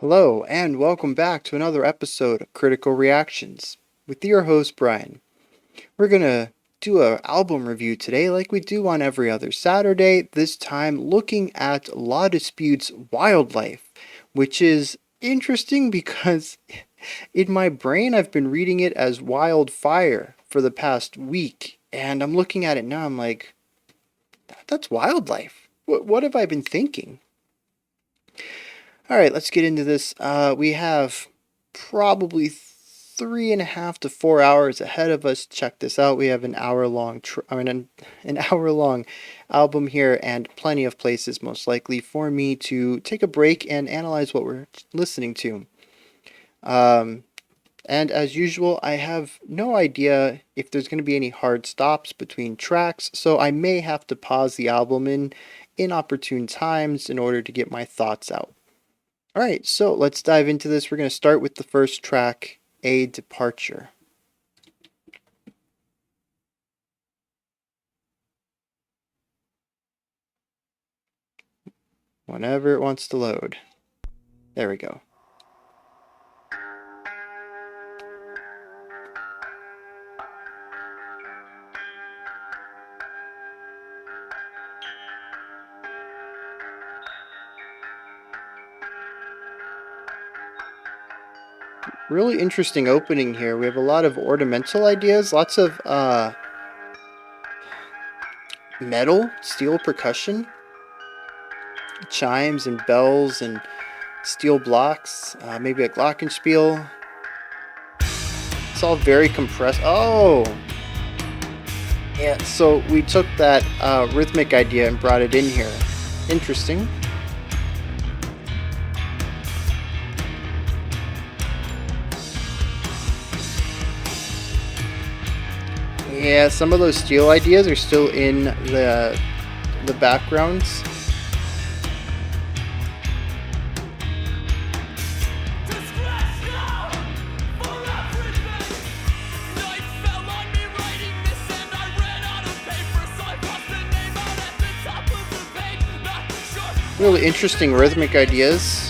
Hello, and welcome back to another episode of Critical Reactions with your host, Bryan. We're going to do an album review today like we do on every other Saturday, this time looking at La Dispute's Wildlife, which is interesting because in my brain I've been reading it as Wildfire for the past week, and I'm looking at it now, I'm like, that's Wildlife. What have I been thinking? Alright, let's get into this. We have probably 3.5 to 4 hours ahead of us. Check this out. We have an hour-long, an hour-long album here, and plenty of places, most likely, for me to take a break and analyze what we're listening to. And as usual, I have no idea if there's going to be any hard stops between tracks, so I may have to pause the album in inopportune times in order to get my thoughts out. Alright, so let's dive into this. We're going to start with the first track, A Departure. Whenever it wants to load. There we go. Really interesting opening here. We have a lot of ornamental ideas, lots of metal, steel percussion, chimes and bells and steel blocks, maybe a glockenspiel. It's all very compressed. Oh! Yeah, so we took that rhythmic idea and brought it in here. Interesting. Yeah, some of those steel ideas are still in the backgrounds. Really interesting rhythmic ideas.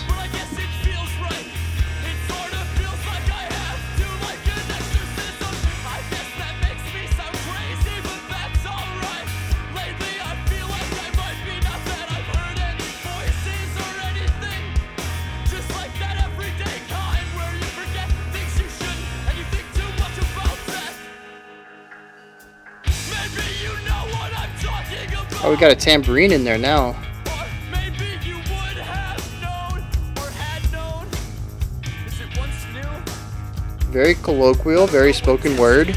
Oh, we got a tambourine in there now. Very colloquial, very spoken word.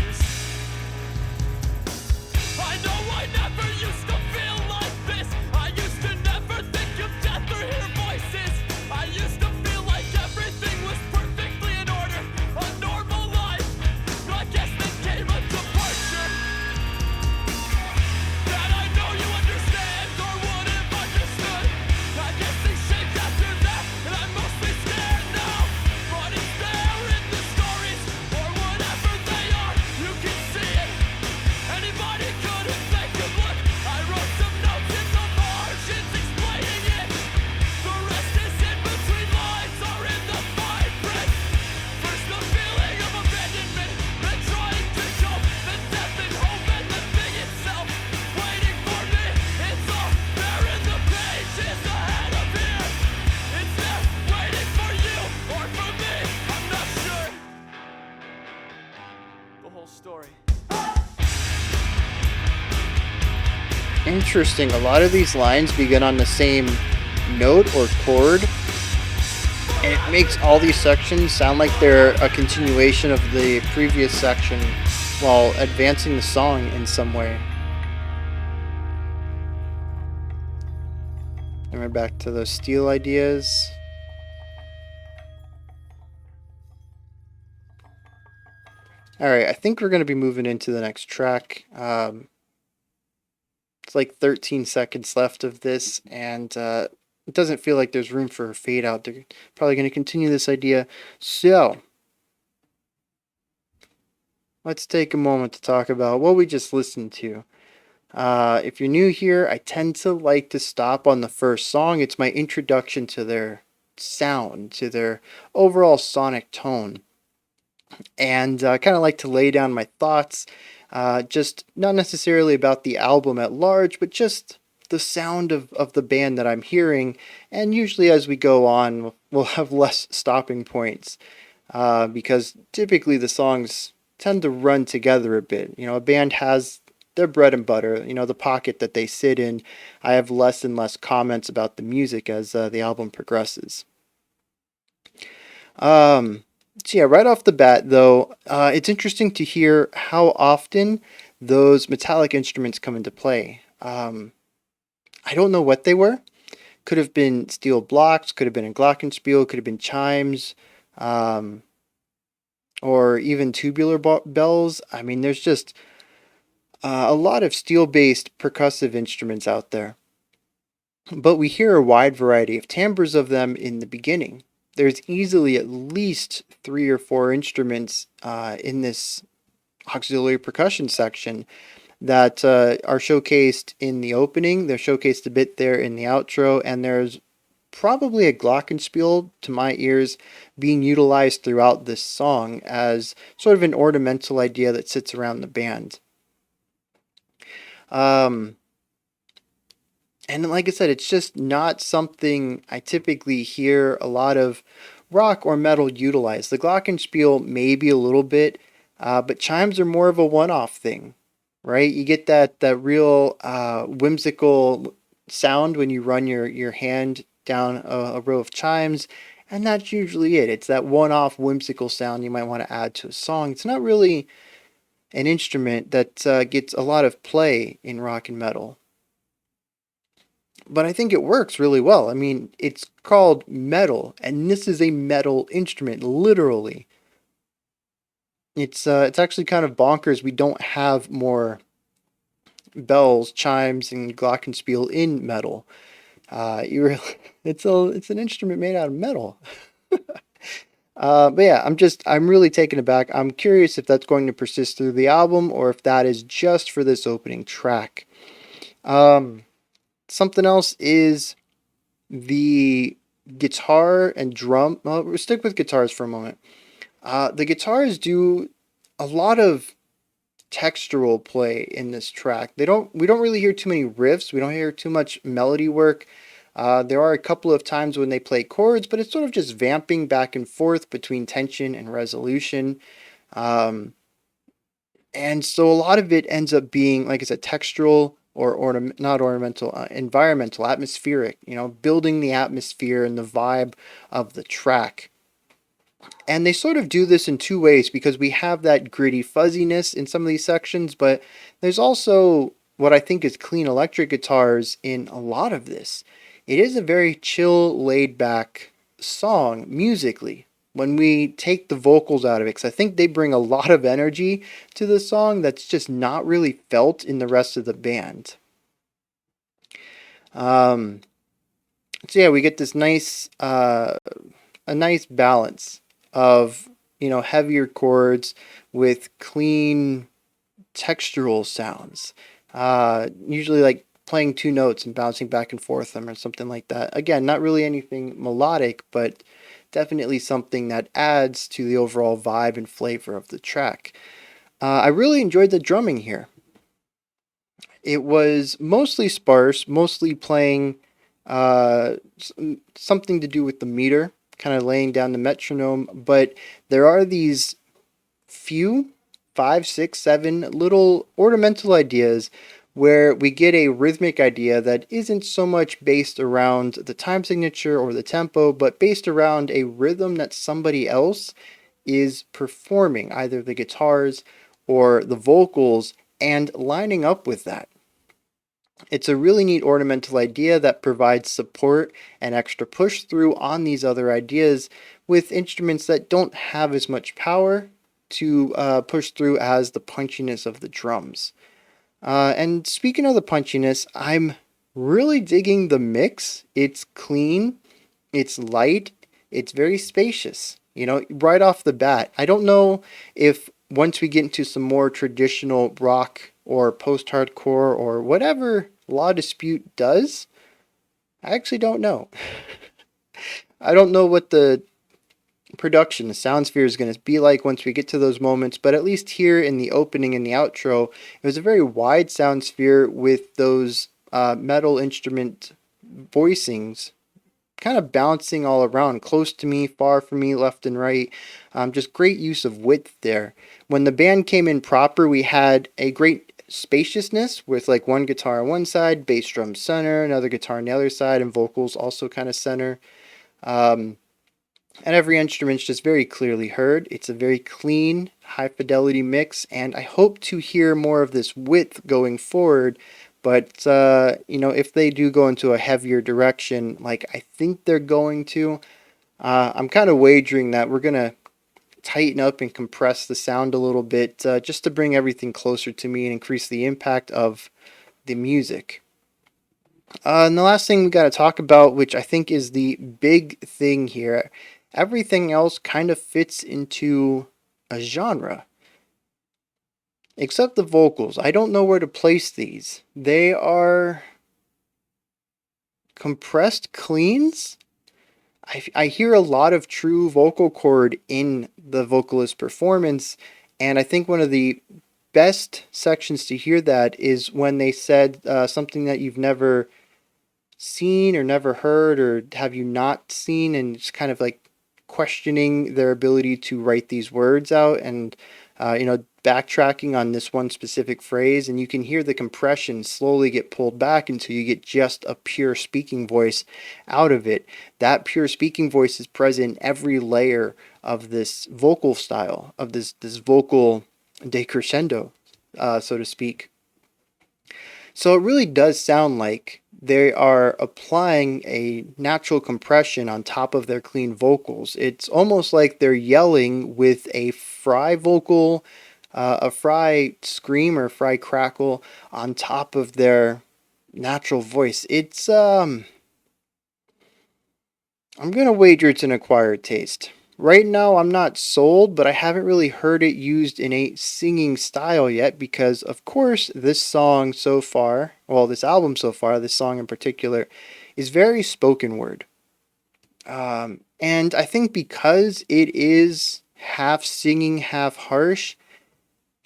Interesting. A lot of these lines begin on the same note or chord, and it makes all these sections sound like they're a continuation of the previous section while advancing the song in some way. And we're back to those steel ideas. Alright, I think we're going to be moving into the next track. It's like 13 seconds left of this, and it doesn't feel like there's room for a fade out. They're probably going to continue this idea. So, let's take a moment to talk about what we just listened to. If you're new here, I tend to like to stop on the first song. It's my introduction to their sound, to their overall sonic tone. And I kind of like to lay down my thoughts, just not necessarily about the album at large, but just the sound of the band that I'm hearing. And usually, as we go on, we'll have less stopping points, because typically the songs tend to run together a bit. A band has their bread and butter, the pocket that they sit in. I have less and less comments about the music as the album progresses. Um, so yeah, right off the bat, though, it's interesting to hear how often those metallic instruments come into play. I don't know what they were. Could have been steel blocks, could have been a glockenspiel, could have been chimes, um, or even tubular bells. I mean, there's just a lot of steel-based percussive instruments out there. But we hear a wide variety of timbres of them in the beginning. There's easily at least 3 or 4 instruments in this auxiliary percussion section that are showcased in the opening. They're showcased a bit there in the outro, and there's probably a glockenspiel, to my ears, being utilized throughout this song as sort of an ornamental idea that sits around the band. Um, and like I said, it's just not something I typically hear a lot of rock or metal utilize. The glockenspiel maybe a little bit, but chimes are more of a one-off thing, right? You get that real whimsical sound when you run your hand down a row of chimes, and that's usually it. It's that one-off whimsical sound you might want to add to a song. It's not really an instrument that gets a lot of play in rock and metal. But I think it works really well. I mean, it's called metal, and this is a metal instrument, literally. It's actually kind of bonkers we don't have more bells, chimes, and glockenspiel in metal. You really, it's an instrument made out of metal. But yeah, I'm really taken aback. I'm curious if that's going to persist through the album or if that is just for this opening track. Um, Something else is the guitar and drum. Well, we'll stick with guitars for a moment. The guitars do a lot of textural play in this track. We don't really hear too many riffs. We don't hear too much melody work. There are a couple of times when they play chords, but it's sort of just vamping back and forth between tension and resolution. Um, and so a lot of it ends up being, like I said, textural or not ornamental, environmental, atmospheric, building the atmosphere and the vibe of the track. And they sort of do this in 2 ways because we have that gritty fuzziness in some of these sections, but there's also what I think is clean electric guitars in a lot of this. It is a very chill, laid back song musically when we take the vocals out of it, because I think they bring a lot of energy to the song that's just not really felt in the rest of the band. Um, so yeah, we get this a nice balance of heavier chords with clean textural sounds. Usually like playing 2 notes and bouncing back and forth them or something like that. Again, not really anything melodic, but definitely something that adds to the overall vibe and flavor of the track. I really enjoyed the drumming here. It was mostly sparse, mostly playing something to do with the meter, kind of laying down the metronome, but there are these few, 5, 6, 7 little ornamental ideas where we get a rhythmic idea that isn't so much based around the time signature or the tempo, but based around a rhythm that somebody else is performing, either the guitars or the vocals, and lining up with that. It's a really neat ornamental idea that provides support and extra push through on these other ideas with instruments that don't have as much power to push through as the punchiness of the drums. And speaking of the punchiness, I'm really digging the mix. It's clean, it's light, it's very spacious. Right off the bat. I don't know if once we get into some more traditional rock or post-hardcore or whatever Law Dispute does, I actually don't know. I don't know what the production, the sound sphere is going to be like once we get to those moments, but at least here in the opening and the outro, it was a very wide sound sphere with those metal instrument voicings kind of bouncing all around, close to me, far from me, left and right. Just great use of width there. When the band came in proper, we had a great spaciousness with like one guitar on one side, bass drum center, another guitar on the other side, and vocals also kind of center. Um, and every instrument's just very clearly heard. It's a very clean, high fidelity mix, and I hope to hear more of this width going forward. But if they do go into a heavier direction, like I think they're going to, I'm kind of wagering that we're gonna tighten up and compress the sound a little bit, just to bring everything closer to me and increase the impact of the music. And the last thing we got to talk about, which I think is the big thing here, everything else kind of fits into a genre, except the vocals. I don't know where to place these. They are compressed cleans. I hear a lot of true vocal cord in the vocalist performance, and I think one of the best sections to hear that is when they said something that you've never seen or never heard, or have you not seen, and it's kind of like questioning their ability to write these words out, and backtracking on this one specific phrase, and you can hear the compression slowly get pulled back until you get just a pure speaking voice out of it. That pure speaking voice is present in every layer of this vocal style, of this vocal decrescendo, so to speak. So it really does sound like they are applying a natural compression on top of their clean vocals. It's almost like they're yelling with a fry vocal, a fry scream or fry crackle on top of their natural voice. I'm gonna wager it's an acquired taste. Right now, I'm not sold, but I haven't really heard it used in a singing style yet because, of course, this song so far, well, this album so far, this song in particular, is very spoken word. And I think because it is half singing, half harsh,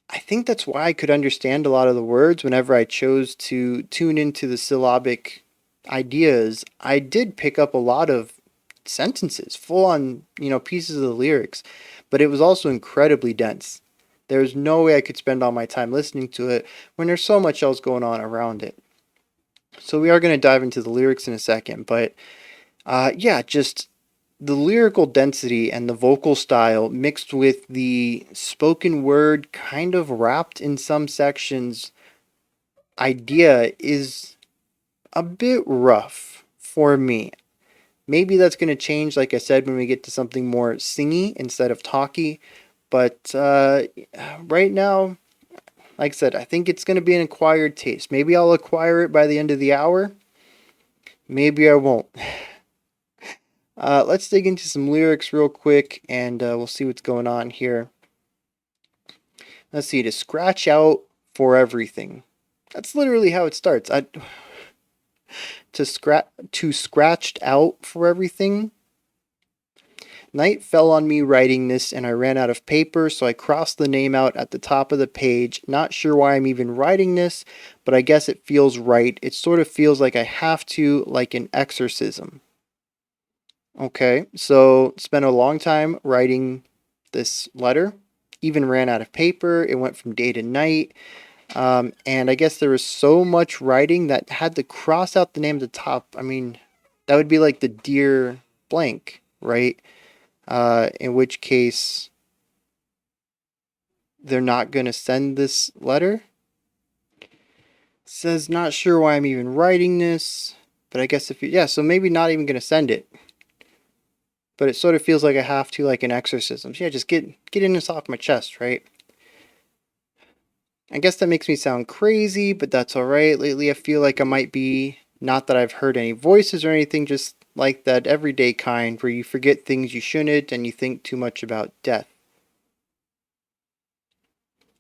I think that's why I could understand a lot of the words whenever I chose to tune into the syllabic ideas. I did pick up a lot of sentences, full on, pieces of the lyrics, but it was also incredibly dense. There's no way I could spend all my time listening to it when there's so much else going on around it. So we are going to dive into the lyrics in a second, but yeah, just the lyrical density and the vocal style mixed with the spoken word kind of wrapped in some sections idea is a bit rough for me. Maybe that's going to change, like I said, when we get to something more singy instead of talky. But right now, like I said, I think it's going to be an acquired taste. Maybe I'll acquire it by the end of the hour. Maybe I won't. Let's dig into some lyrics real quick, and we'll see what's going on here. Let's see, to scratch out for everything. That's literally how it starts. To scratched out for everything. Night fell on me writing this, and I ran out of paper, so I crossed the name out at the top of the page. Not sure why I'm even writing this, but I guess it feels right. It sort of feels like I have to, like an exorcism. Okay, so spent a long time writing this letter. Even ran out of paper. It went from day to night. And I guess there was so much writing that had to cross out the name at the top. I mean, that would be like the dear blank, right? In which case, they're not going to send this letter. Says, not sure why I'm even writing this, but I guess so maybe not even going to send it. But it sort of feels like I have to, like an exorcism. So yeah, just getting this off my chest, right? I guess that makes me sound crazy, but that's alright. Lately I feel like I might be, not that I've heard any voices or anything, just like that everyday kind where you forget things you shouldn't and you think too much about death.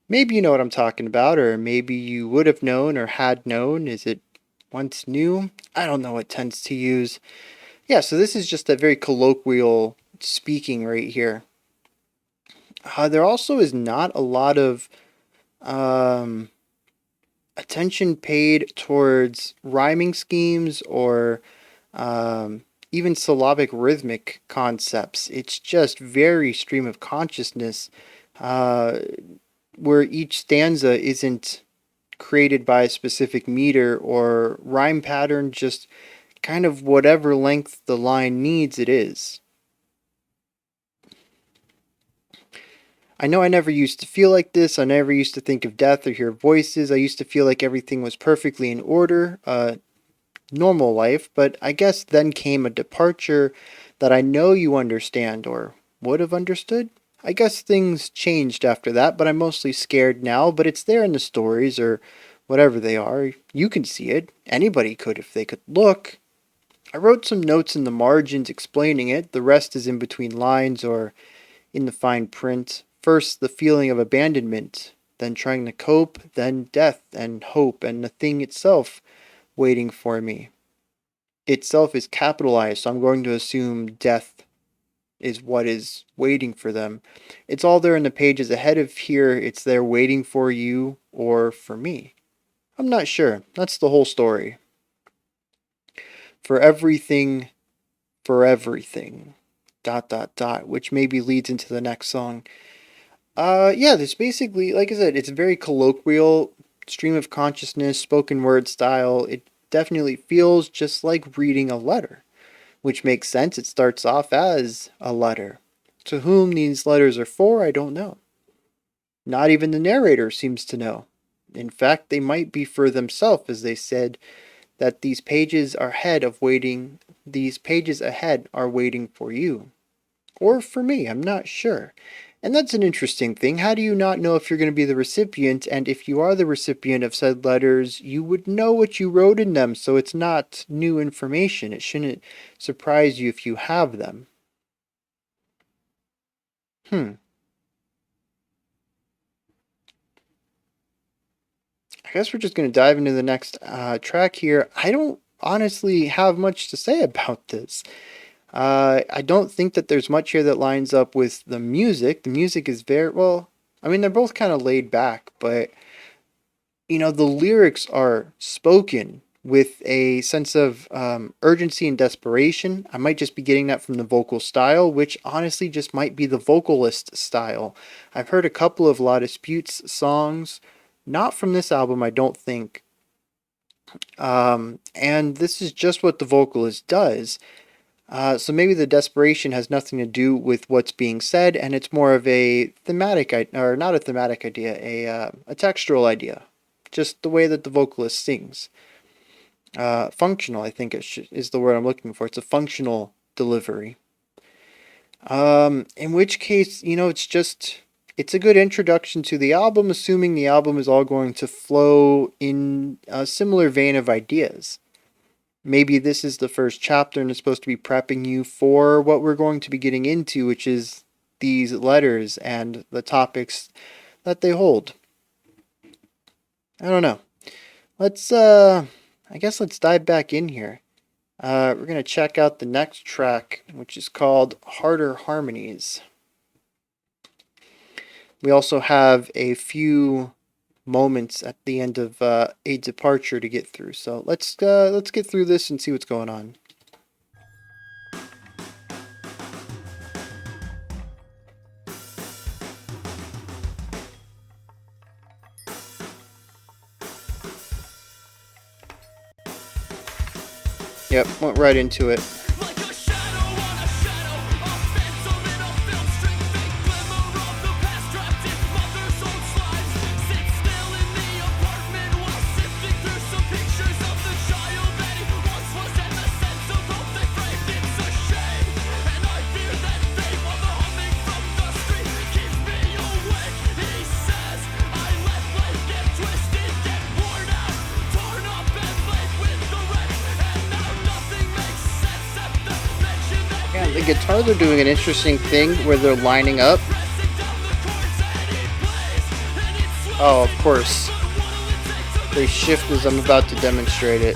Maybe you know what I'm talking about, or maybe you would have known or had known. Is it once new? I don't know what tense to use. Yeah, so this is just a very colloquial speaking right here. There also is not a lot of um, attention paid towards rhyming schemes or even syllabic rhythmic concepts. It's just very stream of consciousness, uh, where each stanza isn't created by a specific meter or rhyme pattern, just kind of whatever length the line needs it is. I know I never used to feel like this. I never used to think of death or hear voices. I used to feel like everything was perfectly in order, normal life, but I guess then came a departure that I know you understand or would have understood. I guess things changed after that, but I'm mostly scared now, but it's there in the stories or whatever they are. You can see it. Anybody could if they could look. I wrote some notes in the margins explaining it. The rest is in between lines or in the fine print. First, the feeling of abandonment, then trying to cope, then death and hope and the thing itself waiting for me. Itself is capitalized, so I'm going to assume death is what is waiting for them. It's all there in the pages ahead of here. It's there waiting for you or for me. I'm not sure. That's the whole story. For everything, for everything. Dot dot dot, which maybe leads into the next song. Yeah, this basically, like I said, it's a very colloquial stream of consciousness, spoken word style. It definitely feels just like reading a letter, which makes sense. It starts off as a letter. To whom these letters are for, I don't know. Not even the narrator seems to know. In fact, they might be for themselves, as they said that these pages ahead are waiting for you. Or for me, I'm not sure. And that's an interesting thing. How do you not know if you're going to be the recipient? And if you are the recipient of said letters, you would know what you wrote in them, so it's not new information. It shouldn't surprise you if you have them. I guess we're just going to dive into the next track here. I don't honestly have much to say about this. I don't think that there's much here that lines up with the music. The music is very, well, I mean, they're both kind of laid back, but, the lyrics are spoken with a sense of urgency and desperation. I might just be getting that from the vocal style, which honestly just might be the vocalist style. I've heard a couple of La Dispute's songs, not from this album, I don't think. And this is just what the vocalist does. So maybe the desperation has nothing to do with what's being said, and it's more of a thematic, or not a thematic idea, a textural idea. Just the way that the vocalist sings. Functional, I think is the word I'm looking for. It's a functional delivery. In which case, it's a good introduction to the album, assuming the album is all going to flow in a similar vein of ideas. Maybe this is the first chapter and it's supposed to be prepping you for what we're going to be getting into, which is these letters and the topics that they hold. I don't know. I guess let's dive back in here. We're going to check out the next track, which is called Harder Harmonies. We also have a few moments at the end of a departure to get through. So let's get through this and see what's going on. Yep, went right into it. The guitars are doing an interesting thing where they're lining up. Oh, of course. They shift as I'm about to demonstrate it.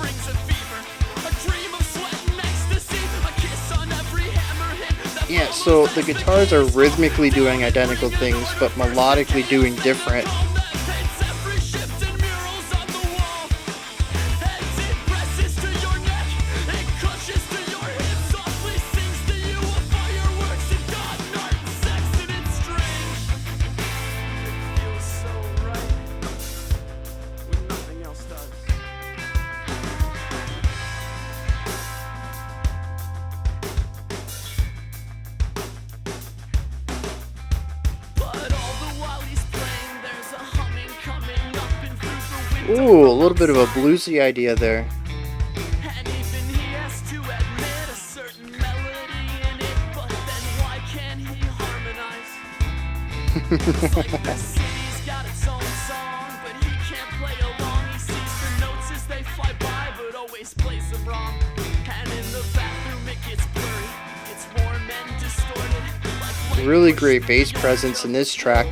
Yeah, so the guitars are rhythmically doing identical things, but melodically doing different. Ooh, a little bit of a bluesy idea there. And even he has to admit a certain melody in it, but then why can't he harmonize? It's like the city's got its own song, but he can't play along. He sees the notes as they fly by, but always plays them wrong. And in the bathroom it gets blurry, it's warm and distorted. Like Really great bass presence in this track.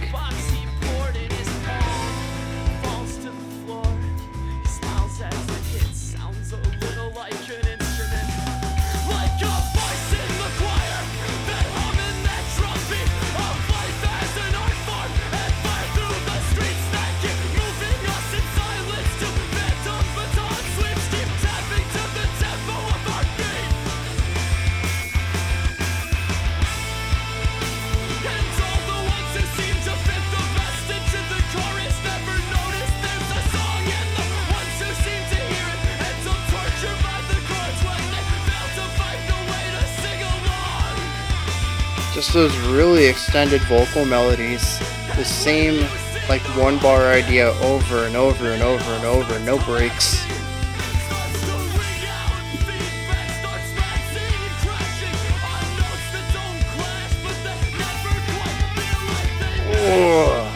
Just those really extended vocal melodies. The same like one bar idea over and over and over and over, no breaks. Oh,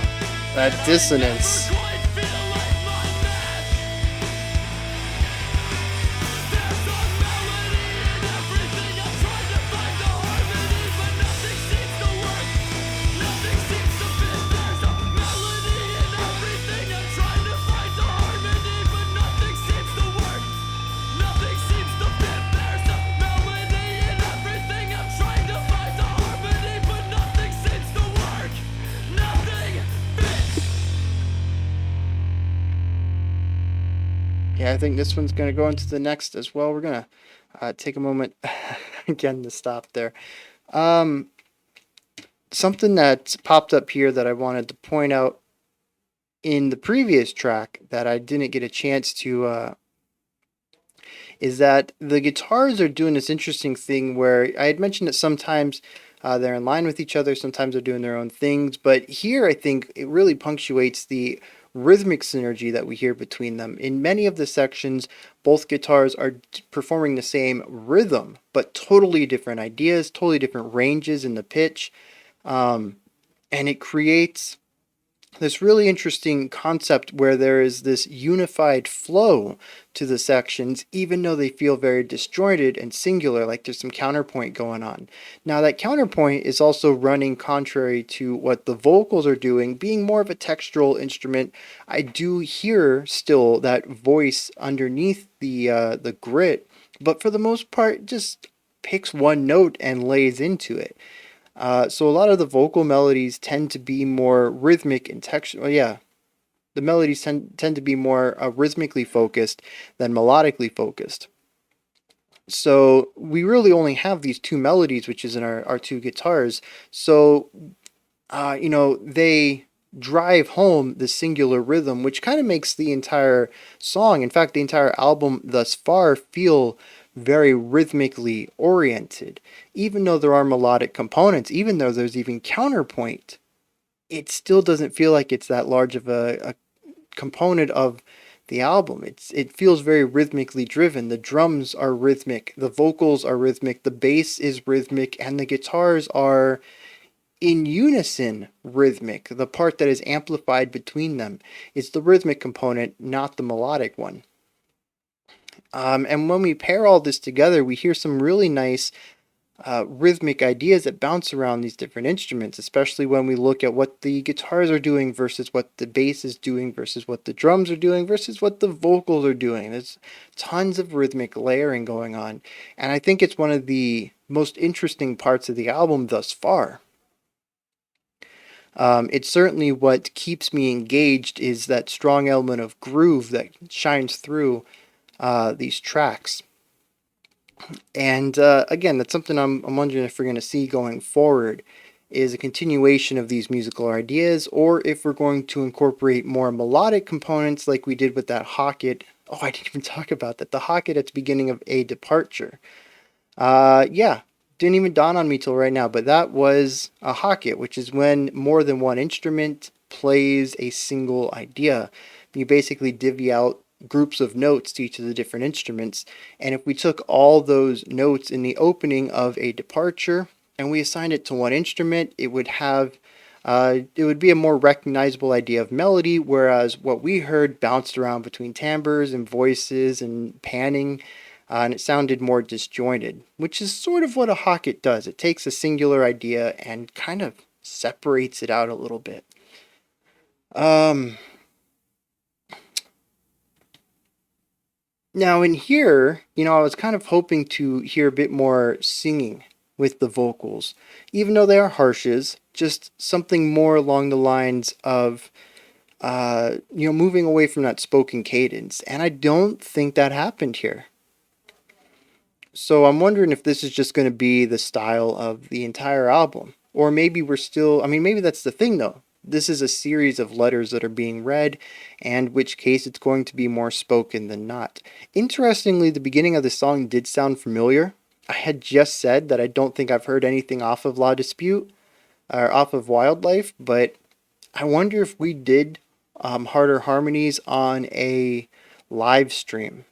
that dissonance. Yeah, I think this one's going to go into the next as well. We're going to take a moment again to stop there. Something that popped up here that I wanted to point out in the previous track that I didn't get a chance to is that the guitars are doing this interesting thing where I had mentioned that sometimes they're in line with each other, sometimes they're doing their own things, but here I think it really punctuates the rhythmic synergy that we hear between them. In many of the sections, both guitars are performing the same rhythm, but totally different ideas, totally different ranges in the pitch, and it creates this really interesting concept where there is this unified flow to the sections, even though they feel very disjointed and singular, like there's some counterpoint going on. Now, that counterpoint is also running contrary to what the vocals are doing, being more of a textural instrument. I do hear still that voice underneath the grit, but for the most part, just picks one note and lays into it. So a lot of the vocal melodies tend to be more rhythmic and textual. Yeah, the melodies tend to be more rhythmically focused than melodically focused. So we really only have these two melodies, which is in our two guitars. So, they drive home the singular rhythm, which kind of makes the entire song, in fact, the entire album thus far, feel very rhythmically oriented. Even though there are melodic components, even though there's even counterpoint, it still doesn't feel like it's that large of a component of the album. It feels very rhythmically driven. The drums are rhythmic, the vocals are rhythmic, the bass is rhythmic, and the guitars are in unison rhythmic. The part that is amplified between them is the rhythmic component, not the melodic one. And when we pair all this together, we hear some really nice rhythmic ideas that bounce around these different instruments, especially when we look at what the guitars are doing versus what the bass is doing versus what the drums are doing versus what the vocals are doing. There's tons of rhythmic layering going on, and I think it's one of the most interesting parts of the album thus far. It's certainly what keeps me engaged is that strong element of groove that shines through these tracks. And again, that's something I'm wondering if we're going to see going forward is a continuation of these musical ideas, or if we're going to incorporate more melodic components like we did with that Hocket. Oh, I didn't even talk about that. The Hocket at the beginning of A Departure. Yeah, didn't even dawn on me till right now, but that was a Hocket, which is when more than one instrument plays a single idea. You basically divvy out groups of notes to each of the different instruments, and if we took all those notes in the opening of A Departure and we assigned it to one instrument, it would be a more recognizable idea of melody, whereas what we heard bounced around between timbres and voices and panning, and it sounded more disjointed, which is sort of what a Hocket does. It takes a singular idea and kind of separates it out a little bit. Now in here, I was kind of hoping to hear a bit more singing with the vocals, even though they are harshes, just something more along the lines of, moving away from that spoken cadence. And I don't think that happened here. So I'm wondering if this is just going to be the style of the entire album. Or maybe maybe that's the thing though. This is a series of letters that are being read, and which case it's going to be more spoken than not. Interestingly, the beginning of the song did sound familiar. I had just said that I don't think I've heard anything off of La Dispute, or off of Wildlife, but I wonder if we did Harder Harmonies on a live stream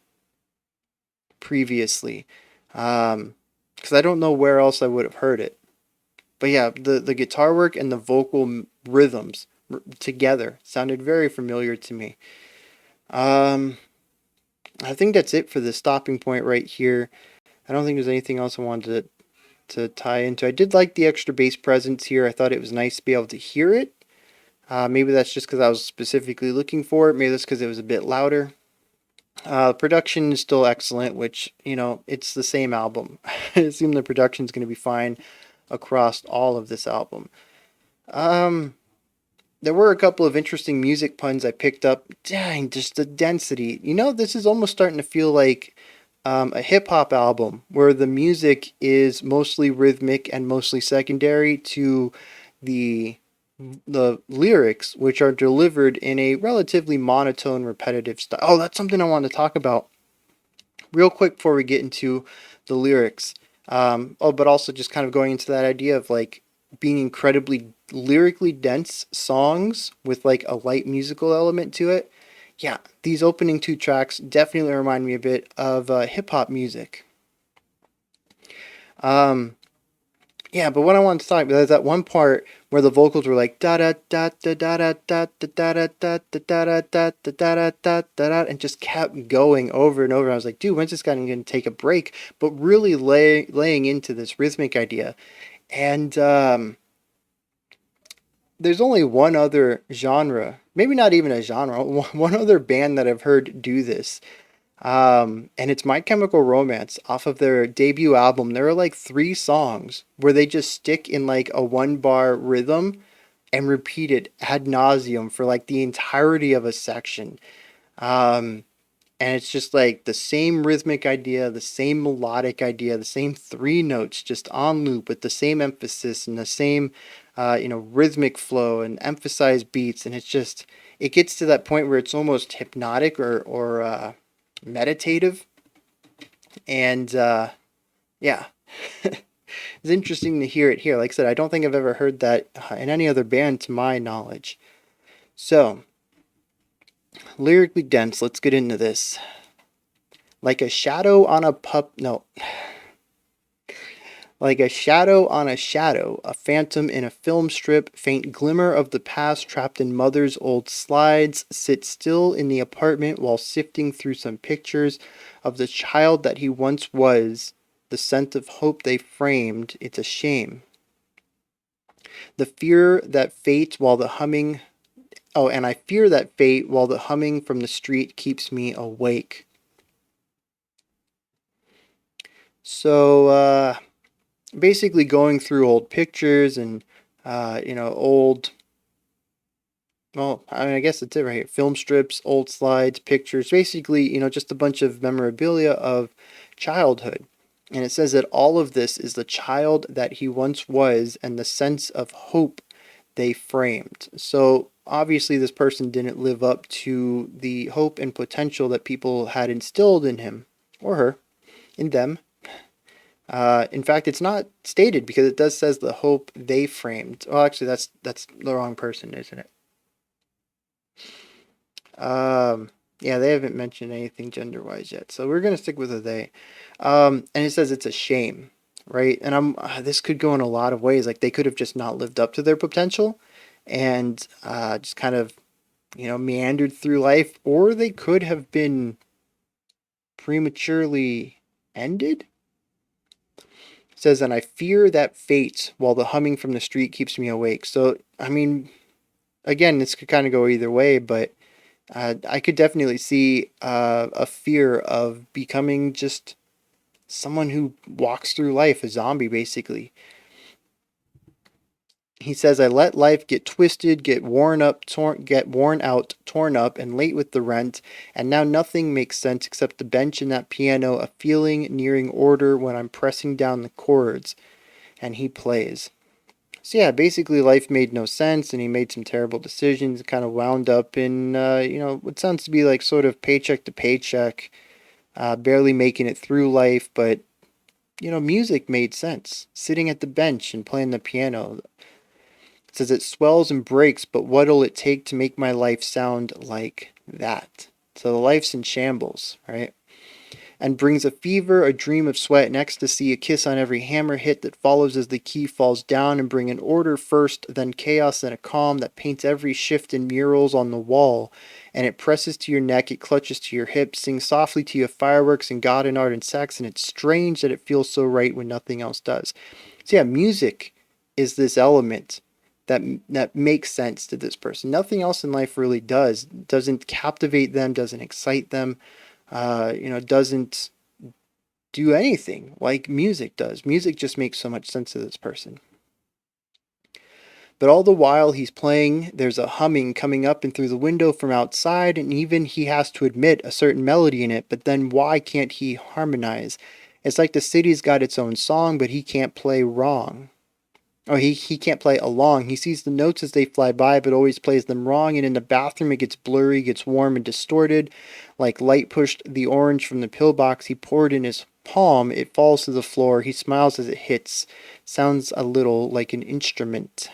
previously. Because I don't know where else I would have heard it. But yeah, the guitar work and the vocal rhythms together sounded very familiar to me. I think that's it for the stopping point right here. I don't think there's anything else I wanted to tie into. I did like the extra bass presence here. I thought it was nice to be able to hear it. Maybe that's just because I was specifically looking for it. Maybe that's because it was a bit louder. Production is still excellent, which, it's the same album. I assume the production is going to be fine across all of this album. There were a couple of interesting music puns I picked up. Dang, just the density. This is almost starting to feel like a hip hop album where the music is mostly rhythmic and mostly secondary to the lyrics, which are delivered in a relatively monotone, repetitive style. Oh, that's something I want to talk about real quick before we get into the lyrics. But also just kind of going into that idea of like being incredibly lyrically dense songs with like a light musical element to it. Yeah, these opening two tracks definitely remind me a bit of hip hop music. Yeah, but what I want to talk about is that one part where the vocals were like da da da da da da da da da da da da da da da da da and just kept going over and over. I was like, dude, when's this guy going to take a break? But really laying into this rhythmic idea. And there's only one other genre, maybe not even a genre, one other band that I've heard do this. And it's My Chemical Romance off of their debut album. There are like 3 songs where they just stick in like a 1-bar rhythm and repeat it ad nauseum for like the entirety of a section. And it's just like the same rhythmic idea, the same melodic idea, the same 3 notes just on loop with the same emphasis and the same, rhythmic flow and emphasized beats. And it gets to that point where it's almost hypnotic or meditative. And yeah, it's interesting to hear it here. Like I said, I don't think I've ever heard that in any other band to my knowledge. So, lyrically dense, let's get into this. Like a shadow on a like a shadow on a shadow, a phantom in a film strip, faint glimmer of the past trapped in mother's old slides, sits still in the apartment while sifting through some pictures of the child that he once was, the scent of hope they framed, it's a shame. The fear that fate while the humming Oh, and I fear that fate while the humming from the street keeps me awake. So basically going through old pictures and old, well, I mean, I guess that's it right here. Film strips, old slides, pictures, basically, just a bunch of memorabilia of childhood. And it says that all of this is the child that he once was and the sense of hope they framed. So obviously, this person didn't live up to the hope and potential that people had instilled in him or her, in them. In fact, it's not stated because it does says the hope they framed. Well, actually, that's the wrong person, isn't it? Yeah, they haven't mentioned anything gender-wise yet, so we're gonna stick with a they. And it says it's a shame, right? And this could go in a lot of ways. Like they could have just not lived up to their potential, and just kind of, meandered through life, or they could have been prematurely ended. It says, and I fear that fate while the humming from the street keeps me awake. So, I mean, again, this could kind of go either way, but I could definitely see a fear of becoming just someone who walks through life, a zombie, basically. He says, I let life get twisted, get worn out, torn up, and late with the rent, and now nothing makes sense except the bench and that piano, a feeling nearing order when I'm pressing down the chords, and he plays. So yeah, basically life made no sense, and he made some terrible decisions, kind of wound up in, what sounds to be like sort of paycheck to paycheck, barely making it through life, but, music made sense. Sitting at the bench and playing the piano. It says it swells and breaks, but what'll it take to make my life sound like that? So the life's in shambles, right? And brings a fever, a dream of sweat and ecstasy, a kiss on every hammer hit that follows as the key falls down, and bring an order first, then chaos, then a calm that paints every shift in murals on the wall. And it presses to your neck, it clutches to your hips, sings softly to you of fireworks and God and art and sex, and it's strange that it feels so right when nothing else does. So yeah, music is this element that makes sense to this person. Nothing else in life really does. Doesn't captivate them, doesn't excite them, doesn't do anything like music does. Music just makes so much sense to this person. But all the while he's playing, there's a humming coming up and through the window from outside, and even he has to admit a certain melody in it, but then why can't he harmonize? It's like the city's got its own song, but he can't play wrong. Oh, he can't play along. He sees the notes as they fly by, but always plays them wrong. And in the bathroom, it gets blurry, gets warm and distorted. Like light pushed the orange from the pillbox he poured in his palm. It falls to the floor. He smiles as it hits. Sounds a little like an instrument.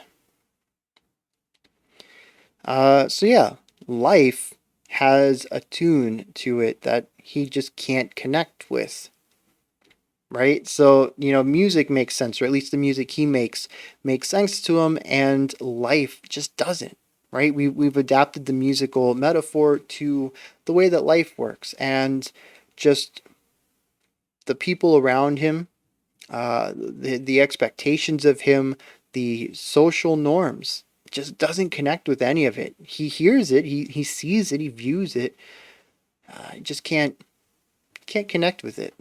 So yeah, life has a tune to it that he just can't connect with. Right? So, music makes sense, or at least the music he makes sense to him, and life just doesn't, right? We've adapted the musical metaphor to the way that life works, and just the people around him, the expectations of him, the social norms, just doesn't connect with any of it. He hears it, he sees it, he views it, just can't connect with it.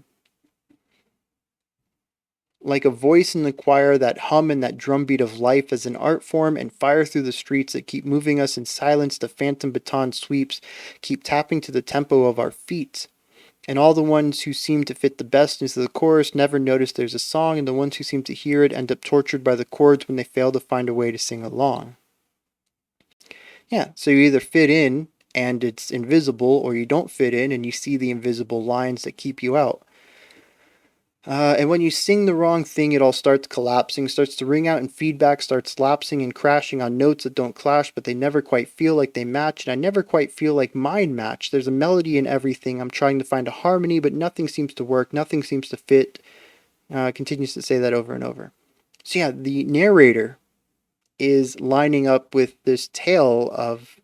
Like a voice in the choir, that hum and that drumbeat of life as an art form, and fire through the streets that keep moving us in silence. The phantom baton sweeps, keep tapping to the tempo of our feet. And all the ones who seem to fit the best into the chorus never notice there's a song, and the ones who seem to hear it end up tortured by the chords when they fail to find a way to sing along. Yeah, so you either fit in and it's invisible, or you don't fit in and you see the invisible lines that keep you out. And when you sing the wrong thing, it all starts collapsing, starts to ring out, and feedback starts lapsing and crashing on notes that don't clash, but they never quite feel like they match, and I never quite feel like mine match. There's a melody in everything. I'm trying to find a harmony, but nothing seems to work. Nothing seems to fit. Continues to say that over and over. So yeah, the narrator is lining up with this tale of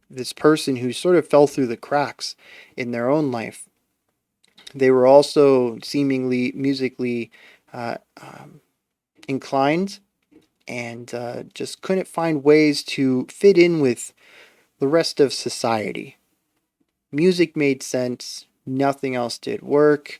this person who sort of fell through the cracks in their own life. They were also seemingly musically uh, inclined, and just couldn't find ways to fit in with the rest of society. Music made sense, nothing else did work.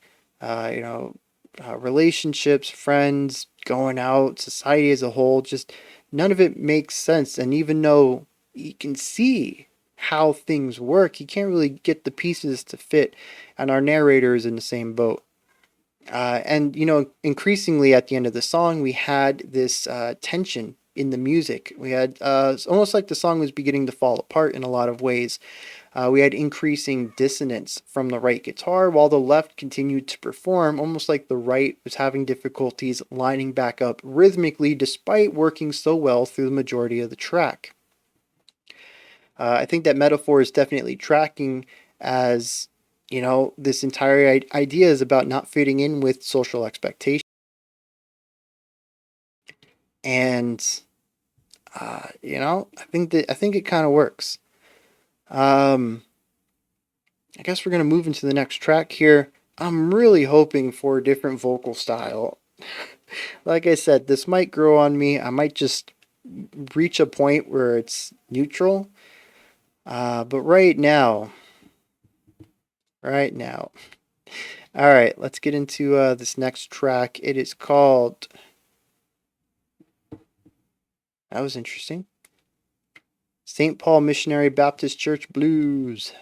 Relationships, friends, going out, society as a whole, just none of it makes sense. And even though you can see how things work, you can't really get the pieces to fit. And our narrator is in the same boat. And increasingly at the end of the song, we had this tension in the music. We had almost like the song was beginning to fall apart in a lot of ways. We had increasing dissonance from the right guitar, while the left continued to perform, almost like the right was having difficulties lining back up rhythmically, despite working so well through the majority of the track. I think that metaphor is definitely tracking, as this entire idea is about not fitting in with social expectations. And I think it kind of works. I guess we're gonna move into the next track here. I'm really hoping for a different vocal style. Like I said, this might grow on me. I might just reach a point where it's neutral. But right now. All right, let's get into this next track. It is called... That was interesting. St. Paul Missionary Baptist Church Blues.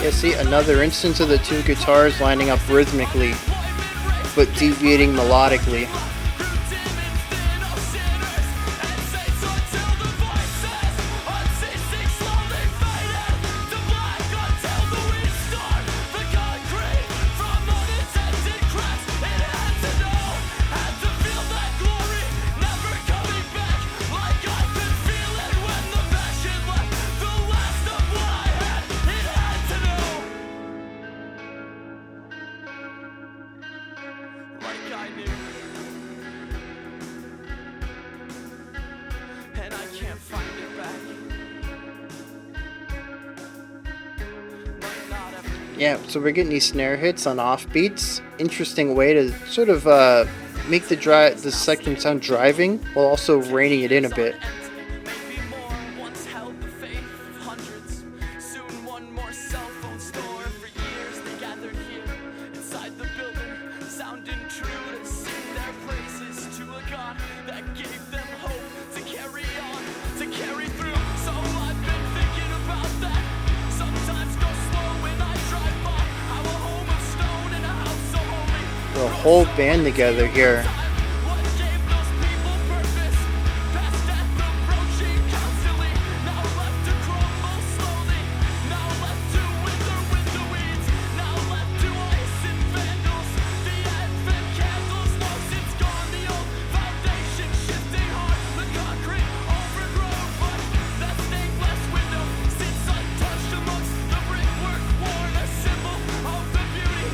Yeah, see, another instance of the two guitars lining up rhythmically, but deviating melodically. Yeah, so we're getting these snare hits on offbeats. Interesting way to sort of make the section sound driving while also reining it in a bit. The whole band together here.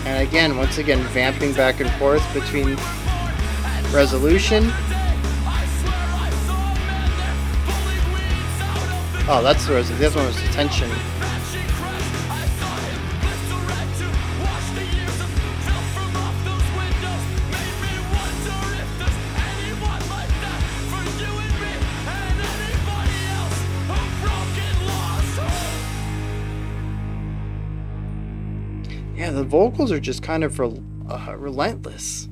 And again, once again, vamping back and forth between resolution Oh, that's where this one was the tension. Yeah, the vocals are just kind of relentless.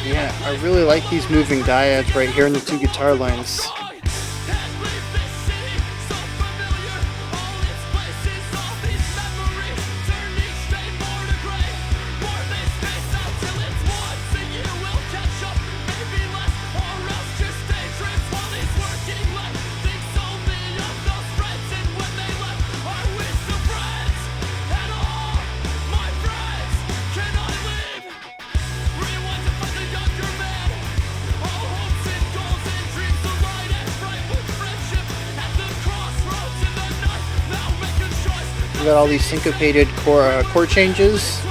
Yeah, I really like these moving dyads right here in the two guitar lines. We got all these syncopated chord changes.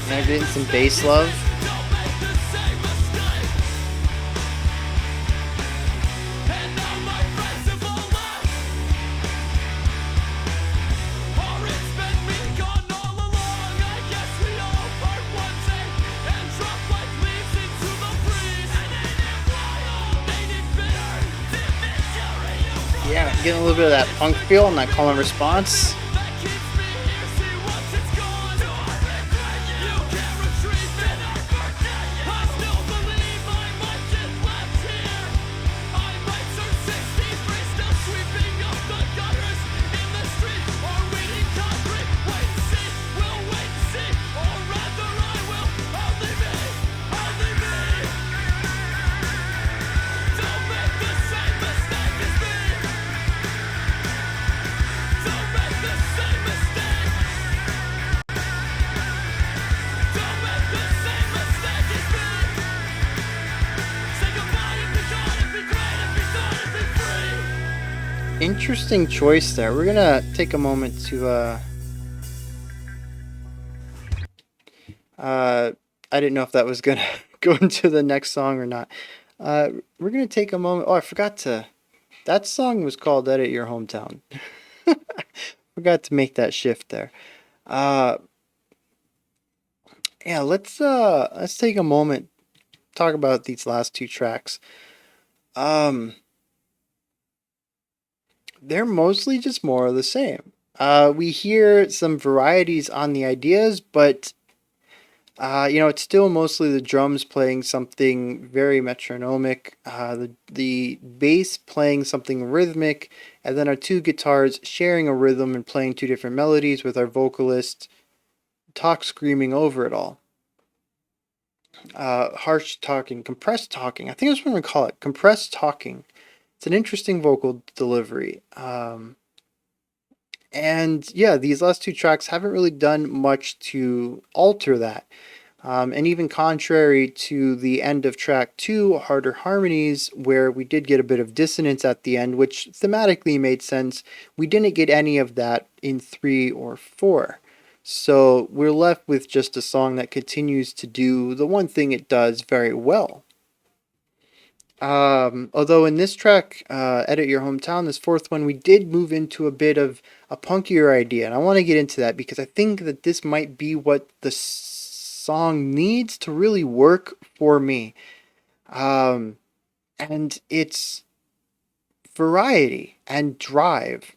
And I'm getting some bass love. Yeah, getting a little bit of that punk feel and that call and response. Interesting choice there. We're gonna take a moment to I didn't know if that was gonna go into the next song or not. We're gonna take a moment. Oh, I forgot to. That song was called "Edit Your Hometown." Forgot to make that shift there. Yeah, let's take a moment, talk about these last two tracks. They're mostly just more of the same. We hear some varieties on the ideas, but it's still mostly the drums playing something very metronomic, the bass playing something rhythmic, and then our two guitars sharing a rhythm and playing two different melodies with our vocalist talk screaming over it all. Harsh talking, compressed talking. I think that's what we call it, compressed talking. It's an interesting vocal delivery. And yeah, these last two tracks haven't really done much to alter that. And even contrary to the end of track 2, Harder Harmonies, where we did get a bit of dissonance at the end, which thematically made sense, we didn't get any of that in 3 or 4. So we're left with just a song that continues to do the one thing it does very well. Although in this track, Edit Your Hometown, this fourth one, we did move into a bit of a punkier idea, and I want to get into that because I think that this might be what the song needs to really work for me. Um, and it's variety and drive.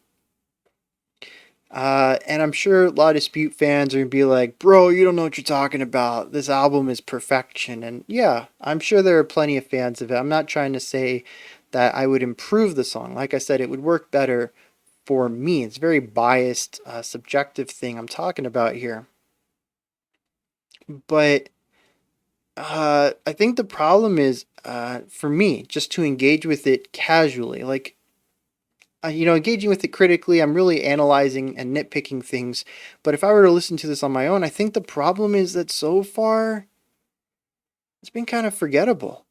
And I'm sure a lot of Dispute fans are gonna be like, bro, you don't know what you're talking about. This album is perfection. And yeah, I'm sure there are plenty of fans of it. I'm not trying to say that I would improve the song. Like I said, it would work better for me. It's a very biased, subjective thing I'm talking about here. But I think the problem is, for me, just to engage with it casually. Like, engaging with it critically, I'm really analyzing and nitpicking things. But if I were to listen to this on my own, I think the problem is that so far it's been kind of forgettable.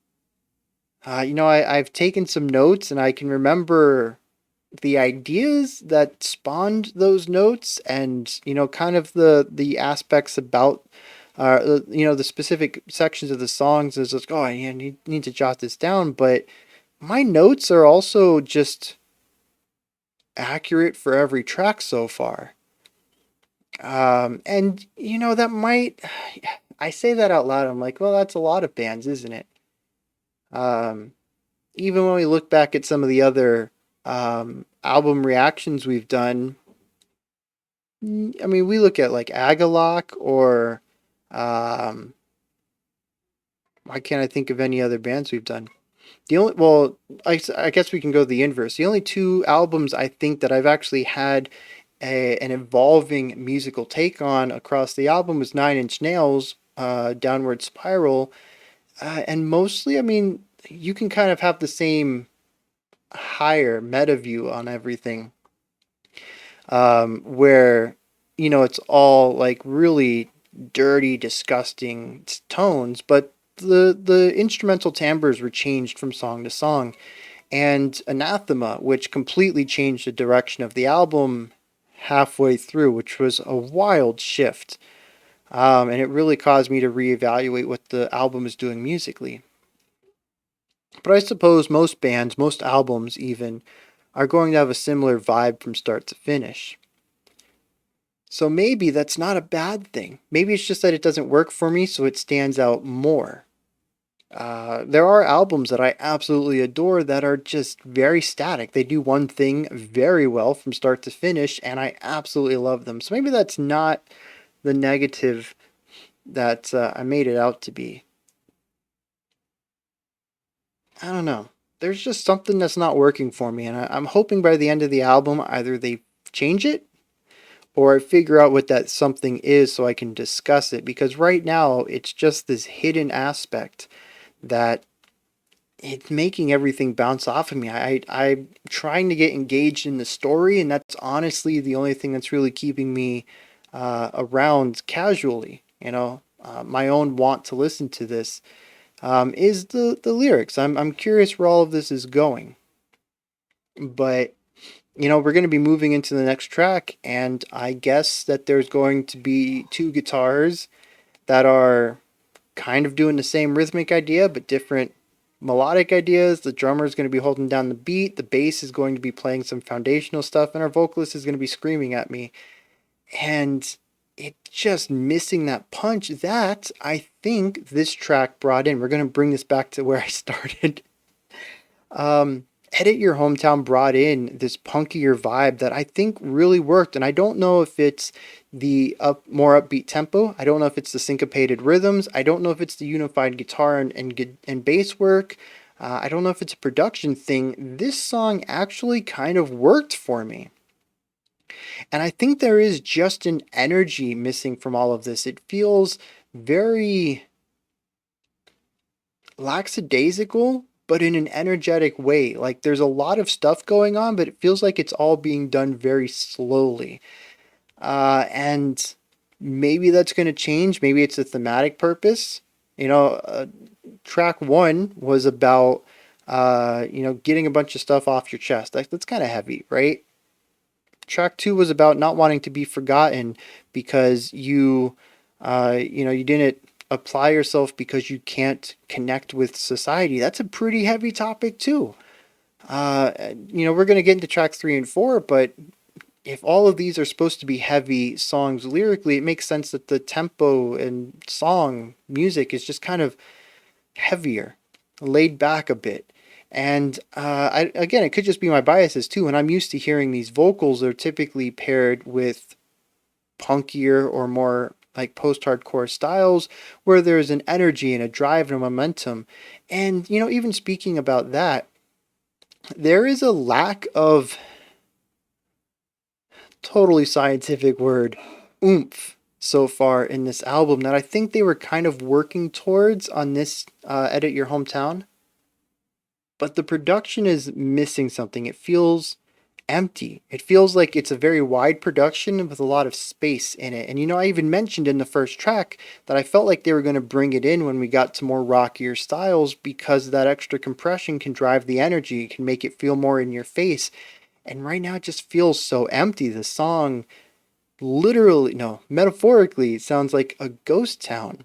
I've taken some notes and I can remember the ideas that spawned those notes, and kind of the aspects about the specific sections of the songs is like, oh, I need to jot this down. But my notes are also just accurate for every track so far. And that might, I say that out loud. I'm like, well, that's a lot of bands, isn't it? Um, Even when we look back at some of the other album reactions we've done, I mean, we look at like Agalok or um, why can't I think of any other bands we've done? The only, well, I guess we can go the inverse. The only two albums I think that I've actually had an evolving musical take on across the album was Nine Inch Nails, Downward Spiral, and mostly, I mean, you can kind of have the same higher meta view on everything, where it's all like really dirty, disgusting tones, but the instrumental timbres were changed from song to song, and Anathema, which completely changed the direction of the album halfway through, which was a wild shift. And it really caused me to reevaluate what the album is doing musically. But I suppose most bands, most albums even, are going to have a similar vibe from start to finish. So maybe that's not a bad thing. Maybe it's just that it doesn't work for me, so it stands out more. There are albums that I absolutely adore that are just very static. They do one thing very well from start to finish, and I absolutely love them. So maybe that's not the negative that I made it out to be. I don't know. There's just something that's not working for me, and I'm hoping by the end of the album either they change it or I figure out what that something is so I can discuss it. Because right now it's just this hidden aspect that it's making everything bounce off of me. I'm trying to get engaged in the story, and that's honestly the only thing that's really keeping me around casually. My own want to listen to this is the lyrics. I'm curious where all of this is going, but we're going to be moving into the next track, and I guess that there's going to be two guitars that are kind of doing the same rhythmic idea but different melodic ideas. The drummer is going to be holding down the beat, the bass is going to be playing some foundational stuff, and our vocalist is going to be screaming at me. And it just missing that punch that I think this track brought in. We're going to bring this back to where I started. um, Edit Your Hometown brought in this punkier vibe that I think really worked. And I don't know if it's the more upbeat tempo. I don't know if it's the syncopated rhythms. I don't know if it's the unified guitar and bass work. I don't know if it's a production thing. This song actually kind of worked for me. And I think there is just an energy missing from all of this. It feels very lackadaisical, but in an energetic way. Like there's a lot of stuff going on, but it feels like it's all being done very slowly. And maybe that's going to change. Maybe it's a thematic purpose. Track one was about, getting a bunch of stuff off your chest. That's kind of heavy, right? Track two was about not wanting to be forgotten because you didn't apply yourself because you can't connect with society. That's a pretty heavy topic too. We're going to get into tracks 3 and 4, but if all of these are supposed to be heavy songs lyrically, it makes sense that the tempo and song music is just kind of heavier, laid back a bit. And again, it could just be my biases too. When I'm used to hearing these vocals, they're typically paired with punkier or more like post-hardcore styles where there's an energy and a drive and a momentum. And, even speaking about that, there is a lack of, totally scientific word, oomph so far in this album that I think they were kind of working towards on this Edit Your Hometown. But the production is missing something. It feels empty. It feels like it's a very wide production with a lot of space in it. And I even mentioned in the first track that I felt like they were going to bring it in when we got to more rockier styles because that extra compression can drive the energy, can make it feel more in your face. And right now it just feels so empty. The song literally, no, metaphorically, it sounds like a ghost town.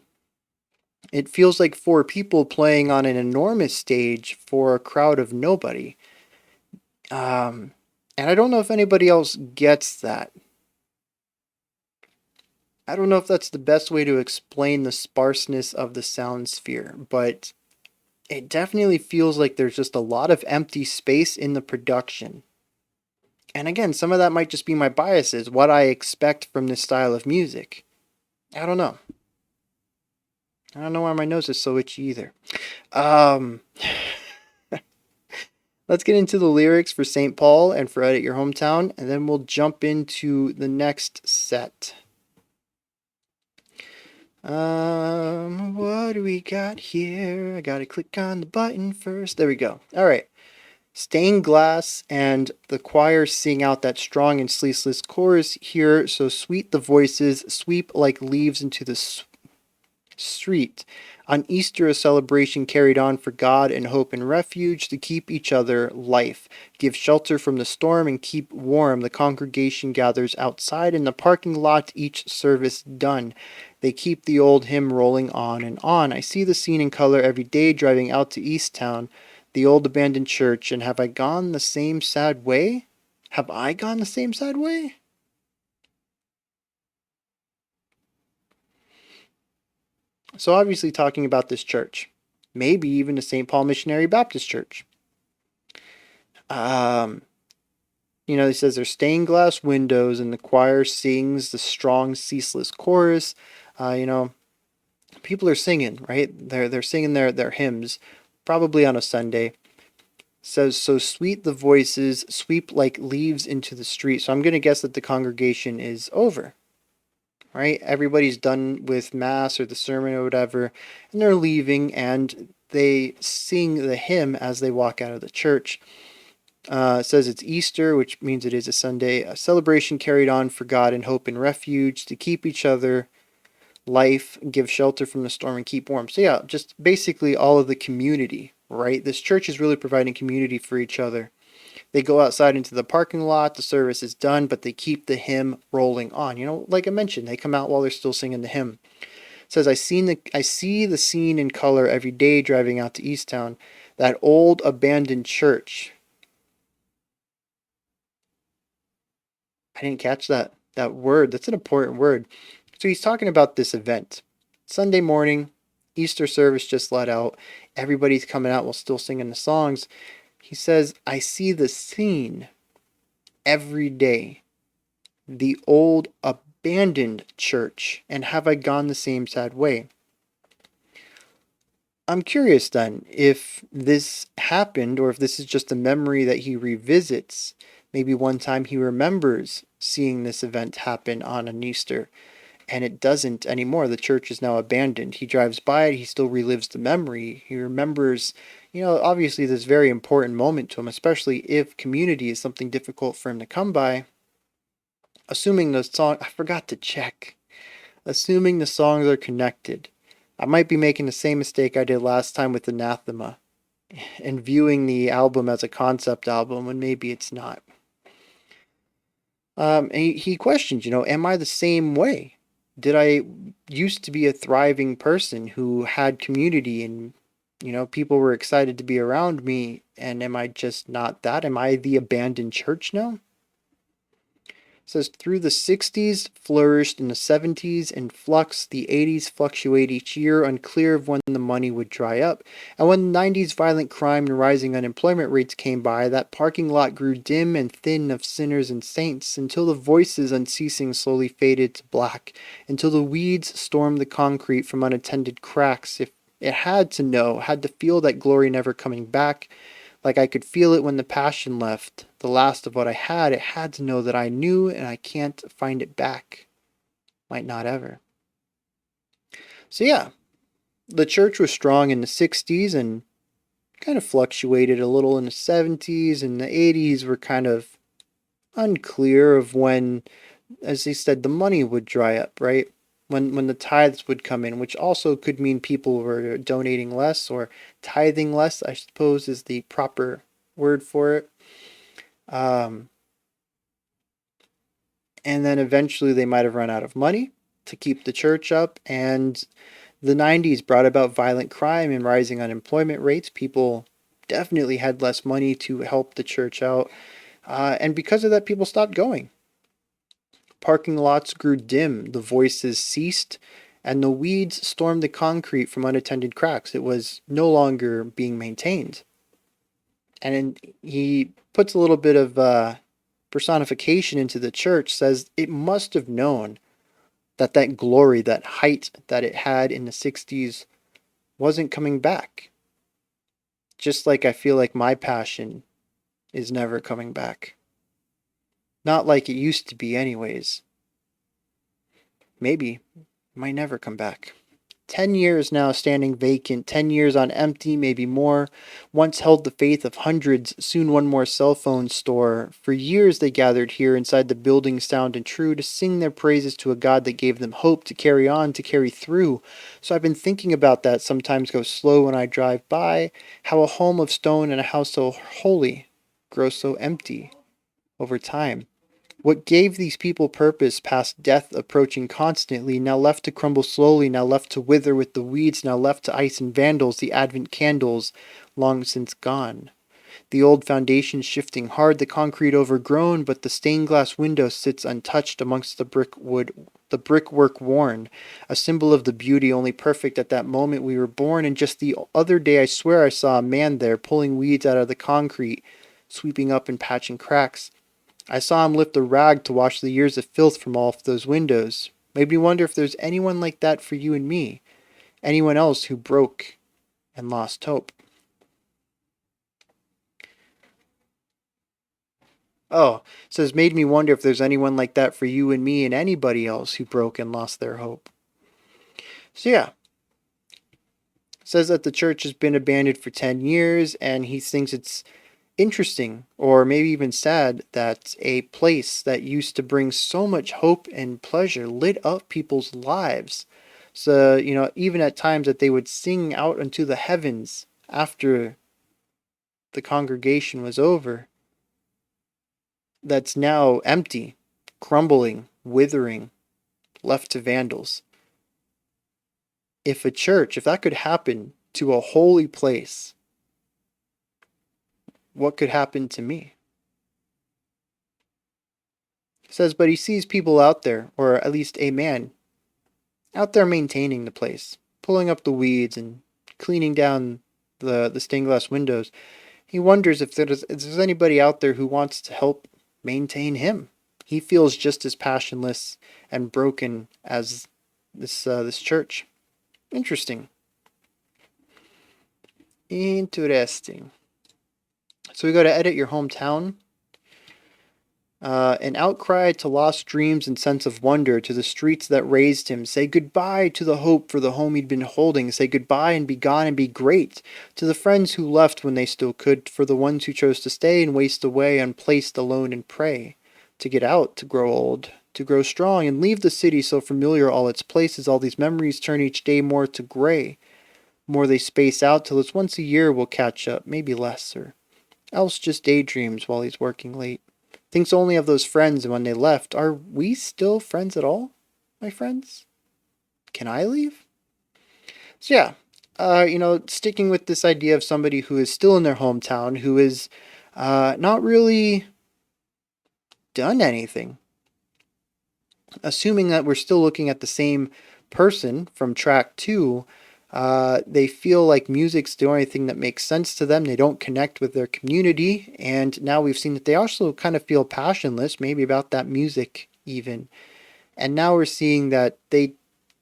It feels like four people playing on an enormous stage for a crowd of nobody. And I don't know if anybody else gets that. I don't know if that's the best way to explain the sparseness of the sound sphere, but it definitely feels like there's just a lot of empty space in the production. And again, some of that might just be my biases, what I expect from this style of music. I don't know. I don't know why my nose is so itchy either. Let's get into the lyrics for St. Paul and for Edit Your Hometown, and then we'll jump into the next set. What do we got here? I gotta click on the button first. There we go. All right. Stained glass, and the choir sing out that strong and ceaseless chorus here. So sweet the voices sweep like leaves into the street. On Easter, a celebration carried on for God and hope and refuge to keep each other life. Give shelter from the storm and keep warm. The congregation gathers outside in the parking lot, each service done. They keep the old hymn rolling on and on. I see the scene in color every day driving out to East Town, the old abandoned church, and have I gone the same sad way? Have I gone the same sad way? So obviously talking about this church, maybe even the St. Paul Missionary Baptist Church. He says there's stained glass windows and the choir sings the strong, ceaseless chorus. People are singing, right? They're singing their hymns, probably on a Sunday. Says, so sweet the voices sweep like leaves into the street. So I'm going to guess that the congregation is over, right? Everybody's done with mass or the sermon or whatever, and they're leaving, and they sing the hymn as they walk out of the church. It says it's Easter, which means it is a Sunday, a celebration carried on for God and hope and refuge to keep each other life, give shelter from the storm, and keep warm. So yeah, just basically all of the community, right? This church is really providing community for each other. They go outside into the parking lot, the service is done, but they keep the hymn rolling on. Like I mentioned, they come out while they're still singing the hymn. It says, I see the scene in color every day driving out to Easttown, that old abandoned church. I didn't catch that word. That's an important word. So he's talking about this event. Sunday morning, Easter service just let out. Everybody's coming out while still singing the songs. He says, I see the scene every day. The old abandoned church. And have I gone the same sad way? I'm curious then if this happened or if this is just a memory that he revisits. Maybe one time he remembers seeing this event happen on an Easter and it doesn't anymore. The church is now abandoned. He drives by it. He still relives the memory. He remembers, obviously this very important moment to him, especially if community is something difficult for him to come by. Assuming the song, I forgot to check. Assuming the songs are connected. I might be making the same mistake I did last time with Anathema and viewing the album as a concept album when maybe it's not. And he questions, am I the same way? Did I used to be a thriving person who had community and, people were excited to be around me? And am I just not that? Am I the abandoned church now? says through the 60s flourished in the 70s in flux, the 80s fluctuate each year, unclear of when the money would dry up, and when the 90s violent crime and rising unemployment rates came by, that parking lot grew dim and thin of sinners and saints, until the voices unceasing slowly faded to black, until the weeds stormed the concrete from unattended cracks. If it had to know, had to feel that glory never coming back, like I could feel it when the passion left, the last of what I had. It had to know that I knew and I can't find it back. Might not ever. So yeah, the church was strong in the 60s and kind of fluctuated a little in the 70s, and the 80s were kind of unclear of when, as they said, the money would dry up, right? When the tithes would come in, which also could mean people were donating less or tithing less, I suppose is the proper word for it. Um, and then eventually they might have run out of money to keep the church up, and the 90s brought about violent crime and rising unemployment rates. People definitely had less money to help the church out, and because of that, people stopped going. Parking lots grew dim, the voices ceased, and the weeds stormed the concrete from unattended cracks. It was no longer being maintained. And he puts a little bit of personification into the church, says it must have known that that glory, that height that it had in the 60s wasn't coming back. Just like I feel like my passion is never coming back. Not like it used to be anyways. Maybe it might never come back. 10 years now standing vacant, 10 years on empty, maybe more. Once held the faith of hundreds, soon one more cell phone store. For years they gathered here inside the building sound and true to sing their praises to a God that gave them hope to carry on, to carry through. So I've been thinking about that, sometimes go slow when I drive by, how a home of stone and a house so holy grows so empty over time. What gave these people purpose past death approaching constantly, now left to crumble slowly, now left to wither with the weeds, now left to ice and vandals, the advent candles, long since gone. The old foundation shifting hard, the concrete overgrown, but the stained glass window sits untouched amongst the brickwork worn, a symbol of the beauty only perfect at that moment we were born. And just the other day I swear I saw a man there pulling weeds out of the concrete, sweeping up and patching cracks. I saw him lift a rag to wash the years of filth from off those windows. Made me wonder if there's anyone like that for you and me. Anyone else who broke and lost hope. Oh, it says made me wonder if there's anyone like that for you and me and anybody else who broke and lost their hope. So yeah. It says that the church has been abandoned for 10 years and he thinks it's interesting or maybe even sad that a place that used to bring so much hope and pleasure lit up people's lives. So, even at times that they would sing out unto the heavens after the congregation was over, that's now empty, crumbling, withering, left to vandals. If that could happen to a holy place, what could happen to me? It says, but he sees people out there, or at least a man, out there maintaining the place, pulling up the weeds and cleaning down the stained glass windows. He wonders if there's anybody out there who wants to help maintain him. He feels just as passionless and broken as this church. Interesting. So we go to edit your hometown. An outcry to lost dreams and sense of wonder, to the streets that raised him. Say goodbye to the hope for the home he'd been holding. Say goodbye and be gone and be great. To the friends who left when they still could, for the ones who chose to stay and waste away unplaced alone and pray. To get out, to grow old, to grow strong and leave the city so familiar all its places. All these memories turn each day more to gray. More they space out till it's once a year we'll catch up, maybe less, or else just daydreams while he's working late. Thinks only of those friends and when they left. Are we still friends at all, my friends? Can I leave? So yeah, sticking with this idea of somebody who is still in their hometown, who is not really done anything. assuming that we're still looking at the same person from track two, they feel like music's the only thing that makes sense to them. They don't connect with their community. And now we've seen that they also kind of feel passionless, maybe about that music even. And now we're seeing that they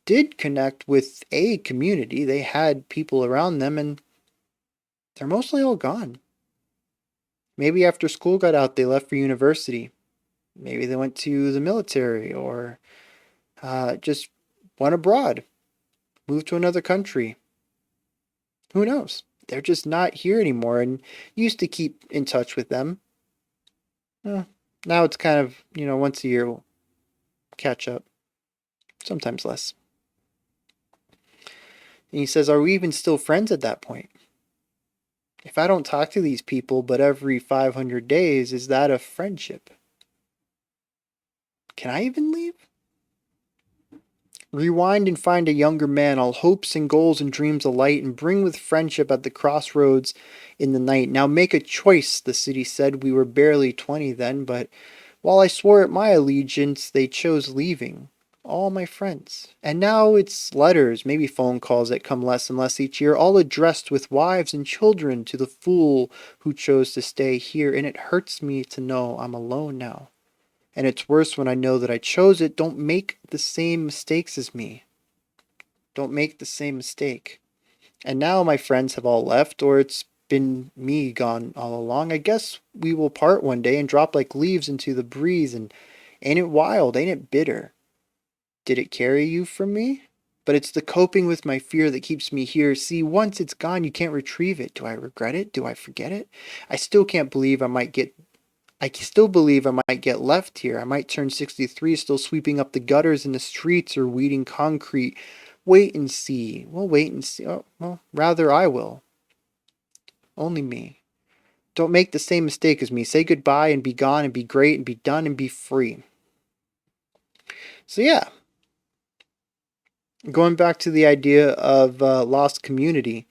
did connect with a community. They had people around them, and they're mostly all gone. Maybe after school got out, they left for university. Maybe they went to the military or just went abroad, moved to another country. Who knows? They're just not here anymore and used to keep in touch with them. Eh, Now it's kind of, once a year we'll catch up, sometimes less. And he says, are we even still friends at that point? If I don't talk to these people but every 500 days, is that a friendship? Can I even leave? Rewind and find a younger man, all hopes and goals and dreams alight, and bring with friendship at the crossroads in the night. Now make a choice, the city said. We were barely 20 then, but while I swore at my allegiance, they chose leaving. All my friends. And now it's letters, maybe phone calls that come less and less each year, all addressed with wives and children to the fool who chose to stay here. And it hurts me to know I'm alone now. And it's worse when I know that I chose it. Don't make the same mistakes as me. Don't make the same mistake. And now my friends have all left, or it's been me gone all along. I guess we will part one day and drop like leaves into the breeze. And ain't it wild? Ain't it bitter? Did it carry you from me? But it's the coping with my fear that keeps me here. See, once it's gone, you can't retrieve it. Do I regret it? Do I forget it? I still can't believe I still believe I might get left here. I might turn 63 still sweeping up the gutters in the streets or weeding concrete. Wait and see. We'll wait and see. Oh, well, rather I will. Only me. Don't make the same mistake as me. Say goodbye and be gone and be great and be done and be free. So yeah, going back to the idea of lost community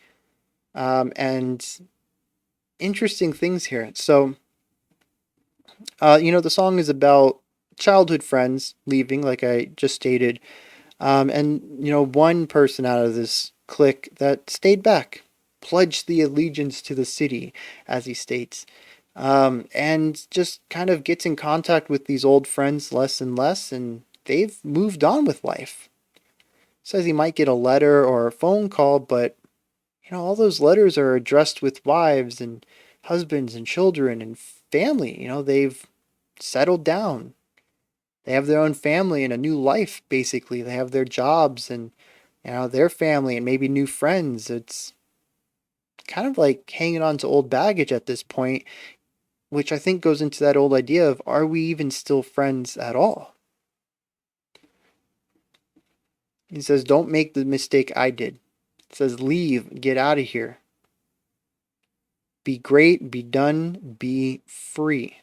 and interesting things here. So, the song is about childhood friends leaving, like I just stated, and one person out of this clique that stayed back, pledged the allegiance to the city, as he states, and just kind of gets in contact with these old friends less and less, and they've moved on with life. Says he might get a letter or a phone call, but all those letters are addressed with wives and husbands and children and family. They've settled down. They have their own family and a new life, basically. They have their jobs and, their family and maybe new friends. It's kind of like hanging on to old baggage at this point, which I think goes into that old idea of, are we even still friends at all? He says, don't make the mistake I did. It says, leave, get out of here. Be great, be done, be free.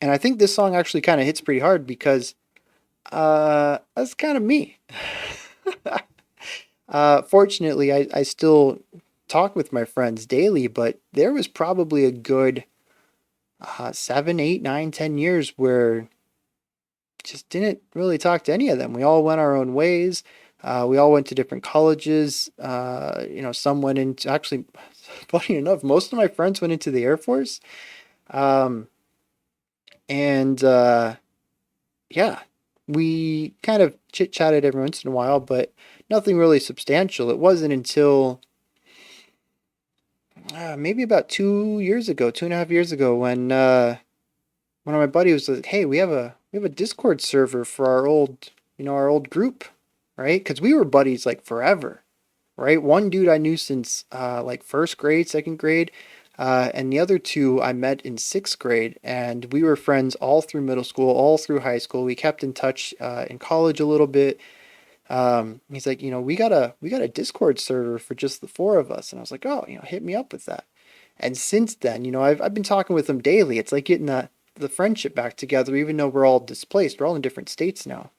And I think this song actually kind of hits pretty hard because that's kind of me. Fortunately, I still talk with my friends daily, but there was probably a good 7, 8, 9, 10 years where just didn't really talk to any of them. We all went our own ways. We all went to different colleges. Some went into, actually, funny enough, most of my friends went into the Air Force. And yeah, we kind of chit-chatted every once in a while, but nothing really substantial. It wasn't until maybe about 2 years ago, 2.5 years ago, when one of my buddies was like, "Hey, we have a Discord server for our old group, right? Because we were buddies like forever, right? One dude I knew since like first grade, second grade, and the other two I met in sixth grade, and we were friends all through middle school, all through high school. We kept in touch in college a little bit. He's like, we got a Discord server for just the four of us, and I was like, oh, hit me up with that. And since then, I've been talking with him daily. It's like getting the friendship back together, even though we're all displaced. We're all in different states now.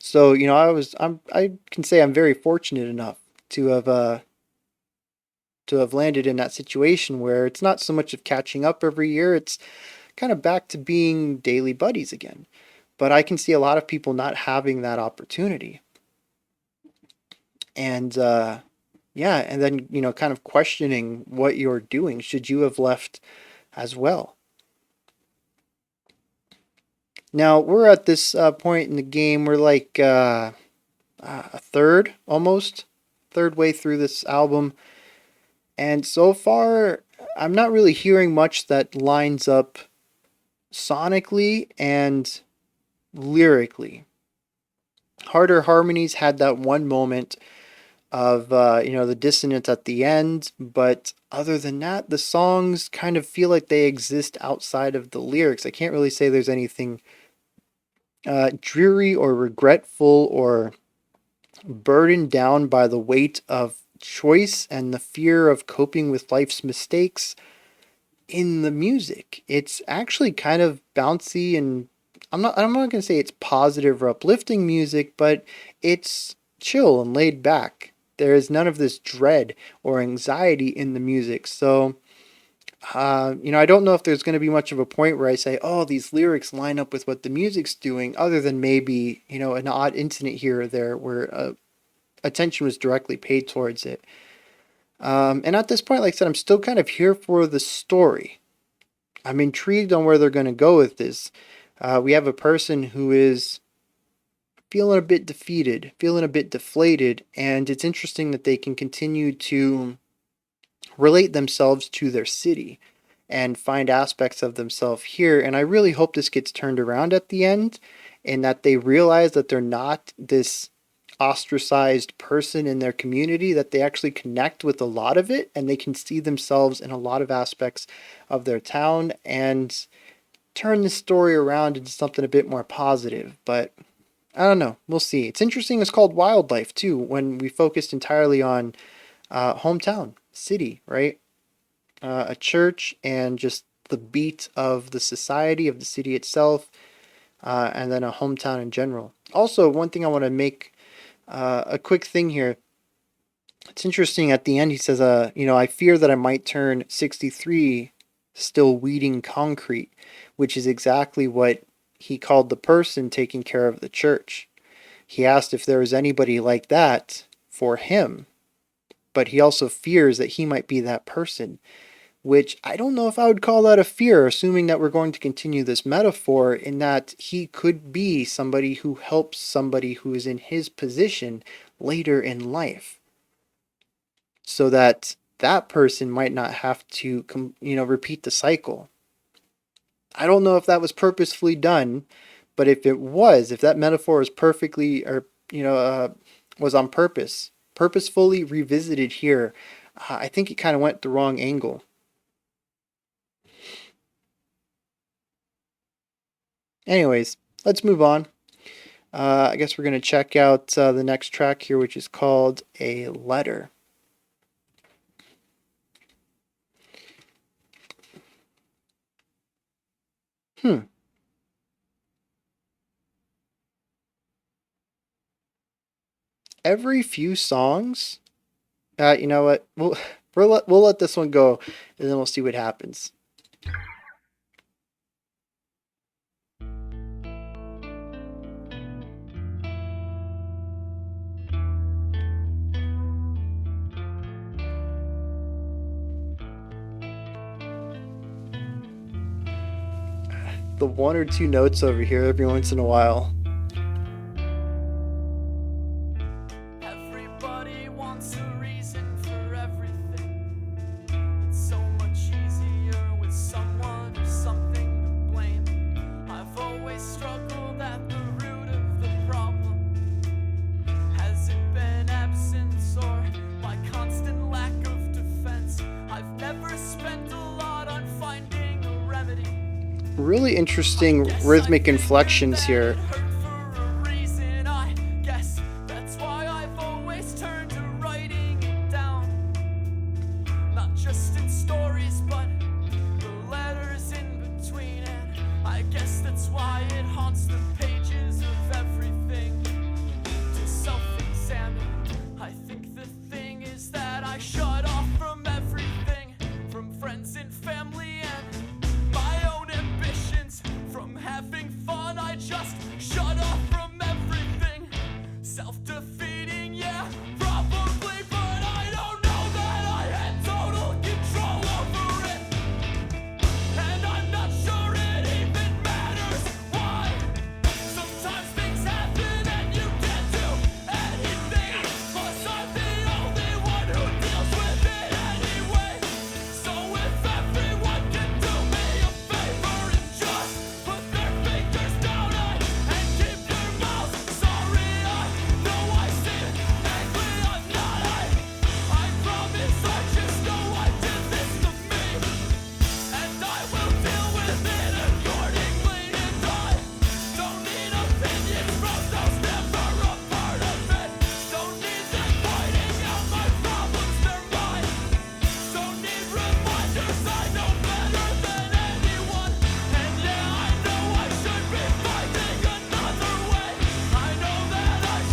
So, I can say I'm very fortunate enough to have landed in that situation where it's not so much of catching up every year. It's kind of back to being daily buddies again. But I can see a lot of people not having that opportunity. And yeah, and then, kind of questioning what you're doing. Should you have left as well? Now, we're at this point in the game. We're like a third, almost, third way through this album. And so far, I'm not really hearing much that lines up sonically and lyrically. Harder Harmonies had that one moment of the dissonance at the end, but other than that, the songs kind of feel like they exist outside of the lyrics. I can't really say there's anything dreary or regretful or burdened down by the weight of choice and the fear of coping with life's mistakes in the music. It's actually kind of bouncy, and I'm not going to say it's positive or uplifting music, but it's chill and laid back. There is none of this dread or anxiety in the music. So I don't know if there's going to be much of a point where I say, oh, these lyrics line up with what the music's doing, other than maybe, an odd incident here or there where attention was directly paid towards it. And at this point, like I said, I'm still kind of here for the story. I'm intrigued on where they're going to go with this. We have a person who is feeling a bit defeated, feeling a bit deflated, and it's interesting that they can continue to relate themselves to their city and find aspects of themselves here. And I really hope this gets turned around at the end, and that they realize that they're not this ostracized person in their community, that they actually connect with a lot of it, and they can see themselves in a lot of aspects of their town and turn the story around into something a bit more positive. But I don't know, we'll see. It's interesting, it's called Wildlife too, when we focused entirely on hometown, city, right? A church and just the beat of the society, of the city itself, and then a hometown in general. Also, one thing I want to make a quick thing here. It's interesting at the end, he says, I fear that I might turn 63 still weeding concrete, which is exactly what he called the person taking care of the church. He asked if there was anybody like that for him, but he also fears that he might be that person, which I don't know if I would call that a fear, assuming that we're going to continue this metaphor, in that he could be somebody who helps somebody who is in his position later in life, so that that person might not have to repeat the cycle. I don't know if that was purposefully done, but if it was, if that metaphor is perfectly, or was on purpose, purposefully revisited here, I think it kind of went the wrong angle. Anyways, let's move on. I guess we're going to check out the next track here, which is called A Letter. Every few songs, you know what? We'll let this one go, and then we'll see what happens. The one or two notes over here every once in a while. Everybody wants a reason for everything. It's so much easier with someone or something to blame. I've always struggled at the root of the problem. Has it been absence or my constant lack of defense? I've never spent a lot on finding a remedy. Really interesting rhythmic inflections here. Shut off from everything, from friends and family and my own ambition.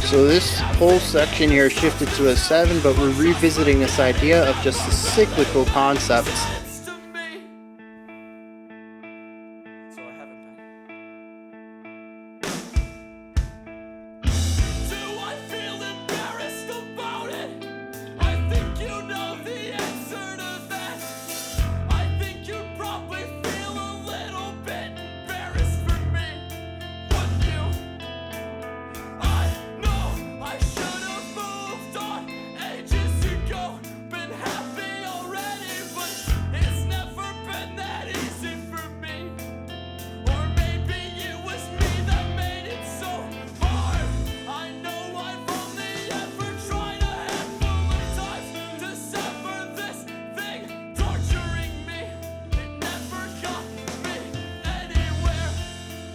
So this whole section here shifted to a 7, but we're revisiting this idea of just the cyclical concepts. So I haven't been. Do I feel embarrassed about it? I think you know the answer to that. I think you'd probably feel a little bit embarrassed for me, wouldn't you? I know I should have moved on ages ago, been happy already, but it's never been that easy for me. Or maybe it was me that made it so hard. I know I've only ever tried a handful of times to sever this thing torturing me. It never got me anywhere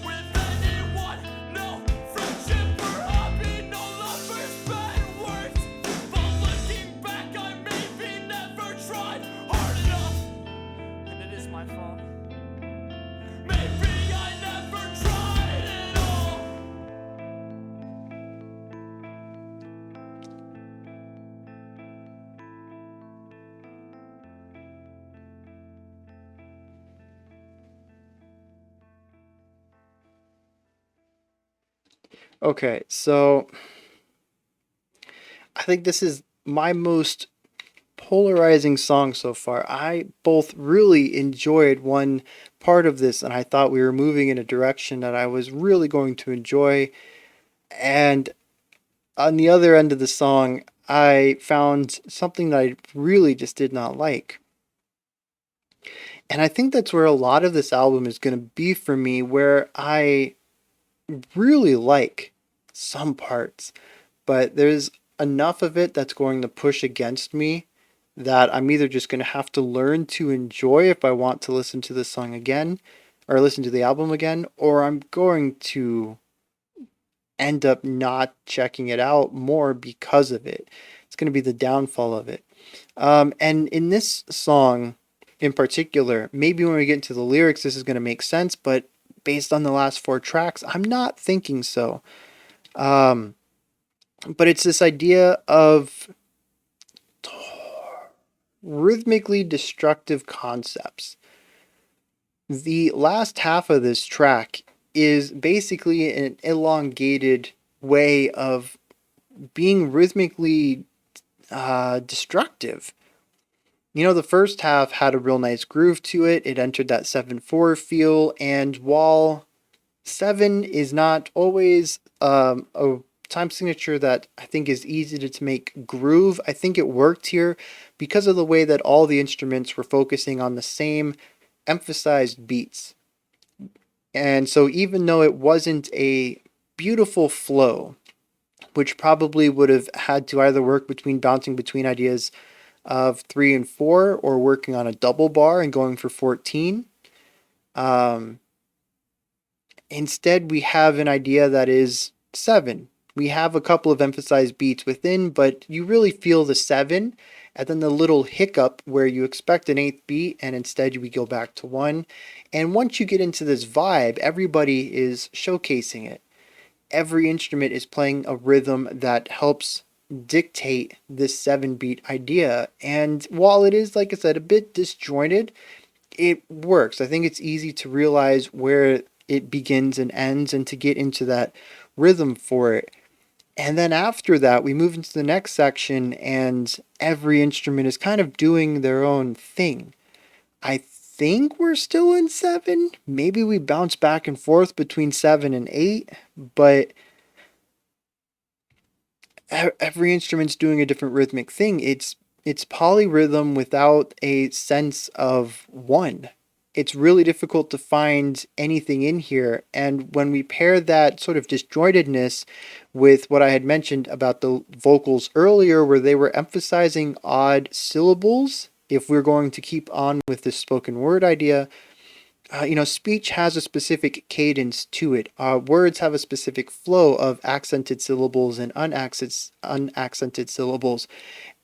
with anyone. No friendship or hobby, no lover's bad words. But looking back, I maybe never tried hard enough, and it is my fault. Maybe I never tried at all. Okay, so I think this is my most polarizing song so far. I both really enjoyed one part of this, and I thought we were moving in a direction that I was really going to enjoy. And on the other end of the song, I found something that I really just did not like. And I think that's where a lot of this album is going to be for me, where I really like some parts, but there's enough of it that's going to push against me that I'm either just going to have to learn to enjoy if I want to listen to this song again or listen to the album again, or I'm going to end up not checking it out more because of it. It's going to be the downfall of it. And in this song in particular, maybe when we get into the lyrics, this is going to make sense, but based on the last 4 tracks, I'm not thinking so. But it's this idea of rhythmically destructive concepts. The last half of this track is basically an elongated way of being rhythmically destructive. You know, the first half had a real nice groove to it. It entered that 7/4 feel, and while 7 is not always a time signature that I think is easy to make groove, I think it worked here because of the way that all the instruments were focusing on the same emphasized beats. And so even though it wasn't a beautiful flow, which probably would have had to either work between bouncing between ideas of 3 and 4 or working on a double bar and going for 14, instead we have an idea that is 7. We have a couple of emphasized beats within, but you really feel the 7, and then the little hiccup where you expect an 8th beat and instead we go back to 1. And once you get into this vibe, everybody is showcasing it. Every instrument is playing a rhythm that helps dictate this 7-beat idea. And while it is, like I said, a bit disjointed, it works. I think it's easy to realize where it begins and ends and to get into that rhythm for it. And then after that, we move into the next section, and every instrument is kind of doing their own thing. I think we're still in 7. Maybe we bounce back and forth between 7 and 8, but every instrument's doing a different rhythmic thing. It's polyrhythm without a sense of one. It's really difficult to find anything in here. And when we pair that sort of disjointedness with what I had mentioned about the vocals earlier, where they were emphasizing odd syllables, if we're going to keep on with this spoken word idea, speech has a specific cadence to it. Words have a specific flow of accented syllables and unaccented syllables.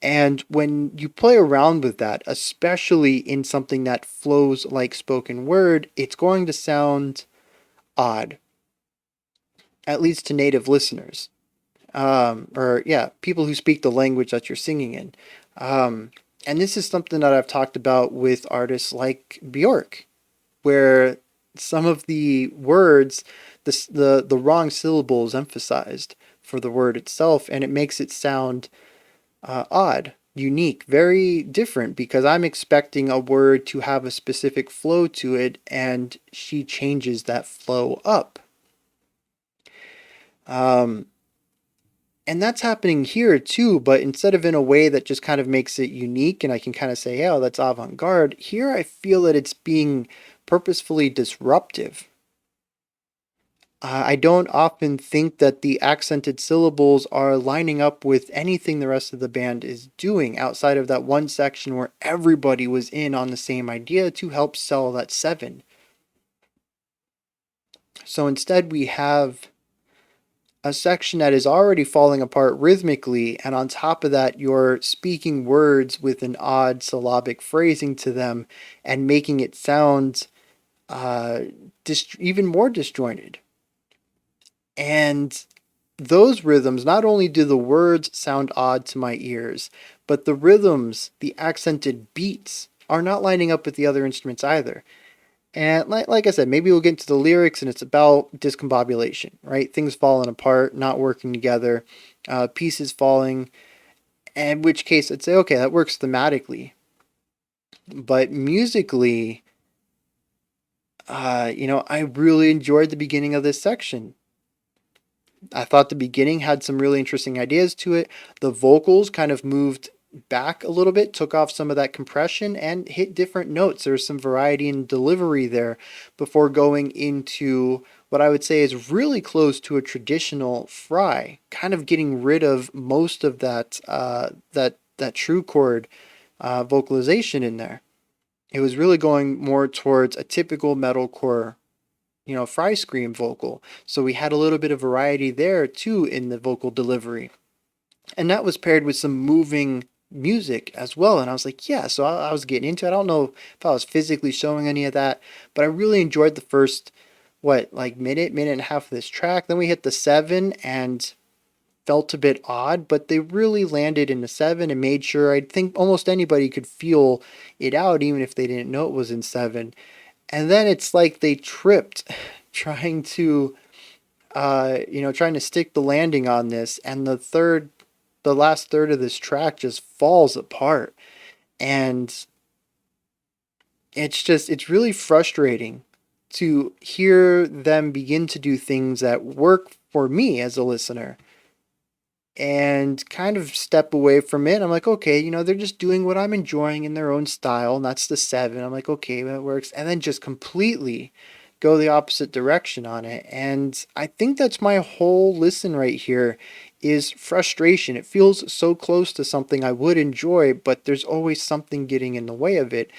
And when you play around with that, especially in something that flows like spoken word, it's going to sound odd, at least to native listeners. or yeah, people who speak the language that you're singing in. Um, and this is something that I've talked about with artists like Bjork, where some of the words, the wrong syllable is emphasized for the word itself, and it makes it sound odd, unique, very different, because I'm expecting a word to have a specific flow to it, and she changes that flow up. Um, and that's happening here too, but instead of in a way that just kind of makes it unique and I can kind of say, oh, that's avant garde, here I feel that it's being purposefully disruptive. I don't often think that the accented syllables are lining up with anything the rest of the band is doing outside of that one section where everybody was in on the same idea to help sell that seven. So instead, we have a section that is already falling apart rhythmically, and on top of that, you're speaking words with an odd syllabic phrasing to them and making it sound uh, even more disjointed. And those rhythms, not only do the words sound odd to my ears, but the rhythms, the accented beats, are not lining up with the other instruments either. And like I said, maybe we'll get into the lyrics and it's about discombobulation, right? Things falling apart, not working together, pieces falling, in which case I'd say, okay, that works thematically. But musically, I really enjoyed the beginning of this section. I thought the beginning had some really interesting ideas to it. The vocals kind of moved back a little bit, took off some of that compression, and hit different notes. There was some variety in delivery there before going into what I would say is really close to a traditional fry, kind of getting rid of most of that true chord vocalization in there. It was really going more towards a typical metalcore fry scream vocal. So we had a little bit of variety there too in the vocal delivery. And that was paired with some moving music as well. And I was like, yeah, so I was getting into it. I don't know if I was physically showing any of that, but I really enjoyed the first, minute and a half of this track. Then we hit the seven and felt a bit odd, but they really landed in the seven and made sure I think almost anybody could feel it out, even if they didn't know it was in seven. And then it's like they tripped trying to trying to stick the landing on this, and the last third of this track just falls apart. And it's really frustrating to hear them begin to do things that work for me as a listener and kind of step away from it. I'm like, okay, they're just doing what I'm enjoying in their own style, and that's the seven. I'm like, okay, that works. And then just completely go the opposite direction on it. And I think that's my whole listen right here is frustration. It feels so close to something I would enjoy, but there's always something getting in the way of it.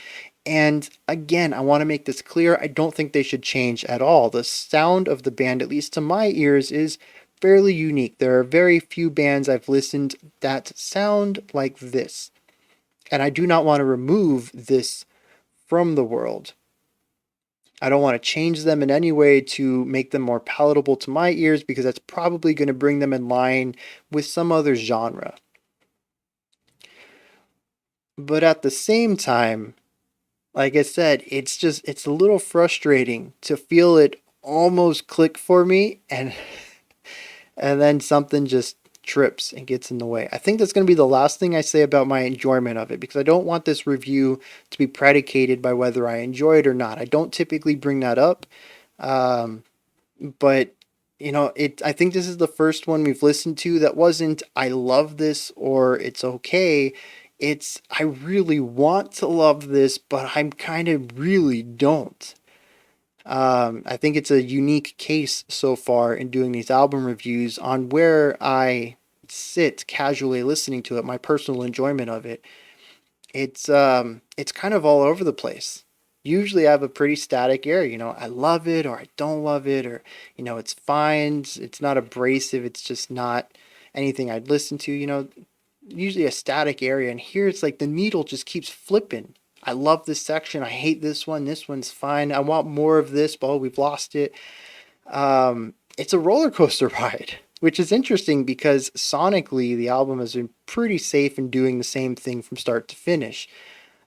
And again, I want to make this clear. I don't think they should change at all. The sound of the band, at least to my ears, is fairly unique. There are very few bands I've listened that sound like this. And I do not want to remove this from the world. I don't want to change them in any way to make them more palatable to my ears because that's probably going to bring them in line with some other genre. But at the same time, like I said, it's a little frustrating to feel it almost click for me and then something just trips and gets in the way. I think that's going to be the last thing I say about my enjoyment of it because I don't want this review to be predicated by whether I enjoy it or not. I don't typically bring that up, but I think this is the first one we've listened to that wasn't I love this or it's okay. It's I really want to love this, but I'm kind of really don't. I think it's a unique case so far in doing these album reviews on where I sit casually listening to it, my personal enjoyment of it. It's kind of all over the place. Usually I have a pretty static area, I love it or I don't love it or it's fine, it's not abrasive, it's just not anything I'd listen to, usually a static area, and here it's like the needle just keeps flipping. I love this section. I hate this one. This one's fine. I want more of this, but we've lost it. It's a roller coaster ride. which is interesting because sonically the album has been pretty safe in doing the same thing from start to finish.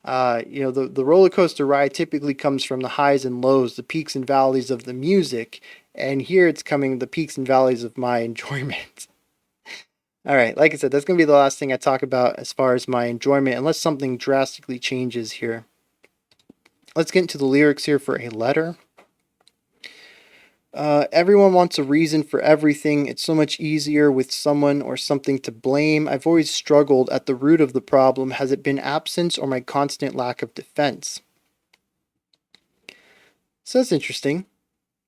The roller coaster ride typically comes from the highs and lows, the peaks and valleys of the music, and here it's coming the peaks and valleys of my enjoyment. All right, like I said, that's going to be the last thing I talk about as far as my enjoyment, unless something drastically changes here. Let's get into the lyrics here for A Letter. Everyone wants a reason for everything. It's so much easier with someone or something to blame. I've always struggled at the root of the problem. Has it been absence or my constant lack of defense? So that's interesting.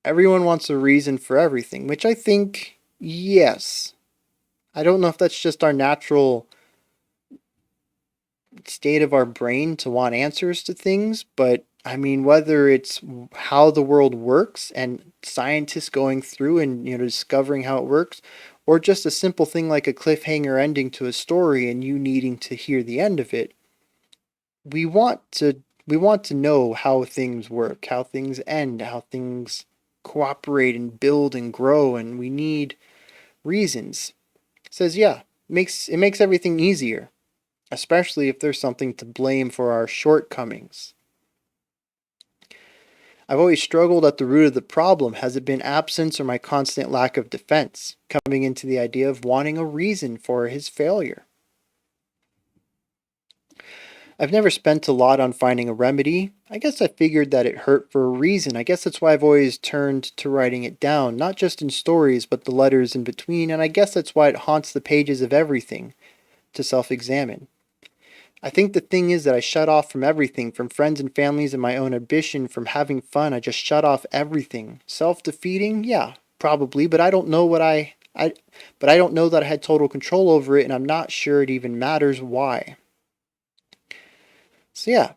Everyone wants a reason for everything, which I think, yes. I don't know if that's just our natural state of our brain to want answers to things, but I mean, whether it's how the world works and scientists going through and discovering how it works, or just a simple thing like a cliffhanger ending to a story and you needing to hear the end of it, we want to know how things work, how things end, how things cooperate and build and grow, and we need reasons. It says, yeah, it makes everything easier, especially if there's something to blame for our shortcomings. I've always struggled at the root of the problem. Has it been absence or my constant lack of defense? Coming into the idea of wanting a reason for his failure. I've never spent a lot on finding a remedy. I guess I figured that it hurt for a reason. I guess that's why I've always turned to writing it down, not just in stories, but the letters in between, and I guess that's why it haunts the pages of everything, to self-examine. I think the thing is that I shut off from everything, from friends and families and my own ambition, from having fun. I just shut off everything. Self-defeating? Yeah, probably, but I don't know but I don't know that I had total control over it, and I'm not sure it even matters why. So yeah,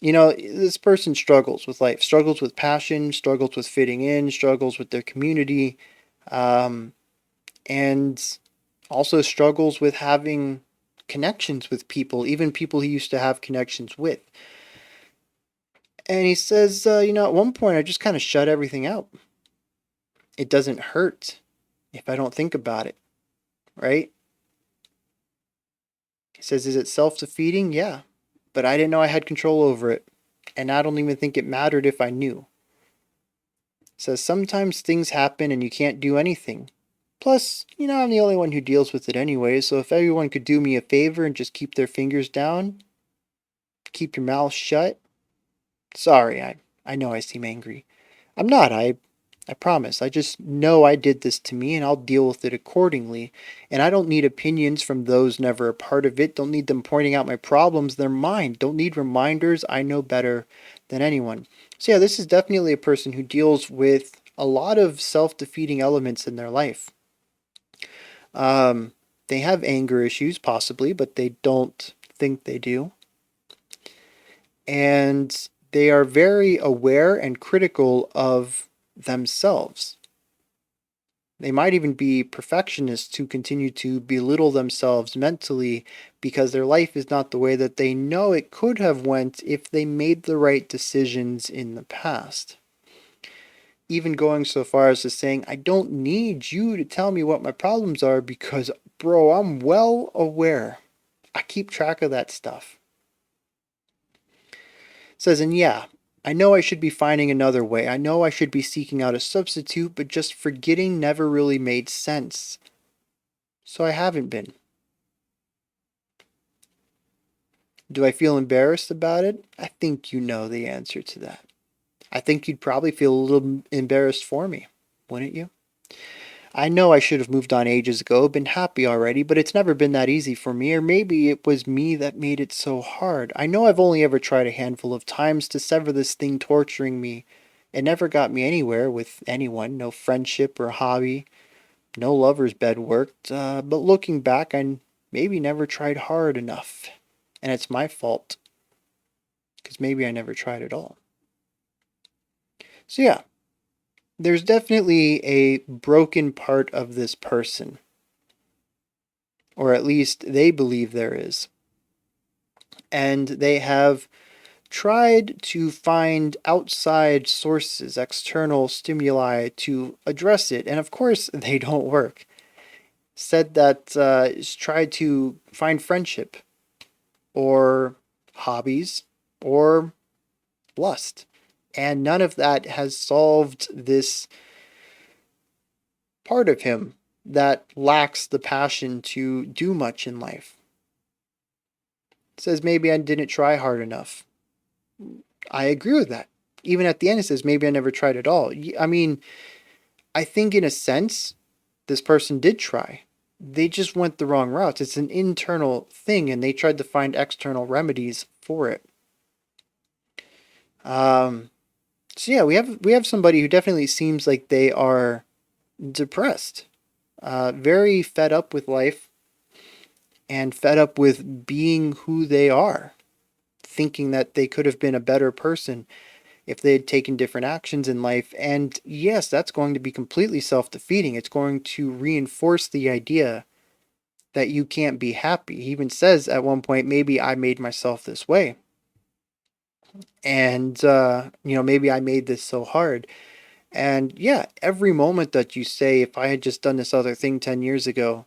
this person struggles with life, struggles with passion, struggles with fitting in, struggles with their community, and also struggles with having connections with people, even people he used to have connections with. And he says, at one point I just kind of shut everything out. It doesn't hurt if I don't think about it, right? He says, is it self-defeating? Yeah, but I didn't know I had control over it, and I don't even think it mattered if I knew. He says, sometimes things happen and you can't do anything. Plus, I'm the only one who deals with it anyway, so if everyone could do me a favor and just keep their fingers down, keep your mouth shut. Sorry, I know I seem angry. I'm not, I promise. I just know I did this to me and I'll deal with it accordingly. And I don't need opinions from those never a part of it. Don't need them pointing out my problems. They're mine. Don't need reminders. I know better than anyone. So yeah, this is definitely a person who deals with a lot of self-defeating elements in their life. They have anger issues, possibly, but they don't think they do. And they are very aware and critical of themselves. They might even be perfectionists who continue to belittle themselves mentally because their life is not the way that they know it could have went if they made the right decisions in the past. Even going so far as to saying, I don't need you to tell me what my problems are because, bro, I'm well aware. I keep track of that stuff. It says, and yeah, I know I should be finding another way. I know I should be seeking out a substitute, but just forgetting never really made sense. So I haven't been. Do I feel embarrassed about it? I think you know the answer to that. I think you'd probably feel a little embarrassed for me, wouldn't you? I know I should have moved on ages ago, been happy already, but it's never been that easy for me, or maybe it was me that made it so hard. I know I've only ever tried a handful of times to sever this thing torturing me. It never got me anywhere with anyone, no friendship or hobby, no lover's bed worked, but looking back, I maybe never tried hard enough. And it's my fault, because maybe I never tried at all. So yeah, there's definitely a broken part of this person. Or at least they believe there is. And they have tried to find outside sources, external stimuli to address it. And of course, they don't work. said that he's tried to find friendship or hobbies or lust. And none of that has solved this part of him that lacks the passion to do much in life. It says maybe I didn't try hard enough. I agree with that. Even at the end, it says maybe I never tried at all. I mean, I think in a sense, this person did try. They just went the wrong routes. It's an internal thing, and they tried to find external remedies for it. So yeah, we have somebody who definitely seems like they are depressed, very fed up with life, and fed up with being who they are, thinking that they could have been a better person if they had taken different actions in life. And yes, that's going to be completely self-defeating. It's going to reinforce the idea that you can't be happy. He even says at one point, maybe I made myself this way. And, maybe I made this so hard. And yeah, every moment that you say, if I had just done this other thing 10 years ago,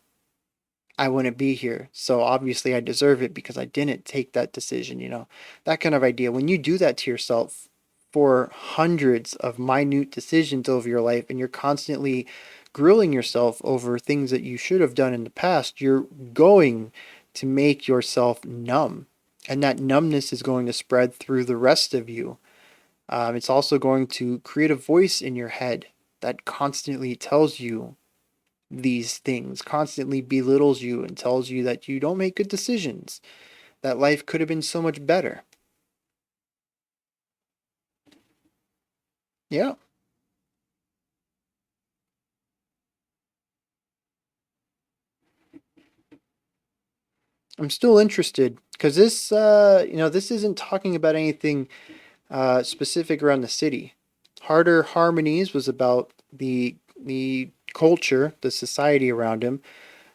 I wouldn't be here. So obviously I deserve it because I didn't take that decision. That kind of idea. When you do that to yourself for hundreds of minute decisions over your life and you're constantly grilling yourself over things that you should have done in the past, you're going to make yourself numb. And that numbness is going to spread through the rest of you. It's also going to create a voice in your head that constantly tells you these things, constantly belittles you and tells you that you don't make good decisions, that life could have been so much better. Yeah. I'm still interested because this isn't talking about anything specific around the city. Harder Harmonies was about the culture, the society around him.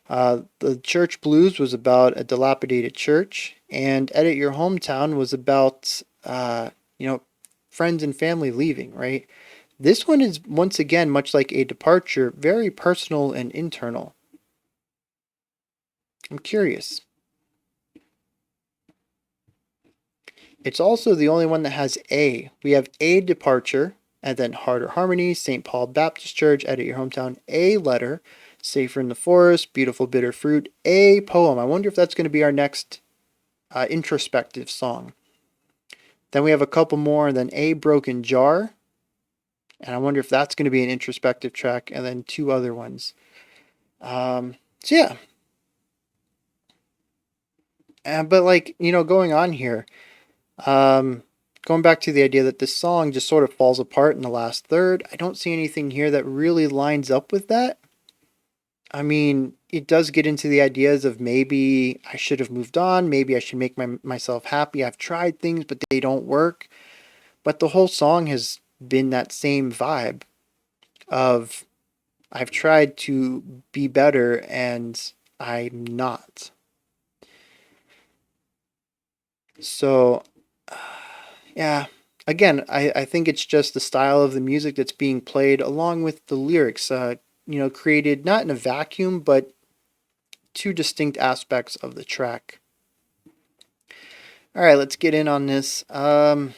The Church Blues was about a dilapidated church, and Edit Your Hometown was about friends and family leaving. Right. This one is once again much like a departure, very personal and internal. I'm curious. It's also the only one that has A. We have A departure, and then Harder Harmony, St. Paul Baptist Church, Edit Your Hometown, A letter, Safer in the Forest, Beautiful Bitter Fruit, A poem. I wonder if that's going to be our next introspective song. Then we have a couple more, and then A Broken Jar, and I wonder if that's going to be an introspective track, and then two other ones. So yeah. But going on here, going back to the idea that this song just sort of falls apart in the last third, I don't see anything here that really lines up with that. I mean, it does get into the ideas of maybe I should have moved on, maybe I should make myself happy. I've tried things, but they don't work. But the whole song has been that same vibe of I've tried to be better and I'm not. So yeah, again, I think it's just the style of the music that's being played along with the lyrics, created not in a vacuum, but two distinct aspects of the track. All right, let's get in on this. I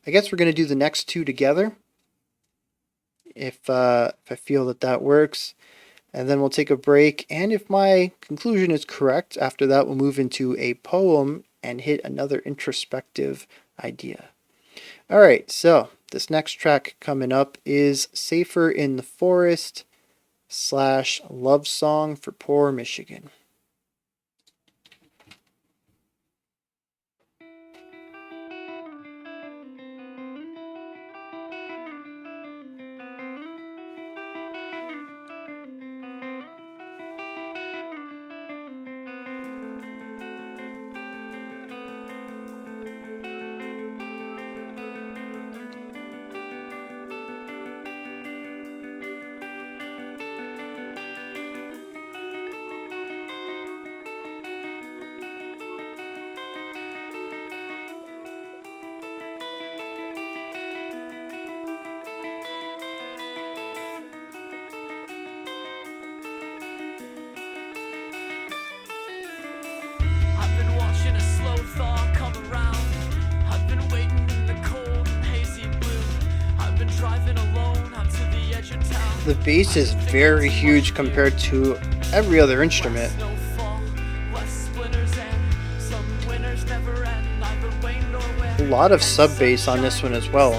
guess we're going to do the next two together if I feel that works. And then we'll take a break. And if my conclusion is correct, after that, we'll move into a poem and hit another introspective idea. All right, so this next track coming up is Safer in the Forest / Love Song for Poor Michigan. thaw come around. I've been waiting in the cold and hazy blue. I've been driving alone out to the edge of town. The bass is very huge compared to every other instrument. A lot of sub bass on this one as well.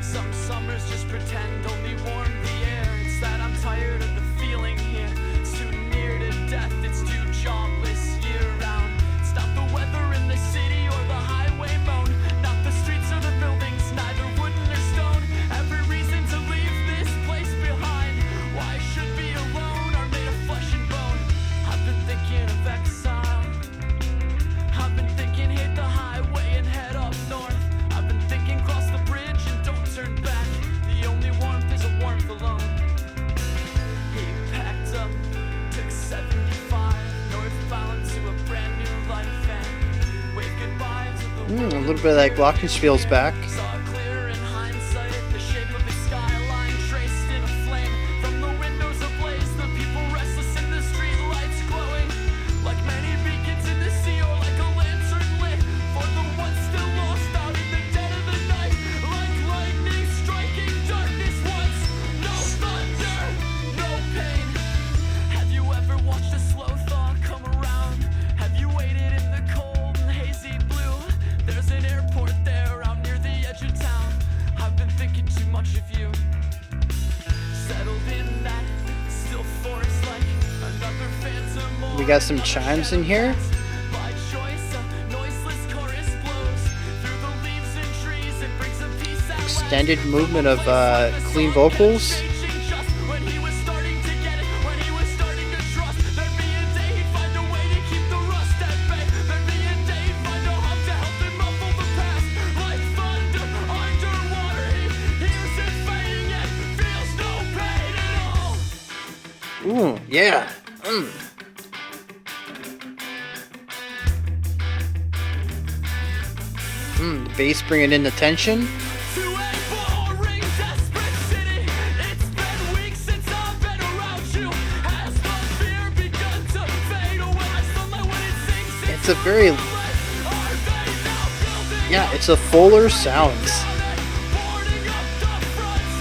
Some summers just pretend only warm the air. It's that I'm tired of the feeling here. It's too near to death, it's too jobless year round. It's not the weather in the city or the highway moan, not the streets or the buildings, neither wooden or stone. Every reason to leave this place behind. Why I should be alone or made of flesh and bone. I've been thinking of exile. I've been thinking hit the highway and head up north. I've been thinking cross the bridge and don't turn back. The only warmth is a warmth alone. He packed up, took 75 northbound to a brand new life and waved goodbye to the A little bit of that glockenspiel's back. Saw clear in hindsight the shape of the skyline traced in a flame. From the windows ablaze, the people restless in the street lights glowing. Like many beacons in the sea or like a lantern lit for the ones still lost out in the dead of the night. Like lightning striking darkness once. No thunder, no pain. Have you ever watched a slow thaw come around? Have you waited in the cold and hazy blue? There's an airport there out near the edge of town. I've been thinking too much of you. Settled in that still forest like another phantom. We got some chimes in here. By choice, a noiseless chorus blows through the leaves and trees and brings a peace at last. Extended movement of clean vocals. Just when he was starting to get it, when he was starting to trust, there'd be a day he'd find a way to keep the rust at bay. There'd be a day he'd find a hub to help him muffle the past. Like thunder underwater, he hears it fading yet feels no pain at all. Ooh, yeah. The bass bringing in the tension. To a boring, desperate city. It's been weeks since I've been around you. Has the fear begun to fade away? I sunlight when it sinks. It's a very, Are they now building yeah, it's a fuller sounds. boarding up the fronts?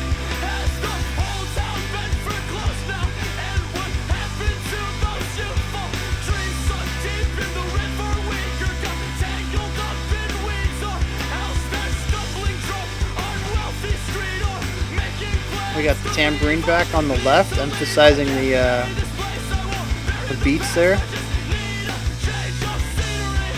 Has the whole town been foreclosed now? And what happened to those youthful dreams sunk deep in the river? Weaker got tangled up in weeds, or else they're stumbling drunk on wealthy street, or making plans. We got the tambourine back on the left, emphasizing the This place I won't the beats there. just need a change of scenery.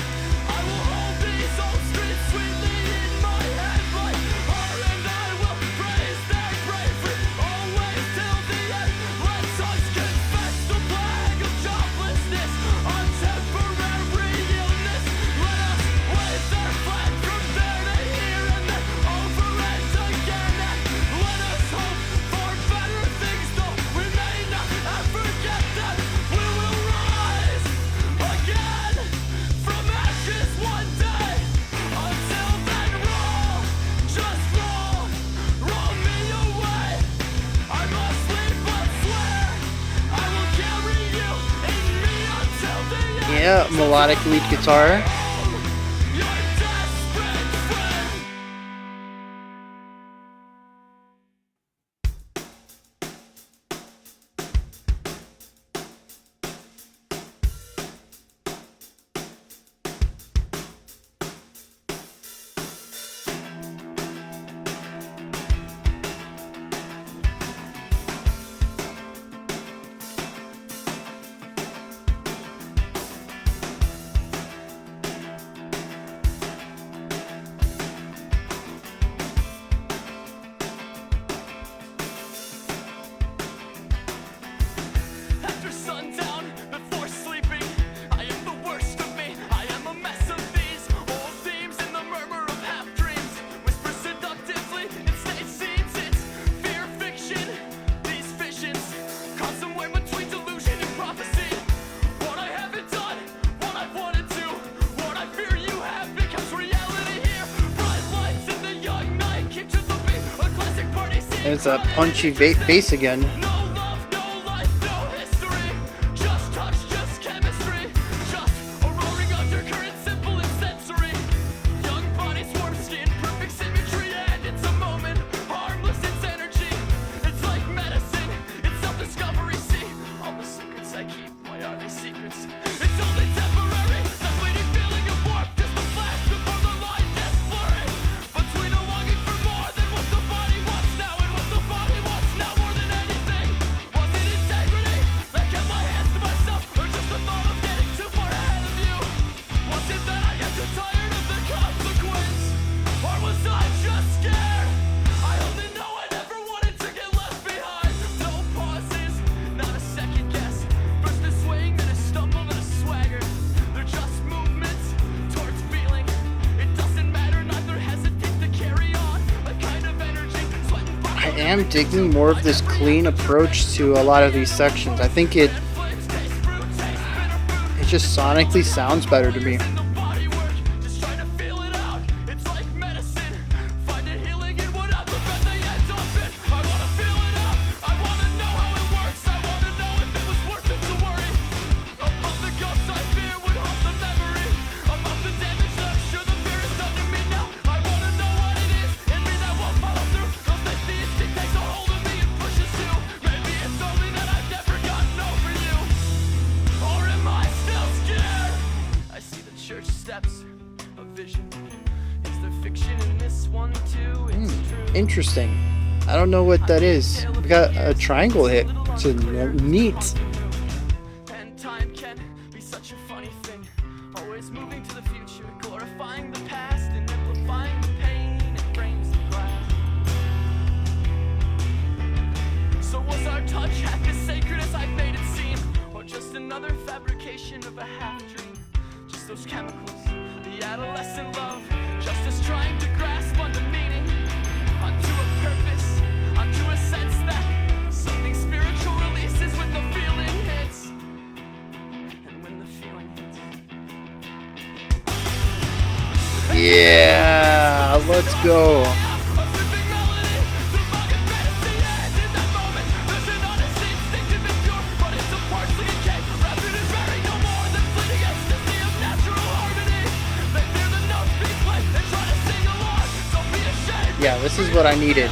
I will hold these old streets sweetly in my head like her, and I will praise their bravery always till the end. Let us confess the plague of joblessness, a temporary illness. Let us wave their flag from there to here and then over and again. And let us hope for better things, though we may not ever get them. We will rise again from ashes one day. Until then, roll, just roll me away. I must leave, but swear I will carry you in me until the end. Yeah, melodic lead guitar. Your desperate friend. After sundown, before sleeping, I am the worst of me. I am a mess of these old themes in the murmur of half dreams. Whisper seductively in stage scenes. It's fear fiction. These visions caught somewhere between delusion and prophecy. What I haven't done, what I wanted to, what I fear you have becomes reality here. Bright lights in the young night keep to the beat. A classic party scene. There's that punchy bass again. No love, no life, no history. Just touch, just chemistry. Just a roaring undercurrent am digging more of this clean approach to a lot of these sections. I think it just sonically sounds better to me. Interesting. I don't know what that is. We got a triangle hit. It's neat. And time can be such a funny thing. Always moving to the future, glorifying the past and amplifying the pain it brings the glass. So was our touch half as sacred as I've made it seem, or just another fabrication of a half dream? Just those chemicals, the adolescent love, just us trying to grasp on the meaning, onto a purpose, onto a sense that something spiritual releases when the feeling hits. And when the feeling hits. Yeah, let's go. Yeah, this is what I needed.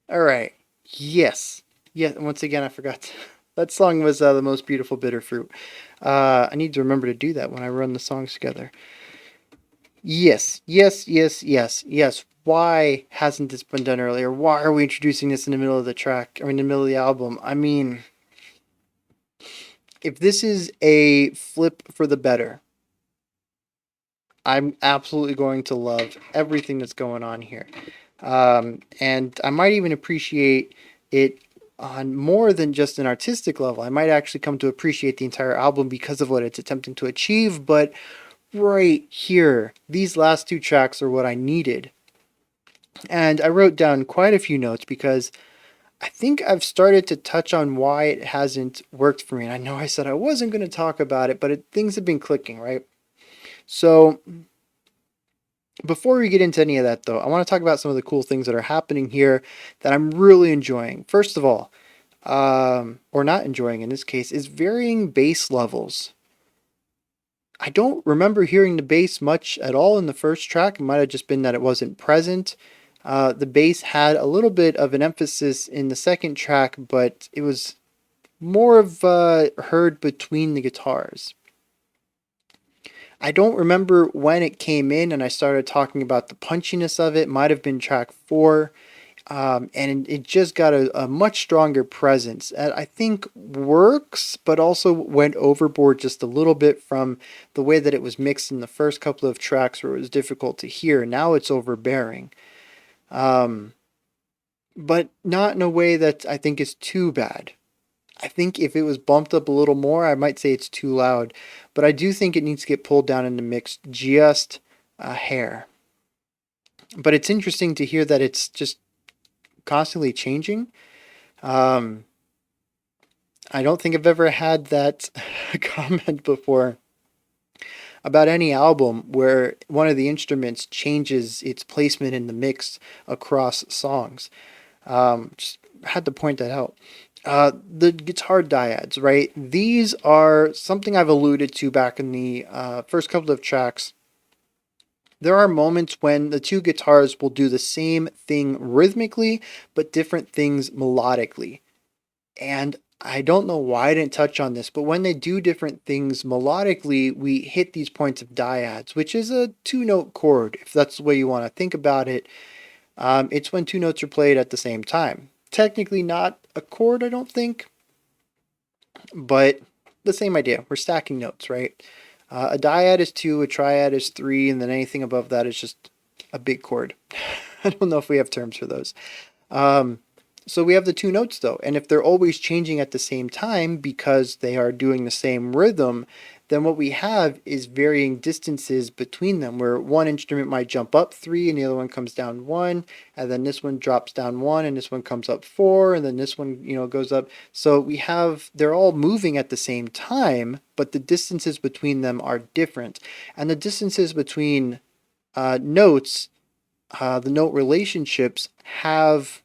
All right. Yes. Yeah. Once again, I forgot. That song was The Most Beautiful Bitter Fruit. I need to remember to do that when I run the songs together. Yes. Yes. Yes. Yes. Yes. Why hasn't this been done earlier? Why are we introducing this in the middle of the track? I mean, in the middle of the album? I mean, if this is a flip for the better, I'm absolutely going to love everything that's going on here. And I might even appreciate it on more than just an artistic level. I might actually come to appreciate the entire album because of what it's attempting to achieve. But right here, these last two tracks are what I needed. And I wrote down quite a few notes because I think I've started to touch on why it hasn't worked for me. And I know I said I wasn't going to talk about it, but things have been clicking, right? So before we get into any of that, though, I want to talk about some of the cool things that are happening here that I'm really enjoying. First of all, or not enjoying in this case, is varying bass levels. I don't remember hearing the bass much at all in the first track. It might have just been that it wasn't present. The bass had a little bit of an emphasis in the second track, but it was more of heard between the guitars. I don't remember when it came in and I started talking about the punchiness of it. Might have been track 4. And it just got a much stronger presence. And I think works, but also went overboard just a little bit from the way that it was mixed in the first couple of tracks where it was difficult to hear. Now it's overbearing. But not in a way that I think is too bad. I think if it was bumped up a little more, I might say it's too loud. But I do think it needs to get pulled down in the mix just a hair. But it's interesting to hear that it's just constantly changing. I don't think I've ever had that comment before about any album where one of the instruments changes its placement in the mix across songs. Just had to point that out. The guitar dyads, right? These are something I've alluded to back in the first couple of tracks. There are moments when the two guitars will do the same thing rhythmically, but different things melodically. And I don't know why I didn't touch on this, but when they do different things melodically, we hit these points of dyads, which is a 2-note chord, if that's the way you want to think about it. It's when 2 notes are played at the same time. Technically not a chord, I don't think, but the same idea. We're stacking notes, right? A dyad is 2, a triad is 3, and then anything above that is just a big chord. I don't know if we have terms for those. So we have the two notes though, and if they're always changing at the same time because they are doing the same rhythm, then what we have is varying distances between them, where one instrument might jump up 3 and the other one comes down 1, and then this one drops down 1 and this one comes up 4, and then this one, goes up. So we have, they're all moving at the same time, but the distances between them are different. And the distances between notes, the note relationships have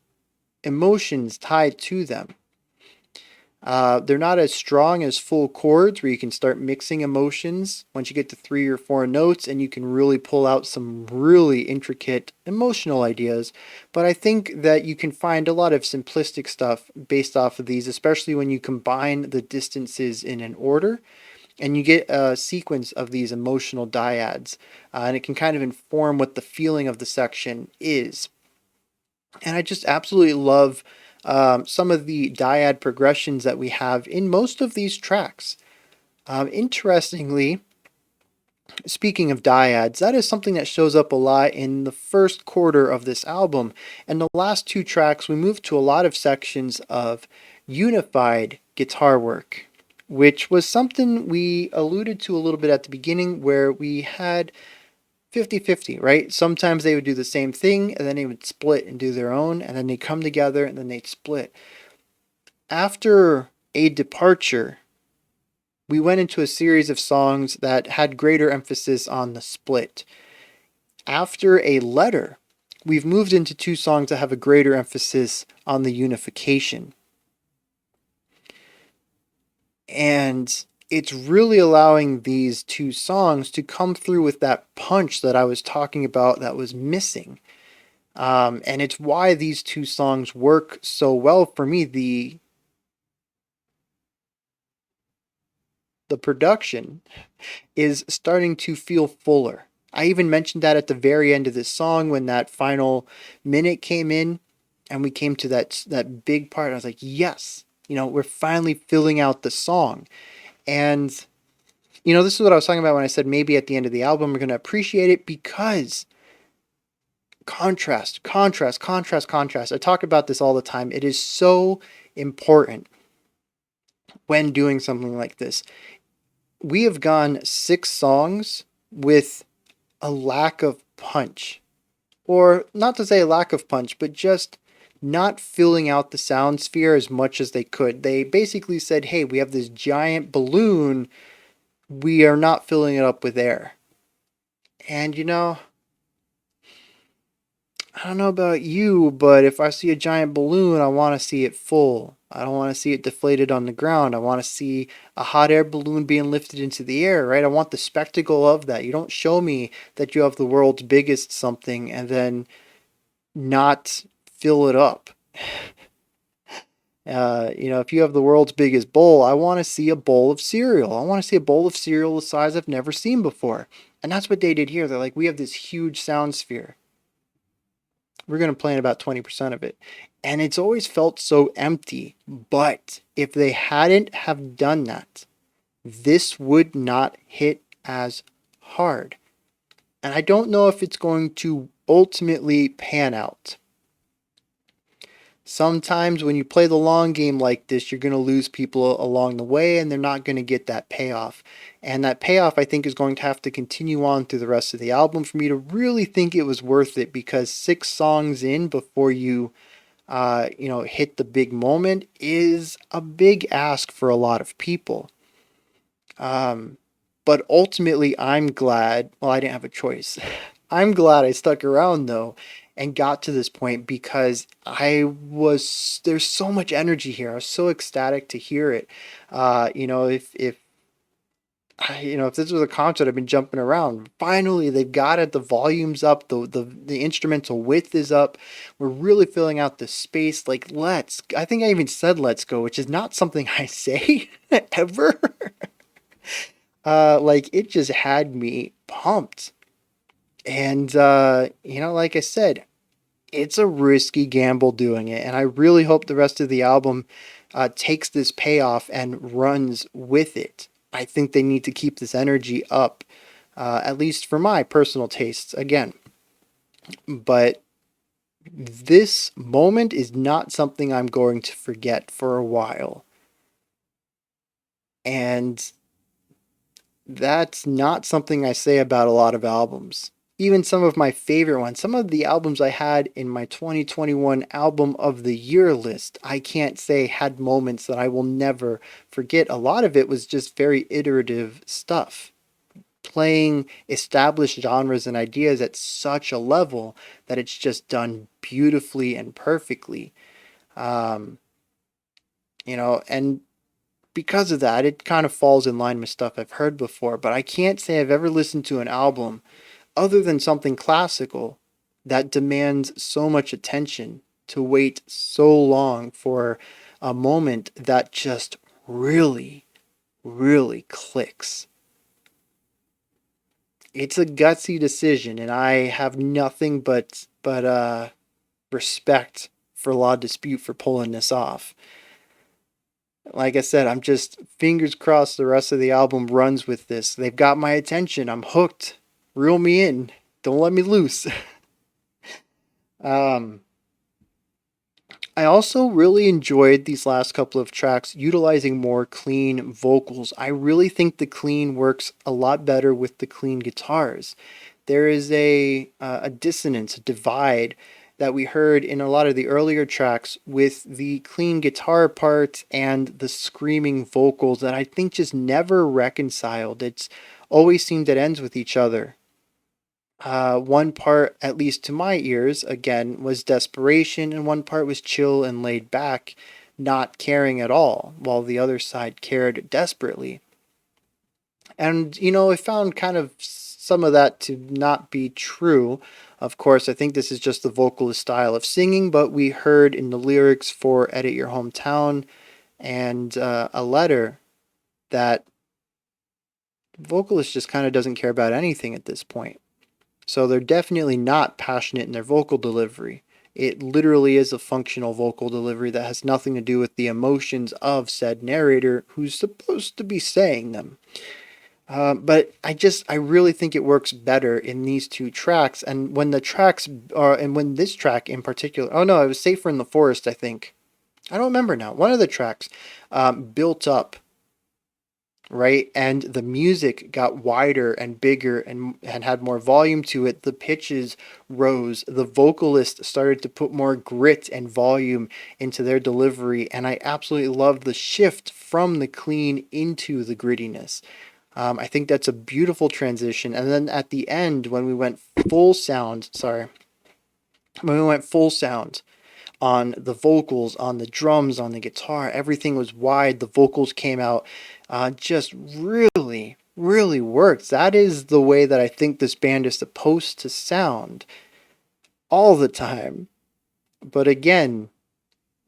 emotions tied to them. They're not as strong as full chords where you can start mixing emotions once you get to 3 or 4 notes and you can really pull out some really intricate emotional ideas. But I think that you can find a lot of simplistic stuff based off of these, especially when you combine the distances in an order and you get a sequence of these emotional dyads, and it can kind of inform what the feeling of the section is. And I just absolutely love some of the dyad progressions that we have in most of these tracks. Interestingly, speaking of dyads, that is something that shows up a lot in the first quarter of this album. And the last two tracks, we move to a lot of sections of unified guitar work, which was something we alluded to a little bit at the beginning, where we had 50-50, right? Sometimes they would do the same thing and then they would split and do their own, and then they come together and then they'd split. After A Departure, we went into a series of songs that had greater emphasis on the split. After A Letter, we've moved into two songs that have a greater emphasis on the unification. And it's really allowing these two songs to come through with that punch that I was talking about that was missing. And it's why these two songs work so well for me. The production is starting to feel fuller. I even mentioned that at the very end of this song when that final minute came in and we came to that big part. I was like, yes, we're finally filling out the song. And this is what I was talking about when I said maybe at the end of the album we're going to appreciate it, because contrast, contrast, contrast, contrast. I talk about this all the time. It is so important when doing something like this. We have gone 6 songs with a lack of punch. Or not to say a lack of punch, but just not filling out the sound sphere as much as they could. They basically said, hey, we have this giant balloon, we are not filling it up with air. And I don't know about you, but if I see a giant balloon, I want to see it full. I don't want to see it deflated on the ground. I want to see a hot air balloon being lifted into the air, right? I want the spectacle of that. You don't show me that you have the world's biggest something and then not fill it up. If you have the world's biggest bowl, I want to see a bowl of cereal. I want to see a bowl of cereal the size I've never seen before. And that's what they did here. They're like, we have this huge sound sphere. We're going to play in about 20% of it. And it's always felt so empty. But if they hadn't have done that, this would not hit as hard. And I don't know if it's going to ultimately pan out. Sometimes when you play the long game like this, you're going to lose people along the way and they're not going to get that payoff. And that payoff, I think, is going to have to continue on through the rest of the album for me to really think it was worth it, because 6 songs in before you, hit the big moment is a big ask for a lot of people. But ultimately, I'm glad, well, I didn't have a choice. I'm glad I stuck around though and got to this point, because there's so much energy here. I was so ecstatic to hear it. If this was a concert, I've been jumping around. Finally, they've got it. The volume's up. The instrumental width is up. We're really filling out the space. Like, I think I even said let's go, which is not something I say ever. It just had me pumped. And, like I said, it's a risky gamble doing it. And I really hope the rest of the album takes this payoff and runs with it. I think they need to keep this energy up, at least for my personal tastes, again. But this moment is not something I'm going to forget for a while. And that's not something I say about a lot of albums. Even some of my favorite ones, some of the albums I had in my 2021 Album of the Year list, I can't say had moments that I will never forget. A lot of it was just very iterative stuff, playing established genres and ideas at such a level that it's just done beautifully and perfectly. Um, and because of that, it kind of falls in line with stuff I've heard before, but I can't say I've ever listened to an album other than something classical that demands so much attention to wait so long for a moment that just really, really clicks. It's a gutsy decision, and I have nothing but respect for Law Dispute for pulling this off. Like I said, I'm just fingers crossed the rest of the album runs with this. They've got my attention. I'm hooked. Reel me in. Don't let me loose. um, I also really enjoyed these last couple of tracks utilizing more clean vocals. I really think the clean works a lot better with the clean guitars. There is a dissonance, a divide that we heard in a lot of the earlier tracks with the clean guitar part and the screaming vocals that I think just never reconciled. It's always seemed at ends with each other. One part, at least to my ears, again, was desperation, and one part was chill and laid back, not caring at all, while the other side cared desperately. And, I found kind of some of that to not be true. Of course, I think this is just the vocalist style of singing, but we heard in the lyrics for Edit Your Hometown and a letter that vocalist just kind of doesn't care about anything at this point. So they're definitely not passionate in their vocal delivery. It literally is a functional vocal delivery that has nothing to do with the emotions of said narrator who's supposed to be saying them. But I really think it works better in these two tracks. And when the tracks are, and when this track in particular, oh no, it was Safer in the Forest, I think. I don't remember now. One of the tracks built up, right? And the music got wider and bigger and had more volume to it. The pitches rose. The vocalist started to put more grit and volume into their delivery. And I absolutely loved the shift from the clean into the grittiness. I think that's a beautiful transition. And then at the end, when we went full sound, on the vocals, on the drums, on the guitar, everything was wide. The vocals came out, just really, really worked. That is the way that I think this band is supposed to sound all the time. But again,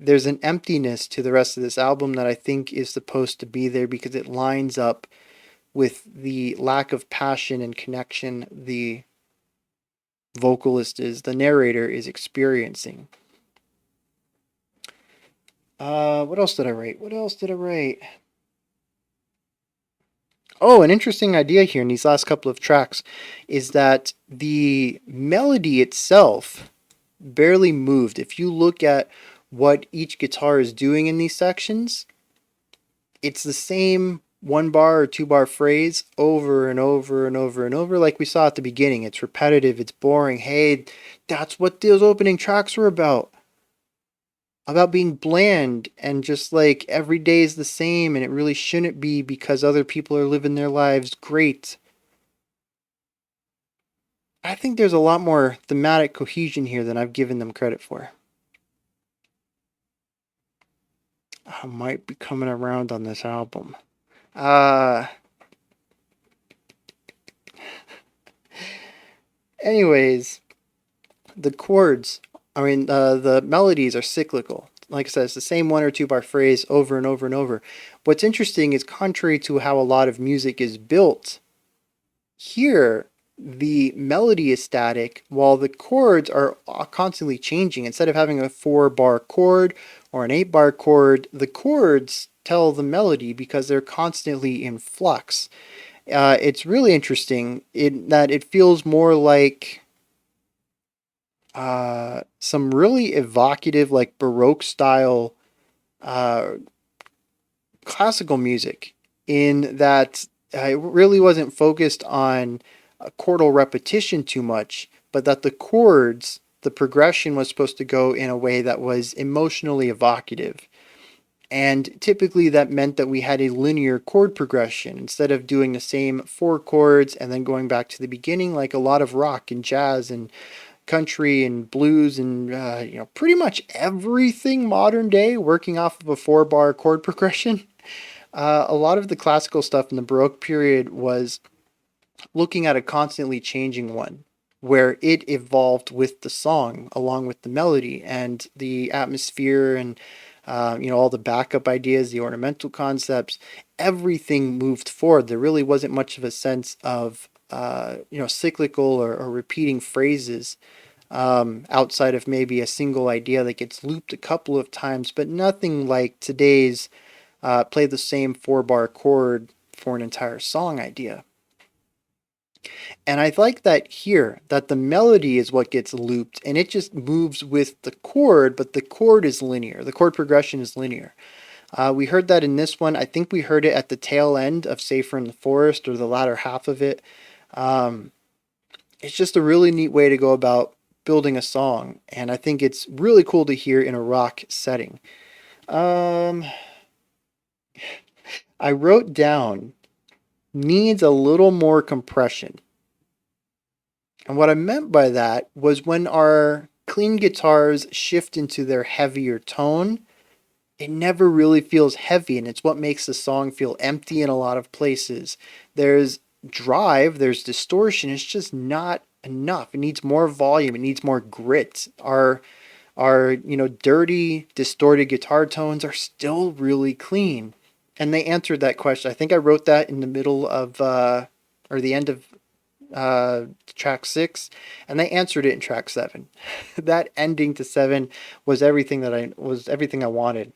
there's an emptiness to the rest of this album that I think is supposed to be there because it lines up with the lack of passion and connection the the narrator is experiencing. What else did I write? Oh, an interesting idea here in these last couple of tracks is that the melody itself barely moved. If you look at what each guitar is doing in these sections, it's the same 1 bar or 2 bar phrase over and over and over and over, like we saw at the beginning. It's repetitive, it's boring. Hey, that's what those opening tracks were about being bland and just like every day is the same, and it really shouldn't be because other people are living their lives great. I think there's a lot more thematic cohesion here than I've given them credit for. I might be coming around on this album. Anyways, the chords, the melodies are cyclical. Like I said, it's the same 1 or 2 bar phrase over and over and over. What's interesting is, contrary to how a lot of music is built, here the melody is static while the chords are constantly changing. Instead of having a 4 bar chord or an 8 bar chord, the chords tell the melody because they're constantly in flux. It's really interesting in that it feels more like some really evocative, like Baroque style uh, classical music, in that I really wasn't focused on chordal repetition too much, but that the chords, the progression was supposed to go in a way that was emotionally evocative. And typically that meant that we had a linear chord progression instead of doing the same four chords and then going back to the beginning, like a lot of rock and jazz and country and blues and pretty much everything modern day working off of a 4-bar chord progression. A lot of the classical stuff in the Baroque period was looking at a constantly changing one, where it evolved with the song along with the melody and the atmosphere and all the backup ideas, the ornamental concepts. Everything moved forward. There really wasn't much of a sense of cyclical or repeating phrases outside of maybe a single idea that gets looped a couple of times, but nothing like today's play the same 4-bar chord for an entire song idea. And I like that here, that the melody is what gets looped and it just moves with the chord, but the chord is linear. The chord progression is linear. We heard that in this one. I think we heard it at the tail end of Safer in the Forest, or the latter half of it. Um, it's just a really neat way to go about building a song, and I think it's really cool to hear in a rock setting. Um, I wrote down needs a little more compression. And what I meant by that was when our clean guitars shift into their heavier tone, it never really feels heavy, and it's what makes the song feel empty in a lot of places. There's drive, there's distortion, it's just not enough. It needs more volume, it needs more grit. Our dirty, distorted guitar tones are still really clean. And they answered that question. I think I wrote that in the middle of or the end of track 6, and they answered it in track 7. That ending to 7 was everything I wanted.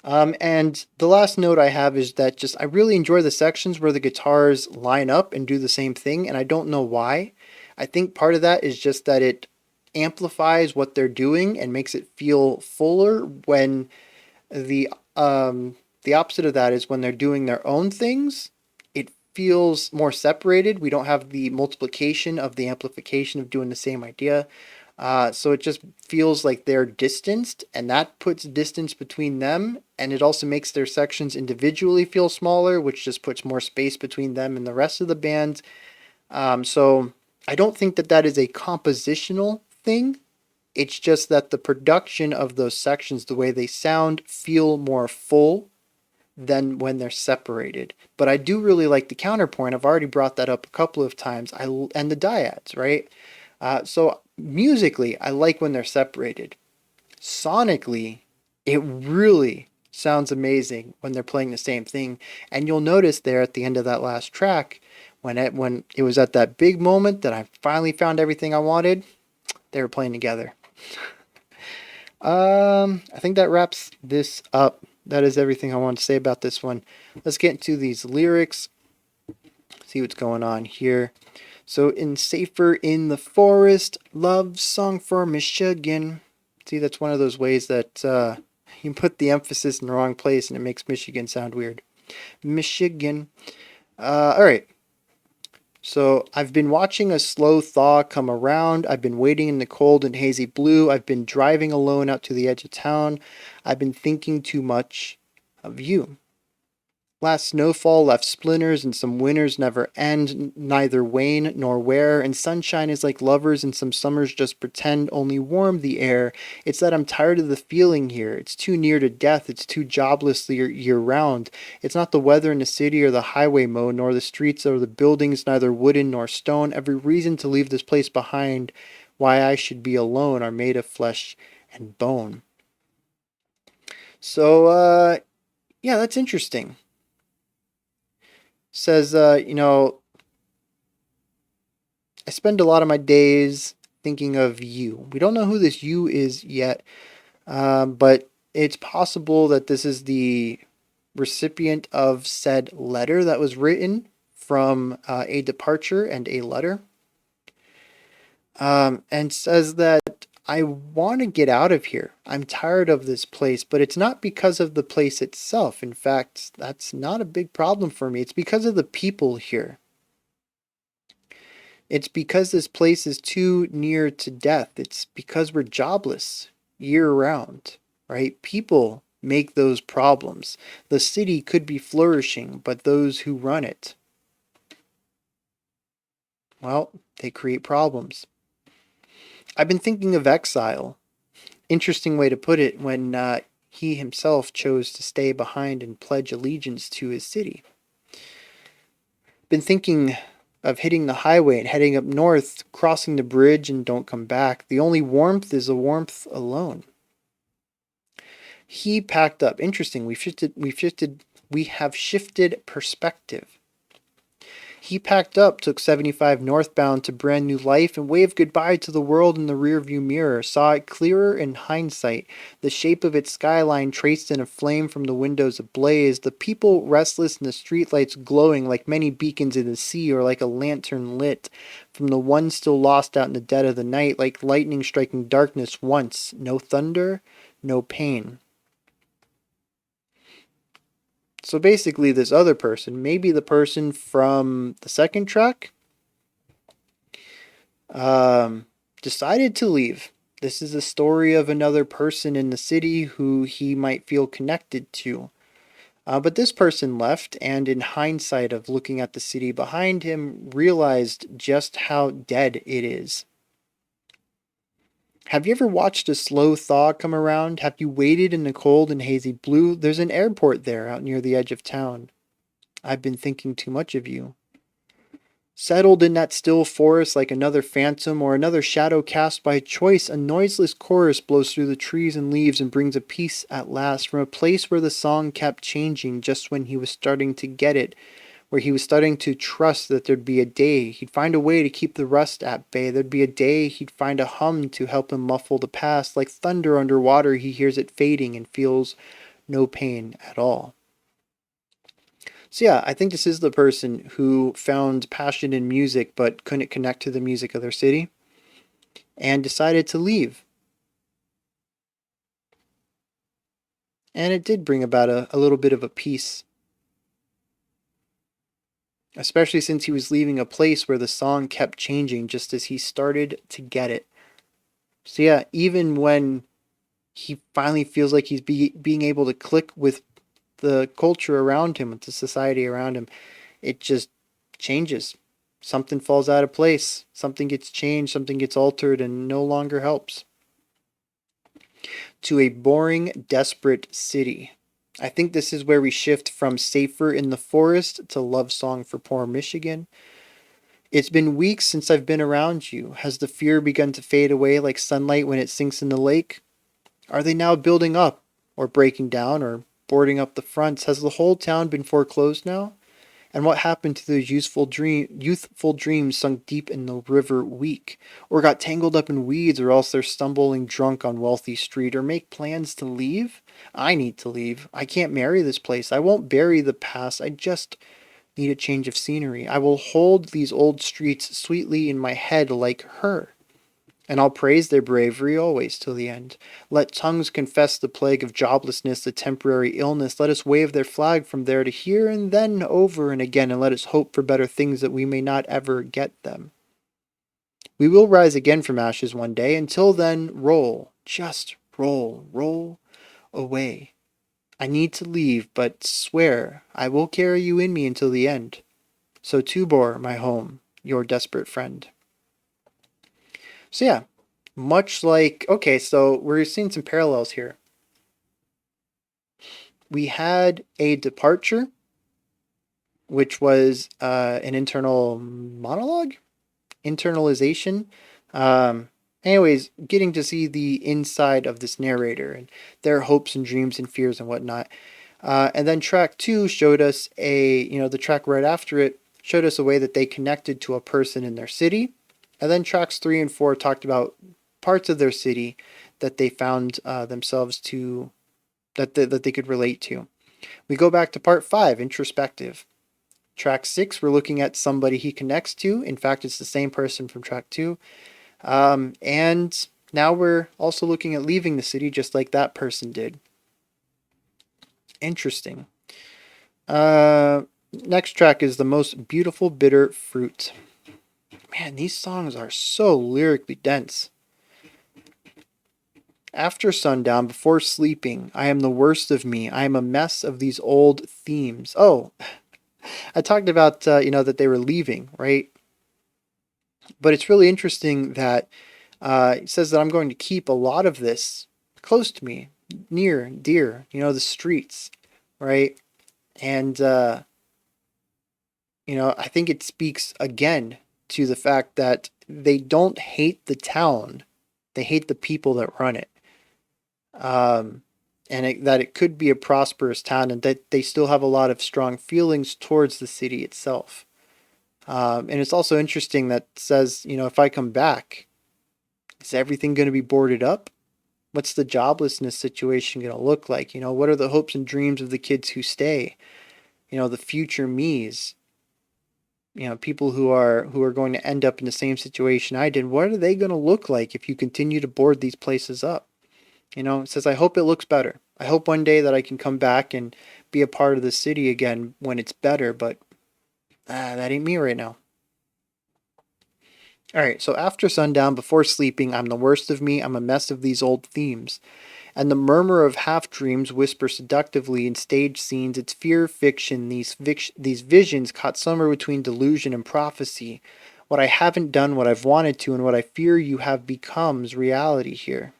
And the last note I have is that just I really enjoy the sections where the guitars line up and do the same thing, and I don't know why. I think part of that is just that it amplifies what they're doing and makes it feel fuller, when the the opposite of that is when they're doing their own things, it feels more separated. We don't have the multiplication of the amplification of doing the same idea. So it just feels like they're distanced, and that puts distance between them, and it also makes their sections individually feel smaller, which just puts more space between them and the rest of the band. So I don't think that that is a compositional thing. It's just that the production of those sections, the way they sound, feel more full than when they're separated. But I do really like the counterpoint. I've already brought that up a couple of times. And the Diads, right? So musically, I like when they're separated. Sonically, it really sounds amazing when they're playing the same thing. And you'll notice there at the end of that last track, when it was at that big moment that I finally found everything I wanted, they were playing together. I think that wraps this up. That is everything I want to say about this one. Let's get into these lyrics, see what's going on here. So in Safer in the Forest, love song for Michigan. See, that's one of those ways that you put the emphasis in the wrong place and it makes Michigan sound weird. Michigan. All right. So I've been watching a slow thaw come around. I've been waiting in the cold and hazy blue. I've been driving alone out to the edge of town. I've been thinking too much of you. Last snowfall left splinters, and some winters never end, neither wane nor wear, and sunshine is like lovers, and some summers just pretend, only warm the air. It's that I'm tired of the feeling here. It's too near to death. It's too jobless year round. It's not the weather in the city or the highway mode, nor the streets or the buildings, neither wooden nor stone. Every reason to leave this place behind, why I should be alone, are made of flesh and bone. So, yeah, that's interesting. Says, I spend a lot of my days thinking of you. We don't know who this you is yet, but it's possible that this is the recipient of said letter that was written from a departure and a letter. And says that I want to get out of here. I'm tired of this place, but it's not because of the place itself. In fact, that's not a big problem for me. It's because of the people here. It's because this place is too near to death. It's because we're jobless year round, right? People make those problems. The city could be flourishing, but those who run it, well, they create problems. I've been thinking of exile. Interesting way to put it when he himself chose to stay behind and pledge allegiance to his city. Been thinking of hitting the highway and heading up north, crossing the bridge and don't come back. The only warmth is a warmth alone. He packed up. Interesting. We have shifted perspective. He packed up, took 75 northbound to brand new life, and waved goodbye to the world in the rearview mirror. Saw it clearer in hindsight, the shape of its skyline traced in a flame from the windows ablaze, the people restless and the streetlights glowing like many beacons in the sea or like a lantern lit from the one still lost out in the dead of the night, like lightning striking darkness once. No thunder, no pain. So basically, this other person, maybe the person from the second track, decided to leave. This is a story of another person in the city who he might feel connected to. But this person left, and in hindsight of looking at the city behind him, realized just how dead it is. Have you ever watched a slow thaw come around? Have you waited in the cold and hazy blue? There's an airport there out near the edge of town. I've been thinking too much of you. Settled in that still forest like another phantom or another shadow cast by choice, a noiseless chorus blows through the trees and leaves and brings a peace at last from a place where the song kept changing just when he was starting to get it, where he was starting to trust that there'd be a day he'd find a way to keep the rust at bay. There'd be a day he'd find a hum to help him muffle the past. Like thunder underwater, he hears it fading and feels no pain at all. So yeah, I think this is the person who found passion in music but couldn't connect to the music of their city and decided to leave. And it did bring about a little bit of a peace, especially since he was leaving a place where the song kept changing just as he started to get it. So yeah, even when he finally feels like he's being able to click with the culture around him, with the society around him, it just changes. Something falls out of place, something gets changed, something gets altered, and no longer helps. To a boring, desperate city. I think this is where we shift from Safer in the Forest to Love Song for Poor Michigan. It's been weeks since I've been around you. Has the fear begun to fade away like sunlight when it sinks in the lake? Are they now building up, or breaking down, or boarding up the fronts? Has the whole town been foreclosed now? And what happened to those youthful dreams sunk deep in the river weak, or got tangled up in weeds, or else they're stumbling drunk on wealthy street, or make plans to leave? I need to leave. I can't marry this place. I won't bury the past. I just need a change of scenery. I will hold these old streets sweetly in my head like her. And I'll praise their bravery always till the end. Let tongues confess the plague of joblessness, the temporary illness. Let us wave their flag from there to here and then over and again, and let us hope for better things that we may not ever get them. We will rise again from ashes one day. Until then, roll, just roll, roll away. I need to leave, but swear I will carry you in me until the end. So Tubor, my home, your desperate friend. So yeah, much like, okay, so we're seeing some parallels here. We had a departure, which was an internal monologue, internalization. Anyways, getting to see the inside of this narrator and their hopes and dreams and fears and whatnot. And then track 2 showed us the track right after it showed us a way that they connected to a person in their city. And then tracks 3 and 4 talked about parts of their city that they found themselves to, that they could relate to. We go back to part 5, introspective. Track 6, we're looking at somebody he connects to. In fact, it's the same person from track 2. And now we're also looking at leaving the city just like that person did. Interesting. Next track is The Most Beautiful Bitter Fruit. Man, these songs are so lyrically dense. After sundown, before sleeping, I am the worst of me. I am a mess of these old themes. Oh, I talked about, that they were leaving, right? But it's really interesting that it says that I'm going to keep a lot of this close to me, near, dear, the streets, right? And, I think it speaks again to the fact that they don't hate the town, they hate the people that run it. Um, that it could be a prosperous town and that they still have a lot of strong feelings towards the city itself. And it's also interesting that says, if I come back, is everything going to be boarded up? What's the joblessness situation going to look like? What are the hopes and dreams of the kids who stay? The future me's, people who are going to end up in the same situation I did. What are they going to look like if you continue to board these places up? It says, I hope it looks better. I hope one day that I can come back and be a part of the city again when it's better, but that ain't me right now. All right, so after sundown, before sleeping, I'm the worst of me. I'm a mess of these old themes. And the murmur of half dreams whisper seductively in stage scenes. It's fear fiction, these visions caught somewhere between delusion and prophecy. What I haven't done, what I've wanted to, and what I fear you have becomes reality here.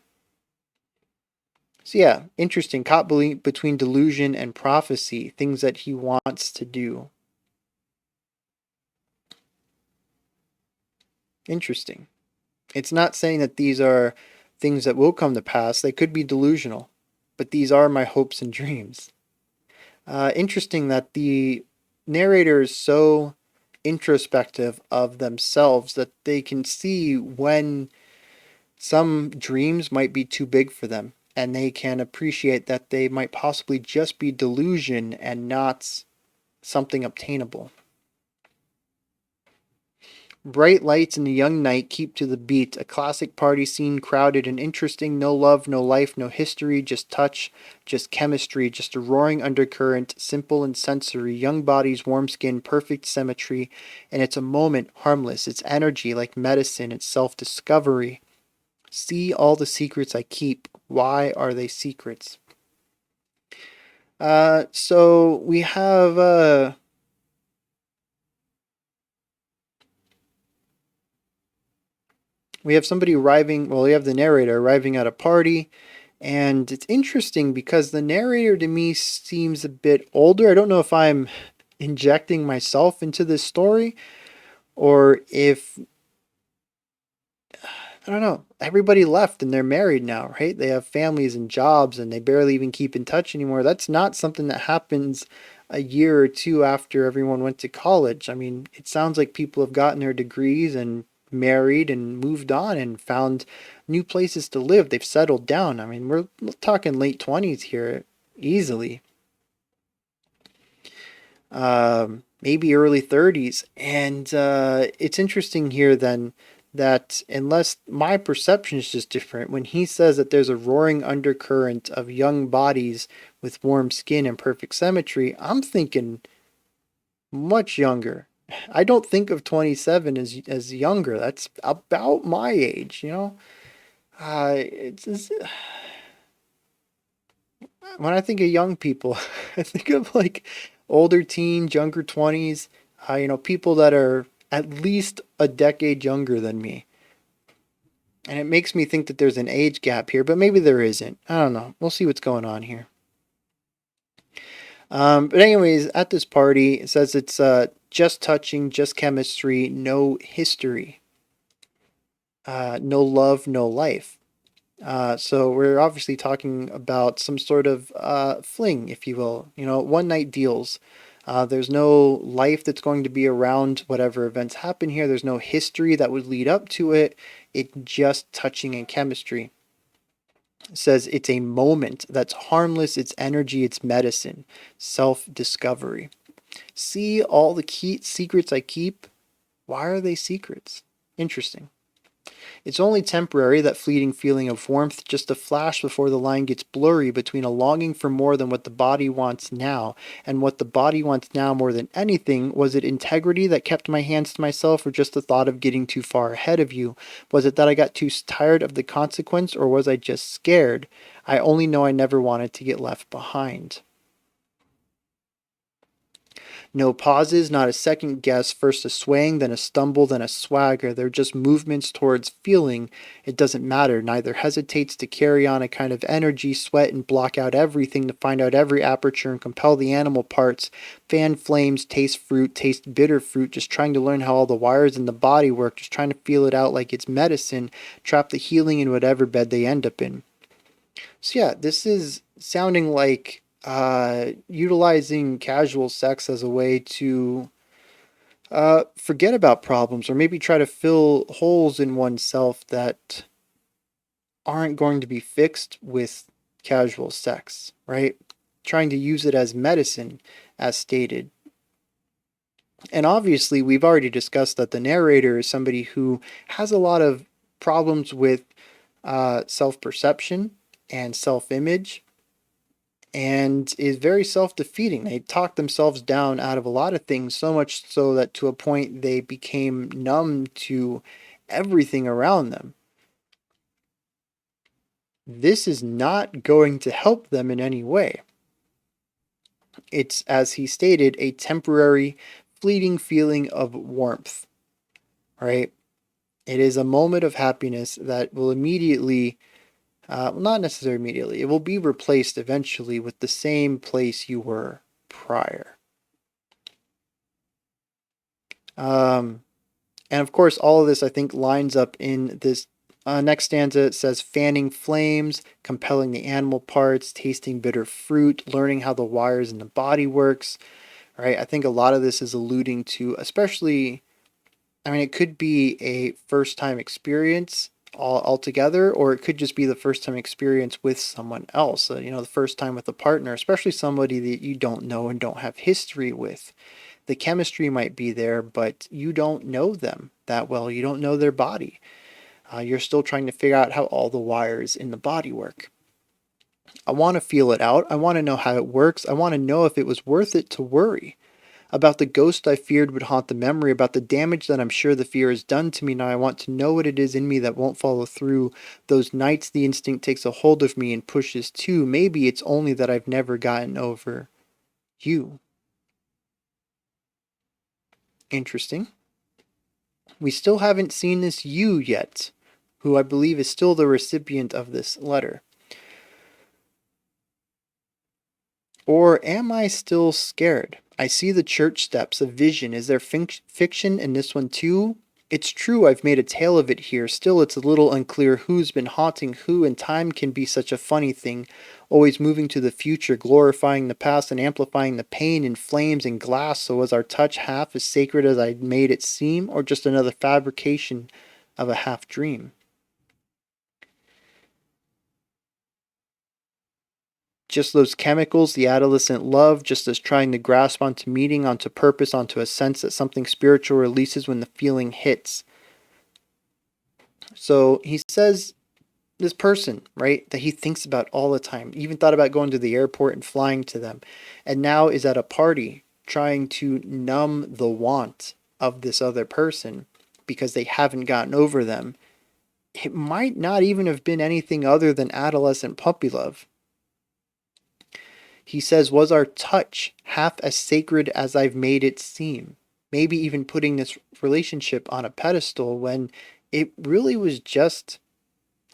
So yeah, interesting. Caught between delusion and prophecy, things that he wants to do. Interesting. It's not saying that these are things that will come to pass. They could be delusional, but these are my hopes and dreams. Interesting that the narrator is so introspective of themselves that they can see when some dreams might be too big for them, and they can appreciate that they might possibly just be delusion and not something obtainable. Bright lights in the young night keep to the beat, a classic party scene crowded and interesting, no love, no life, no history, just touch, just chemistry, just a roaring undercurrent, simple and sensory, young bodies, warm skin, perfect symmetry, and it's a moment, harmless, it's energy like medicine, it's self-discovery. See all the secrets I keep, why are they secrets? So we have somebody arriving, well, we have the narrator arriving at a party, and it's interesting because the narrator to me seems a bit older. I don't know if I'm injecting myself into this story or if, I don't know, everybody left and they're married now, right? They have families and jobs and they barely even keep in touch anymore. That's not something that happens a year or two after everyone went to college. I mean, it sounds like people have gotten their degrees and married and moved on and found new places to live. They've settled down. I mean, we're talking late 20s here easily. Maybe early 30s. And it's interesting here then that unless my perception is just different, when he says that there's a roaring undercurrent of young bodies with warm skin and perfect symmetry, I'm thinking much younger. I don't think of 27 as younger. That's about my age. It's when I think of young people, I think of like older teens, younger 20s, people that are at least a decade younger than me. And it makes me think that there's an age gap here, but maybe there isn't. I don't know. We'll see what's going on here. But anyways, at this party, it says it's just touching, just chemistry, no history, no love, no life. So we're obviously talking about some sort of fling, if you will. One night deals. There's no life that's going to be around whatever events happen here. There's no history that would lead up to it. It's just touching and chemistry. It says it's a moment that's harmless. It's energy. It's medicine. Self-discovery. See all the key secrets I keep. Why are they secrets? Interesting. It's only temporary, that fleeting feeling of warmth, just a flash before the line gets blurry between a longing for more than what the body wants now, and what the body wants now more than anything. Was it integrity that kept my hands to myself, or just the thought of getting too far ahead of you? Was it that I got too tired of the consequence, or was I just scared? I only know I never wanted to get left behind. No pauses, not a second guess, first a swaying, then a stumble, then a swagger. They're just movements towards feeling. It doesn't matter. Neither hesitates to carry on a kind of energy, sweat, and block out everything to find out every aperture and compel the animal parts. Fan flames, taste fruit, taste bitter fruit, just trying to learn how all the wires in the body work, just trying to feel it out like it's medicine, trap the healing in whatever bed they end up in. So yeah, this is sounding like utilizing casual sex as a way to forget about problems, or maybe try to fill holes in oneself that aren't going to be fixed with casual sex, right? Trying to use it as medicine, as stated. And obviously, we've already discussed that the narrator is somebody who has a lot of problems with self perception and self image, and is very self-defeating. They talked themselves down out of a lot of things, so much so that to a point they became numb to everything around them. This is not going to help them in any way. It's, as he stated, a temporary, fleeting feeling of warmth, right? It is a moment of happiness that will immediately, not necessarily immediately, it will be replaced eventually with the same place you were prior. And of course, all of this, I think, lines up in this next stanza. It says, fanning flames, compelling the animal parts, tasting bitter fruit, learning how the wires in the body works, right? I think a lot of this is alluding to, especially, I mean, it could be a first-time experience altogether, or it could just be the first-time experience with someone else, the first time with a partner, especially somebody that you don't know and don't have history with. The chemistry might be there, but you don't know them that well. You don't know their body. You're still trying to figure out how all the wires in the body work. I want to feel it out. I want to know how it works. I want to know if it was worth it to worry. About the ghost I feared would haunt the memory, about the damage that I'm sure the fear has done to me. Now I want to know what it is in me that won't follow through. Those nights the instinct takes a hold of me and pushes too. Maybe it's only that I've never gotten over you. Interesting. We still haven't seen this you yet, who I believe is still the recipient of this letter. Or am I still scared? I see the church steps, a vision. Is there fiction in this one too? It's true, I've made a tale of it here. Still, it's a little unclear who's been haunting who, and time can be such a funny thing. Always moving to the future, glorifying the past and amplifying the pain in flames and glass. So was our touch half as sacred as I'd made it seem, or just another fabrication of a half dream? Just those chemicals the adolescent love, just as trying to grasp onto meaning, onto purpose, onto a sense that something spiritual releases when the feeling hits. So he says this person, right, that he thinks about all the time, even thought about going to the airport and flying to them, and now is at a party trying to numb the want of this other person because they haven't gotten over them. It might not even have been anything other than adolescent puppy love. He says, was our touch half as sacred as I've made it seem? Maybe even putting this relationship on a pedestal when it really was just,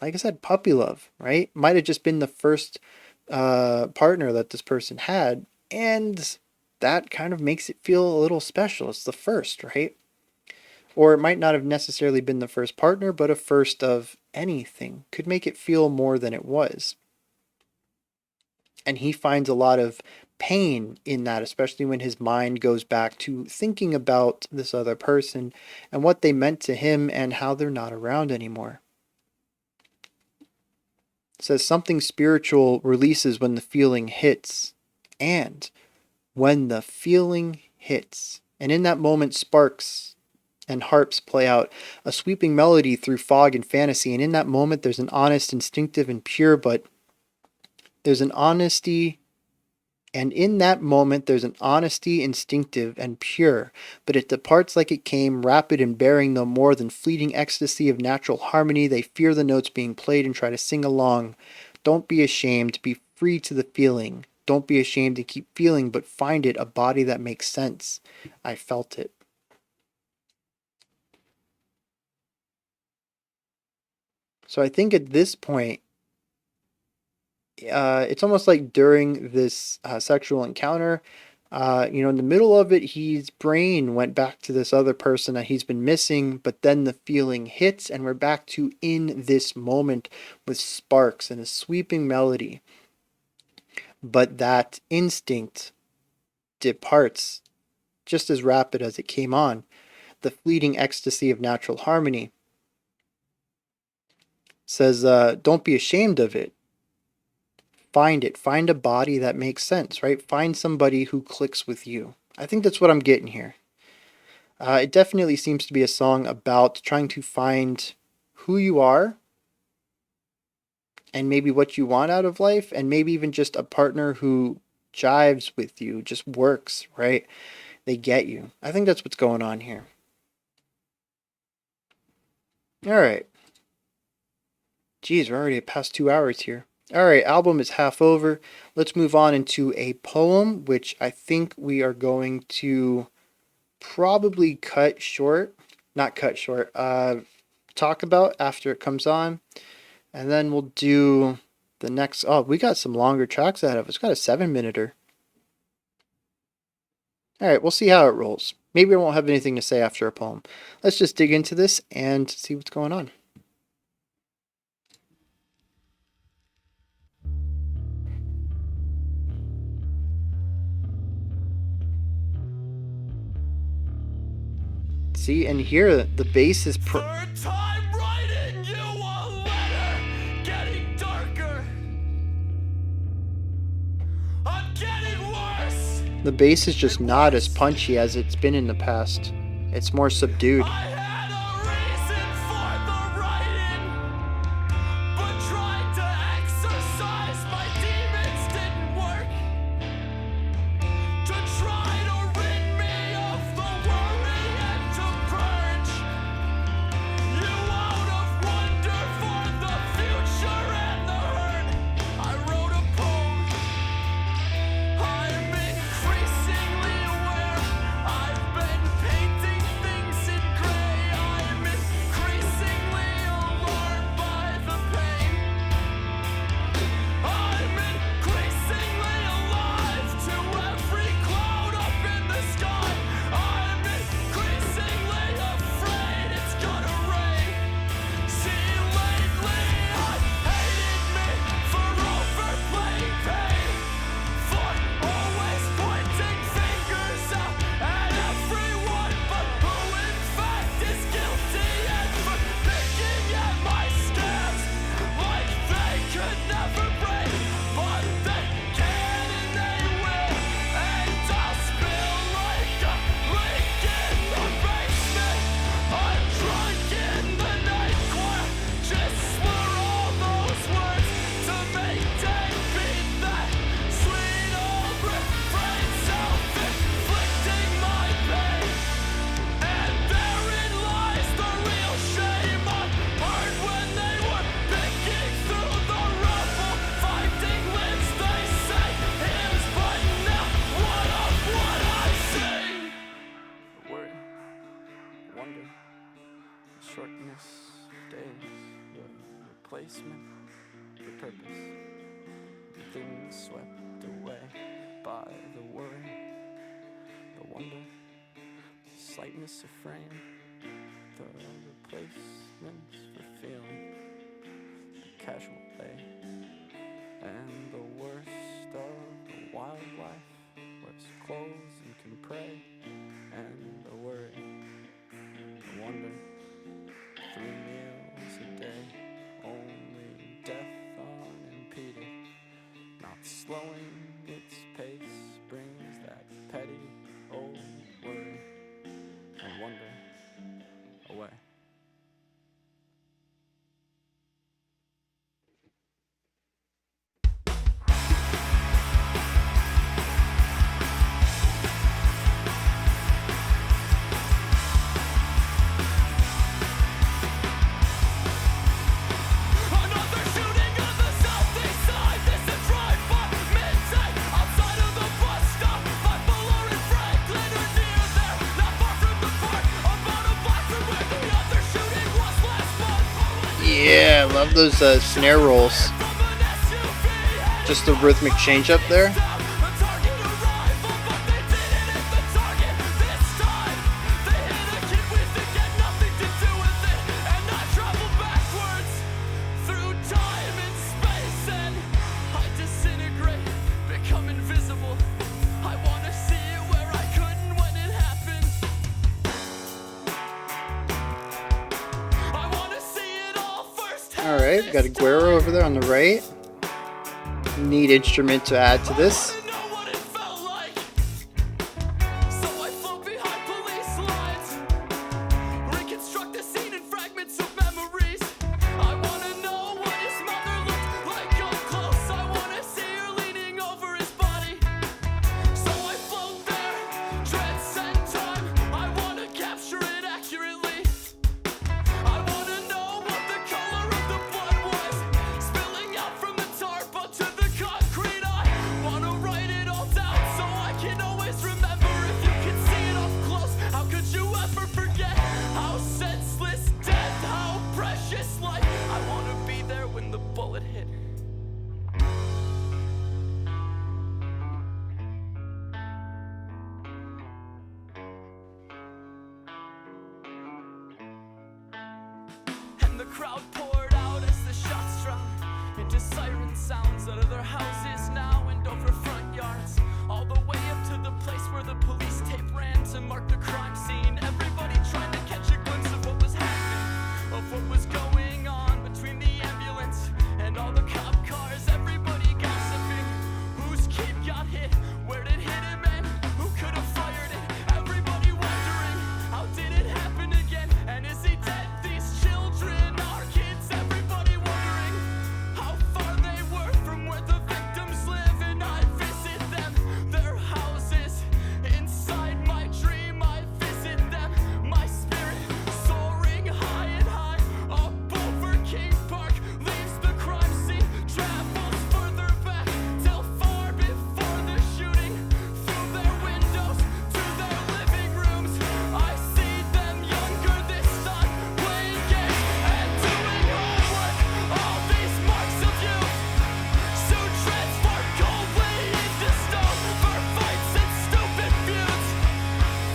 like I said, puppy love, right? Might have just been the first partner that this person had, and that kind of makes it feel a little special. It's the first, right? Or it might not have necessarily been the first partner, but a first of anything. Could make it feel more than it was. And he finds a lot of pain in that, especially when his mind goes back to thinking about this other person and what they meant to him and how they're not around anymore. It says something spiritual releases when the feeling hits. And when the feeling hits, and in that moment sparks and harps play out a sweeping melody through fog and fantasy. And in that moment, there's an honest, instinctive, and pure, but there's an honesty. And in that moment, there's an honesty, instinctive and pure, but it departs like it came, rapid and bearing no more than fleeting ecstasy of natural harmony. They fear the notes being played and try to sing along. Don't be ashamed, be free to the feeling. Don't be ashamed to keep feeling, but find it a body that makes sense. I felt it. So I think at this point, it's almost like during this sexual encounter, in the middle of it, his brain went back to this other person that he's been missing, but then the feeling hits, and we're back to in this moment with sparks and a sweeping melody. But that instinct departs just as rapid as it came on. The fleeting ecstasy of natural harmony says, don't be ashamed of it. Find it. Find a body that makes sense, right? Find somebody who clicks with you. I think that's what I'm getting here. It definitely seems to be a song about trying to find who you are and maybe what you want out of life, and maybe even just a partner who jives with you, just works, right? They get you. I think that's what's going on here. All right. Geez, we're already past 2 hours here. All right, album is half over. Let's move on into a poem, which I think we are going to probably talk about after it comes on. And then we'll do the next. Oh, we got some longer tracks ahead of us. Got a 7-minuter. All right, we'll see how it rolls. Maybe I won't have anything to say after a poem. Let's just dig into this and see what's going on. See, and here the bass is Third time writing you a letter, getting darker. I'm getting worse. the bass is just not as punchy as it's been in the past. It's more subdued. I had a reason for the writing, but trying to exercise my demons didn't work. To try to rid me of the worry and to purge you out of wonder for the future and the hurt. I wrote a poem. I'm increasingly aware. I've been painting things in gray. I'm increasingly alarmed by the pain. I'm increasingly alive to every cloud up in the sky. I'm increasingly afraid it's gonna rain. See, lately I've hated me for overplaying pain, for always pointing fingers out at everyone but who in fact is guilty, and for picking at my scabs like they could never break, but they can and they will, and I'll spill like a leak in the basement. I'm drunk in the night choir, just slur all those words to make day beat that sweet old refrain, self-inflicting my pain. And therein lies the real shame. I heard when they were picking through the rubble, finding lips they say hymns, but now what of what I sing? The worry, wonder, the shortness of days, the replacement for purpose, the things swept away by the worry, the wonder, the slightness of frame, the replacements for feeling, the casual day, and the worst of the wildlife wears clothes and can pray, and the worry, the wonder, 3 meals a day, only death unimpeded, not slowing its pace brings that petty old worry and wonder, away. Yeah, I love those snare rolls. Just the rhythmic change up there. Alright, got a Guero over there on the right. Neat instrument to add to this. Crowd poured out as the shots drowned into siren sounds out of their houses now and over front yards, all the way up to the place where the police tape ran to mark the crime scene. Everybody trying to catch a glimpse of what was happening, of what was going on between the ambulance and all the cop cars. Everybody gossiping, whose kid got hit, where did hit him, and who could have fired it. Everybody wondering, how did it happen again, and is he dead? These children, everybody wondering how far they were from where the victims live, and I visit them, their houses. Inside my dream I visit them, my spirit soaring high and high up over King Park, leaves the crime scene, travels further back till far before the shooting. Through their windows to their living rooms, I see them younger this time, playing games and doing homework. All these marks of youth soon transform coldly into stone for fights and stupid feuds,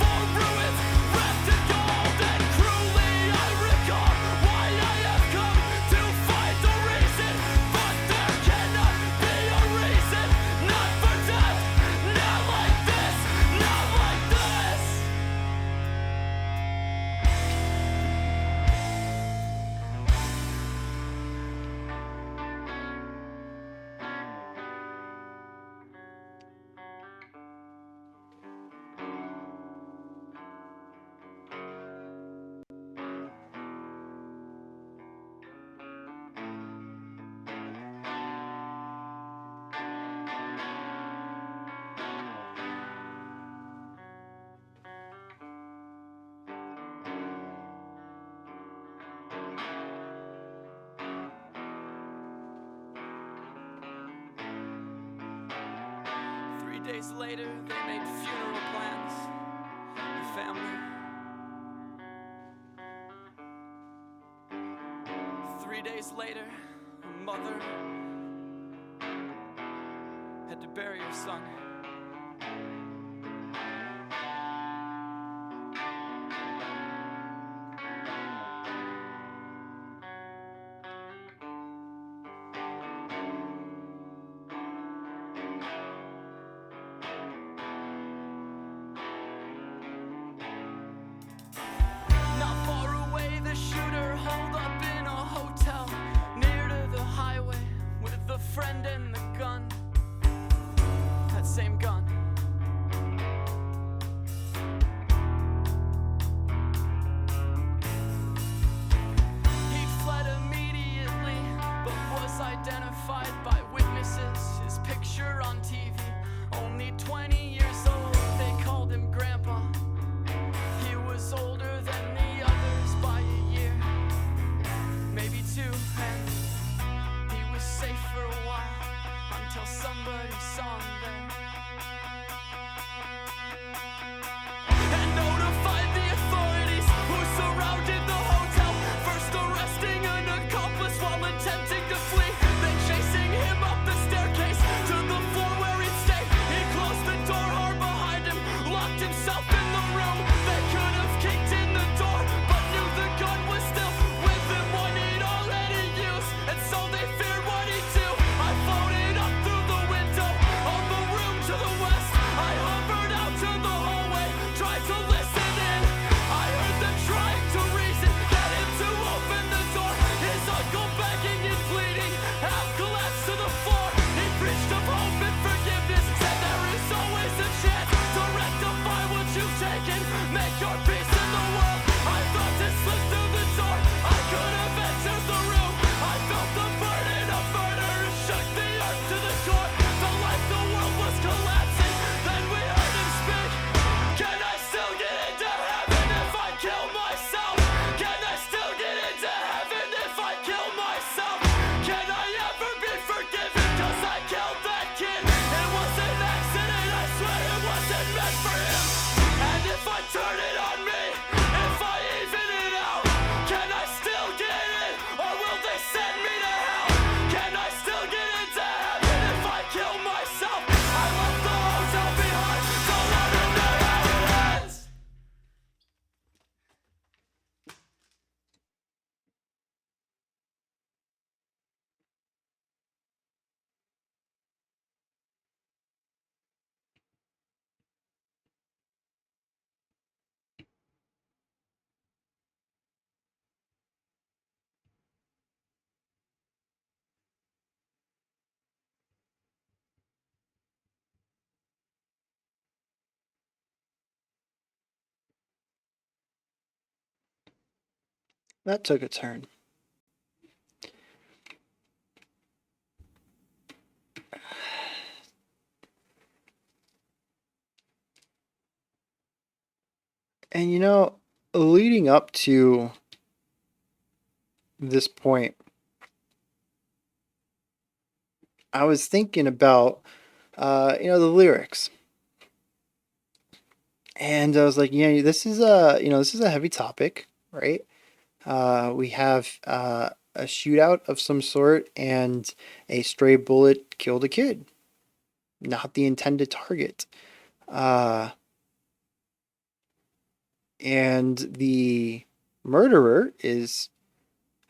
for ruins wrapped in gold. And cruelly I recall why I have come to find the reason, but there cannot be a reason, not for death, not like this, not like this. Days later, they made funeral plans. The family. 3 days later, a mother had to bury her son. Friend and the gun, that same gun. That took a turn. And leading up to this point, I was thinking about, the lyrics. And I was like, yeah, this is a heavy topic, right? We have a shootout of some sort, and a stray bullet killed a kid, not the intended target. Uh, and the murderer is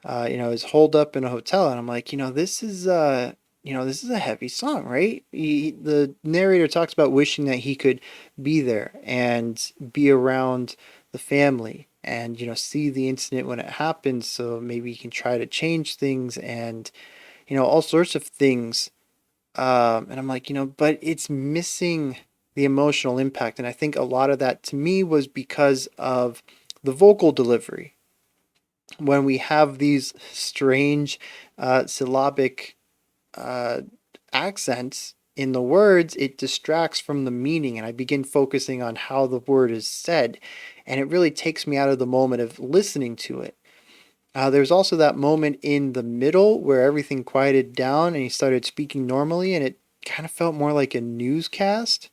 holed up in a hotel, and I'm like, this is a heavy song, right? The narrator talks about wishing that he could be there and be around the family and see the incident when it happens, so maybe he can try to change things and all sorts of things. And I'm like, but it's missing the emotional impact, and I think a lot of that to me was because of the vocal delivery. When we have these strange syllabic uh, accents in the words, it distracts from the meaning, and I begin focusing on how the word is said, and it really takes me out of the moment of listening to it. There's also that moment in the middle where everything quieted down and he started speaking normally, and it kind of felt more like a newscast,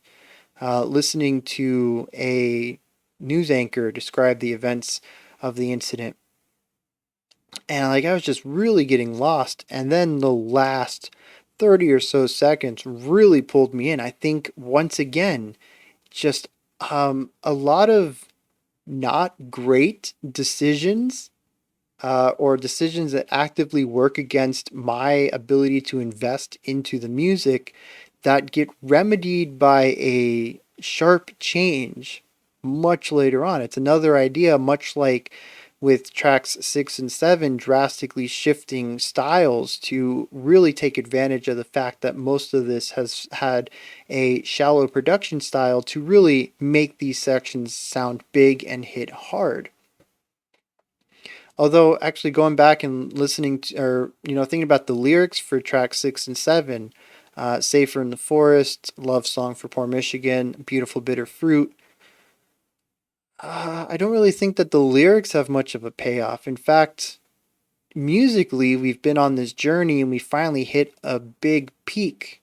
listening to a news anchor describe the events of the incident. And like I was just really getting lost. And then the last 30 or so seconds really pulled me in. I think once again, just a lot of not great decisions, or decisions that actively work against my ability to invest into the music, that get remedied by a sharp change much later on. It's another idea, much like with tracks 6 and 7, drastically shifting styles to really take advantage of the fact that most of this has had a shallow production style to really make these sections sound big and hit hard. Although, actually, going back and listening to, or thinking about the lyrics for track 6 and 7, "Safer in the Forest," "Love Song for Poor Michigan," "Beautiful Bitter Fruit," I don't really think that the lyrics have much of a payoff. In fact, musically, we've been on this journey and we finally hit a big peak,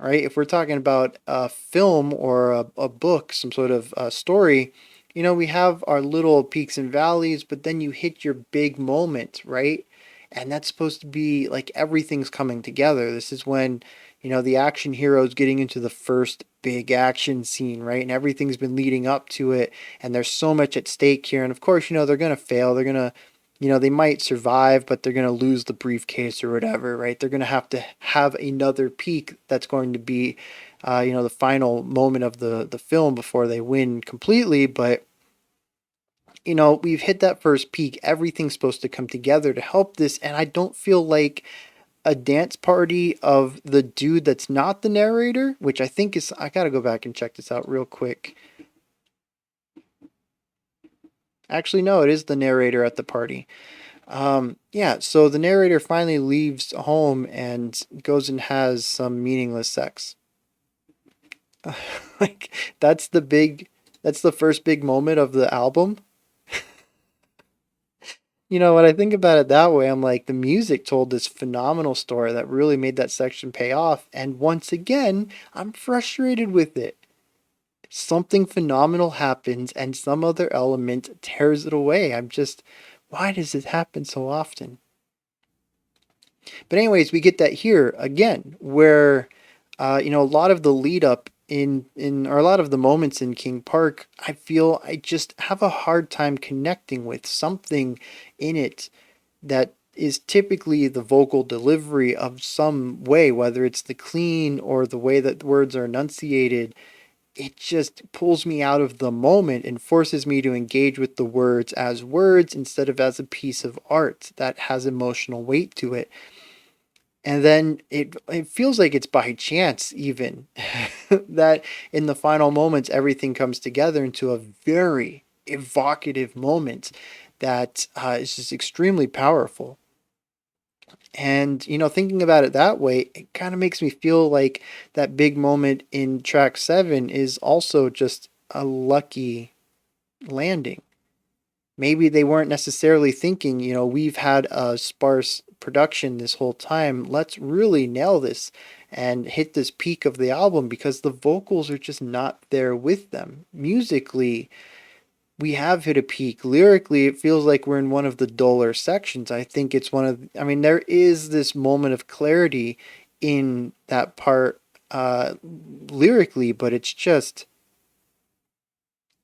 right? If we're talking about a film or a book, some sort of story, we have our little peaks and valleys, but then you hit your big moment, right? And that's supposed to be like everything's coming together. This is when, the action hero's getting into the first big action scene, right? And everything's been leading up to it, and there's so much at stake here. And of course, they're going to fail. They're going to they might survive, but they're going to lose the briefcase or whatever, right? They're going to have another peak that's going to be, the final moment of the film before they win completely. But, we've hit that first peak. Everything's supposed to come together to help this. And I don't feel like a dance party of the dude that's not the narrator, which I think is, I got to go back and check this out real quick. Actually, no, it is the narrator at the party. Yeah, so the narrator finally leaves home and goes and has some meaningless sex. Like, that's the first big moment of the album. When I think about it that way, I'm like, the music told this phenomenal story that really made that section pay off. And once again, I'm frustrated with it. Something phenomenal happens and some other element tears it away. Why does it happen so often? But anyways, we get that here again, where a lot of the lead up in or a lot of the moments in King Park, I feel I just have a hard time connecting with something in it that is typically the vocal delivery of some way, whether it's the clean or the way that words are enunciated. It just pulls me out of the moment and forces me to engage with the words as words instead of as a piece of art that has emotional weight to it. And then it feels like it's by chance even that in the final moments everything comes together into a very evocative moment that is just extremely powerful. And, thinking about it that way, it kind of makes me feel like that big moment in track 7 is also just a lucky landing. Maybe they weren't necessarily thinking, we've had a sparse production this whole time. Let's really nail this and hit this peak of the album, because the vocals are just not there with them. Musically, we have hit a peak. Lyrically, it feels like we're in one of the duller sections. I think it's there is this moment of clarity in that part lyrically, but it's just,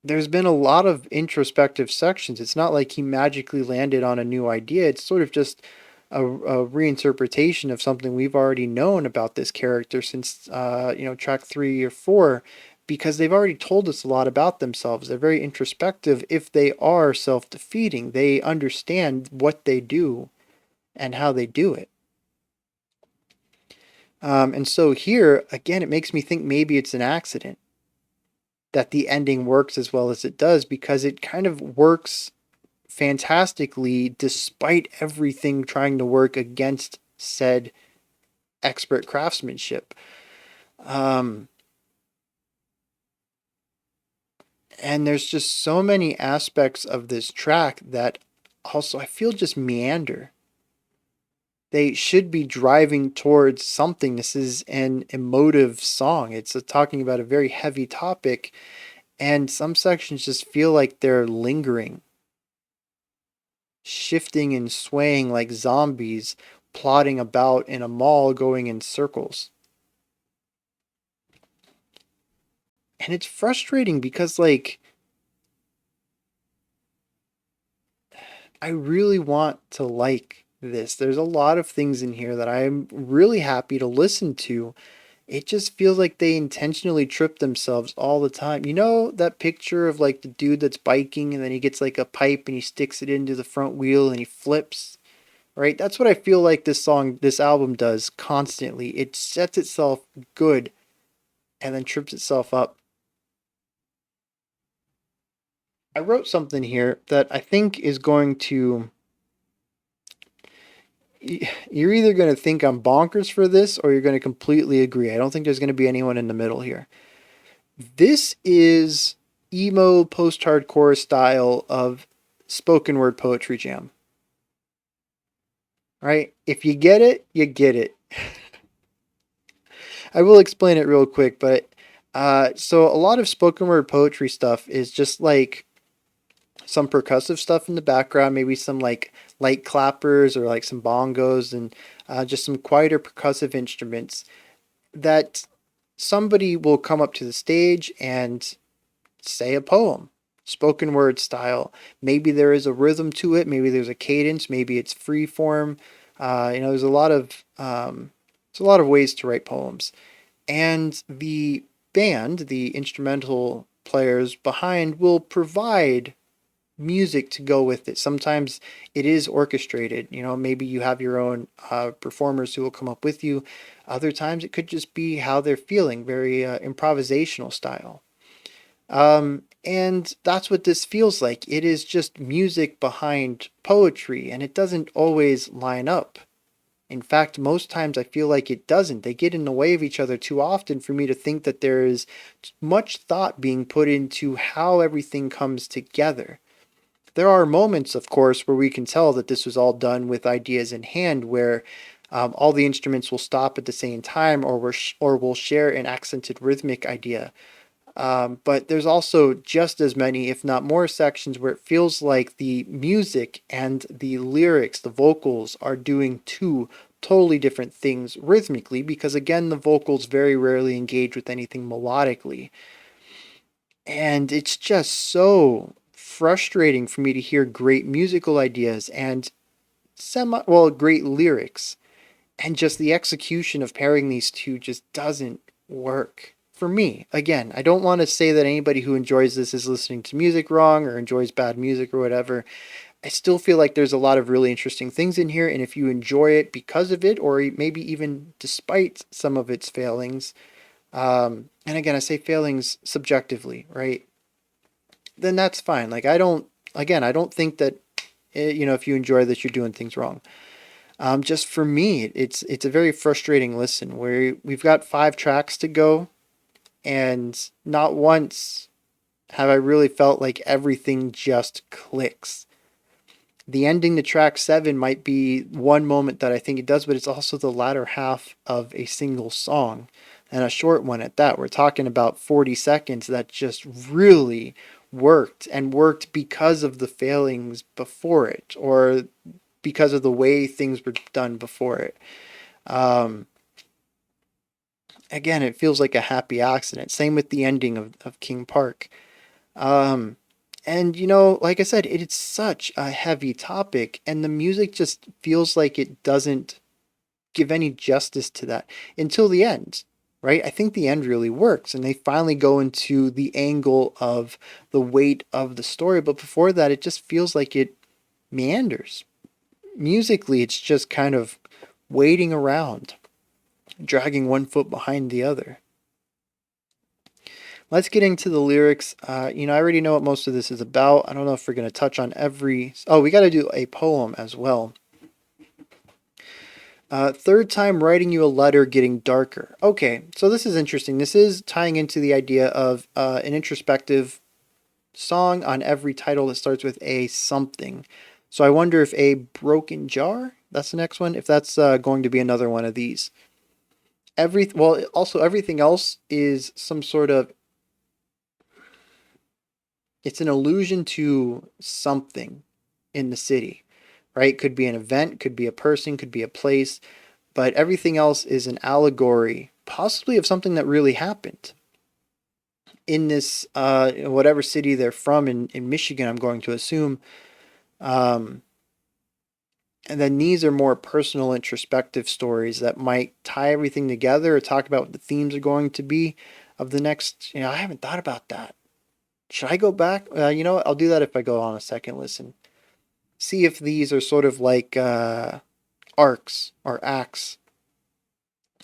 there's been a lot of introspective sections. It's not like he magically landed on a new idea. It's sort of just a reinterpretation of something we've already known about this character since track 3 or 4, because they've already told us a lot about themselves. They're very introspective. If they are self-defeating, they understand what they do and how they do it. And so here again, it makes me think maybe it's an accident that the ending works as well as it does, because it kind of works fantastically despite everything trying to work against said expert craftsmanship. And there's just so many aspects of this track that also I feel just meander. They should be driving towards something. This is an emotive song. It's talking about a very heavy topic, and some sections just feel like they're lingering, shifting and swaying like zombies plodding about in a mall going in circles. And it's frustrating because, I really want to like this. There's a lot of things in here that I'm really happy to listen to. It just feels like they intentionally trip themselves all the time. You know that picture of the dude that's biking and then he gets a pipe and he sticks it into the front wheel and he flips? Right? That's what I feel like this album does constantly. It sets itself good and then trips itself up. I wrote something here that I think is going to. You're either going to think I'm bonkers for this or you're going to completely agree. I don't think there's going to be anyone in the middle here. This is emo post-hardcore style of spoken word poetry jam. Right? If you get it, you get it. I will explain it real quick, but so a lot of spoken word poetry stuff is just some percussive stuff in the background, maybe some light clappers or some bongos and just some quieter percussive instruments that somebody will come up to the stage and say a poem, spoken word style. Maybe there is a rhythm to it, maybe there's a cadence, maybe it's free form. There's a lot of ways to write poems. And the band, the instrumental players behind, will provide music to go with it. Sometimes it is orchestrated. Maybe you have your own performers who will come up with you. Other times it could just be how they're feeling, very improvisational style. And that's what this feels like. It is just music behind poetry, and it doesn't always line up. In fact, most times I feel like it doesn't. They get in the way of each other too often for me to think that there is much thought being put into how everything comes together. There are moments, of course, where we can tell that this was all done with ideas in hand, where all the instruments will stop at the same time, or will share an accented rhythmic idea. But there's also just as many, if not more, sections where it feels like the music and the lyrics, the vocals, are doing two totally different things rhythmically, because again, the vocals very rarely engage with anything melodically. And it's just so frustrating for me to hear great musical ideas and great lyrics, and just the execution of pairing these two just doesn't work for me. Again, I don't want to say that anybody who enjoys this is listening to music wrong or enjoys bad music or whatever. I still feel like there's a lot of really interesting things in here, and if you enjoy it because of it, or maybe even despite some of its failings, and again, I say failings subjectively, right? Then that's fine. I don't think that if you enjoy this, you're doing things wrong. Just for me, it's a very frustrating listen where we've got 5 tracks to go, and not once have I really felt like everything just clicks. The ending to track 7 might be one moment that I think it does, but it's also the latter half of a single song, and a short one at that. We're talking about 40 seconds that just really worked, and worked because of the failings before it, or because of the way things were done before it. Um, Again, it feels like a happy accident. Same with the ending of King Park. Um, and like I said, it's such a heavy topic, and the music just feels like it doesn't give any justice to that until the end, right? I think the end really works, and they finally go into the angle of the weight of the story. But before that, it just feels like it meanders. Musically, it's just kind of waiting around, dragging one foot behind the other. Let's get into the lyrics. I already know what most of this is about. I don't know if we're going to touch on every. Oh, we got to do a poem as well. Third time writing you a letter, getting darker. Okay, so this is interesting. This is tying into the idea of an introspective song on every title that starts with a something. So I wonder if a broken jar, that's the next one, if that's going to be another one of these. Also everything else is some sort of, it's an allusion to something in the city, right? Could be an event, could be a person, could be a place, but everything else is an allegory, possibly of something that really happened in this whatever city they're from in Michigan, I'm going to assume. Um, and then these are more personal, introspective stories that might tie everything together or talk about what the themes are going to be of the next. I haven't thought about that. Should I go back? I'll do that if I go on a second listen. See if these are sort of like arcs or acts.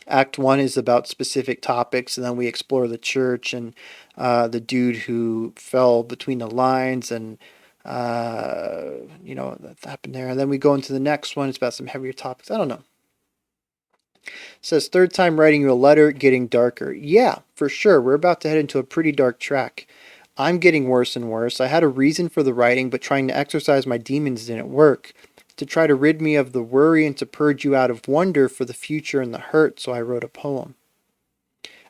Act 1 is about specific topics, and then we explore the church and the dude who fell between the lines, and that happened there. And then we go into the next one. It's about some heavier topics. I don't know. It says third time writing you a letter, getting darker. Yeah, for sure. We're about to head into a pretty dark track. I'm getting worse and worse. I had a reason for the writing, but trying to exorcise my demons didn't work. To try to rid me of the worry and to purge you out of wonder for the future and the hurt, so I wrote a poem.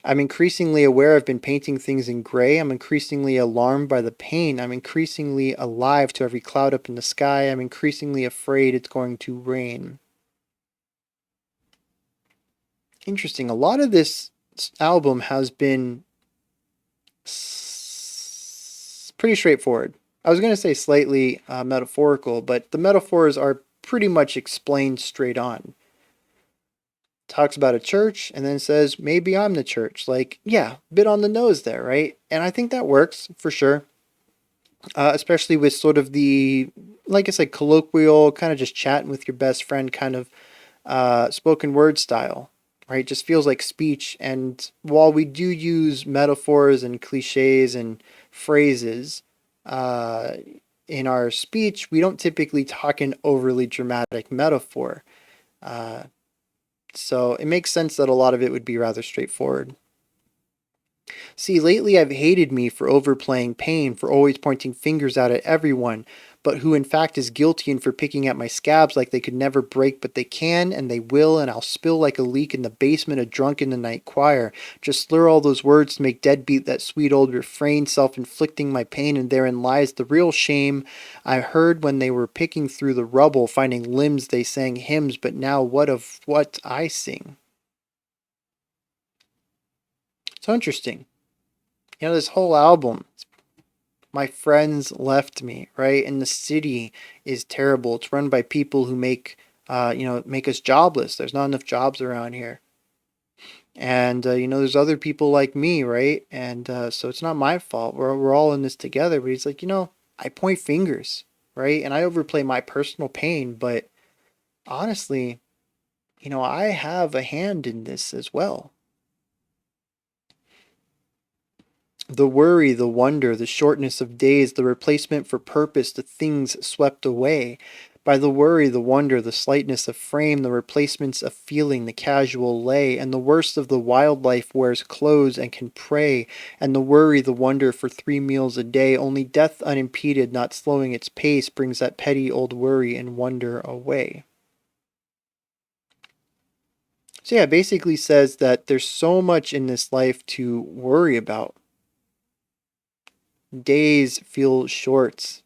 I'm increasingly aware I've been painting things in gray. I'm increasingly alarmed by the pain. I'm increasingly alive to every cloud up in the sky. I'm increasingly afraid it's going to rain. Interesting. A lot of this album has been pretty straightforward. I was going to say slightly metaphorical, but the metaphors are pretty much explained straight on. Talks about a church and then says, maybe I'm the church. Like, yeah, bit on the nose there, right? And I think that works for sure. Especially with sort of the, like I said, colloquial, kind of just chatting with your best friend kind of spoken word style, right? Just feels like speech. And while we do use metaphors and cliches and phrases in our speech, we don't typically talk in overly dramatic metaphor. So it makes sense that a lot of it would be rather straightforward. See, lately I've hated me for overplaying pain, for always pointing fingers out at everyone, but who in fact is guilty and for picking at my scabs like they could never break, but they can and they will, and I'll spill like a leak in the basement of drunk in the night choir. Just slur all those words to make deadbeat that sweet old refrain, self-inflicting my pain, and therein lies the real shame. I heard when they were picking through the rubble, finding limbs they sang hymns, but now what of what I sing? So interesting. This whole album, my friends left me, right? And the city is terrible. It's run by people who make us jobless. There's not enough jobs around here. And, there's other people like me, right? And so it's not my fault. We're all in this together. But he's like, I point fingers, right? And I overplay my personal pain. But honestly, I have a hand in this as well. The worry, the wonder, the shortness of days, the replacement for purpose, the things swept away. By the worry, the wonder, the slightness of frame, the replacements of feeling, the casual lay, and the worst of the wildlife wears clothes and can pray, and the worry, the wonder for 3 meals a day, only death unimpeded, not slowing its pace, brings that petty old worry and wonder away. So yeah, it basically says that there's so much in this life to worry about. Days feel short,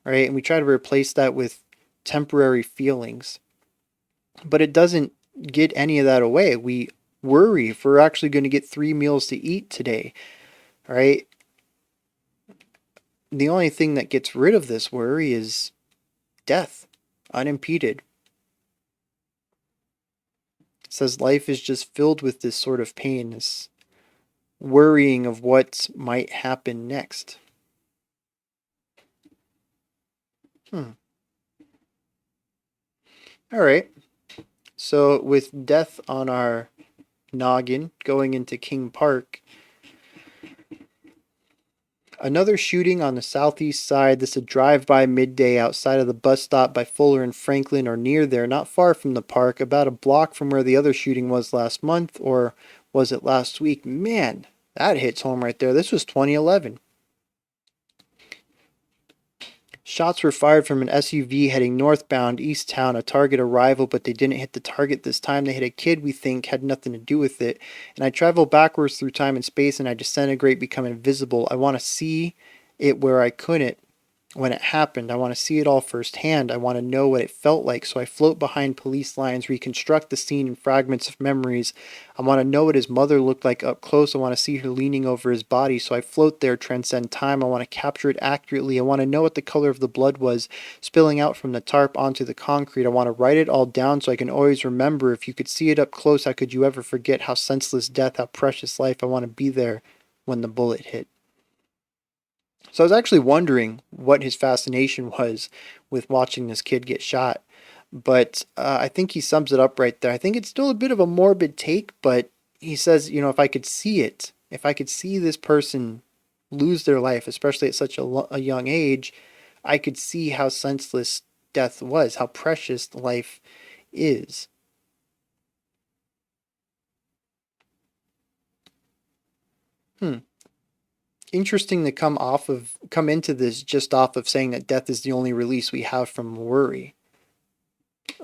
right? And we try to replace that with temporary feelings. But it doesn't get any of that away. We worry if we're actually going to get 3 meals to eat today, right? The only thing that gets rid of this worry is death, unimpeded. It says life is just filled with this sort of pain, this worrying of what might happen next. All right. So, with death on our noggin going into King Park, another shooting on the southeast side. This a drive-by midday outside of the bus stop by Fuller and Franklin or near there, not far from the park, about a block from where the other shooting was last month, or was it last week? Man, that hits home right there. This was 2011. Shots were fired from an SUV heading northbound east town, a target arrival, but they didn't hit the target this time. They hit a kid we think had nothing to do with it. And I travel backwards through time and space and I disintegrate, become invisible. I want to see it where I couldn't when it happened. I want to see it all firsthand. I want to know what it felt like. So I float behind police lines, reconstruct the scene in fragments of memories. I want to know what his mother looked like up close. I want to see her leaning over his body. So I float there, transcend time. I want to capture it accurately. I want to know what the color of the blood was spilling out from the tarp onto the concrete. I want to write it all down so I can always remember. If you could see it up close, how could you ever forget how senseless death, how precious life? I want to be there when the bullet hit. So I was actually wondering what his fascination was with watching this kid get shot. But I think he sums it up right there. I think it's still a bit of a morbid take, but he says, if I could see it, if I could see this person lose their life, especially at such a young age, I could see how senseless death was, how precious life is. Hmm. Interesting to come into this just off of saying that death is the only release we have from worry.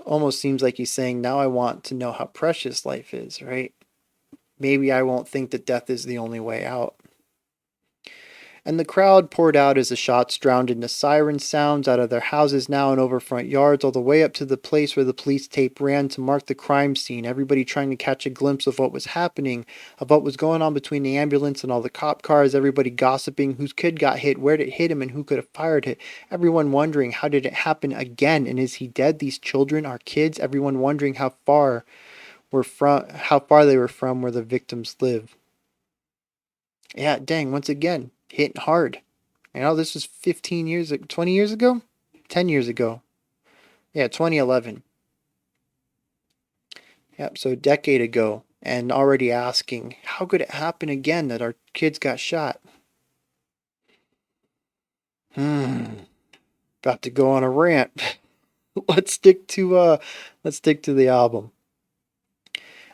Almost seems like he's saying, now I want to know how precious life is, right? Maybe I won't think that death is the only way out. And the crowd poured out as the shots drowned into siren sounds out of their houses now and over front yards, all the way up to the place where the police tape ran to mark the crime scene. Everybody trying to catch a glimpse of what was happening, of what was going on between the ambulance and all the cop cars. Everybody gossiping whose kid got hit, where did it hit him, and who could have fired it. Everyone wondering, how did it happen again? And is he dead? These children are kids. Everyone wondering how far they were from where the victims live. Yeah, dang, once again, hitting hard. This was 15 years, 20 years ago? 10 years ago. Yeah, 2011. Yep, so a decade ago. And already asking, how could it happen again that our kids got shot? About to go on a rant. let's stick to the album.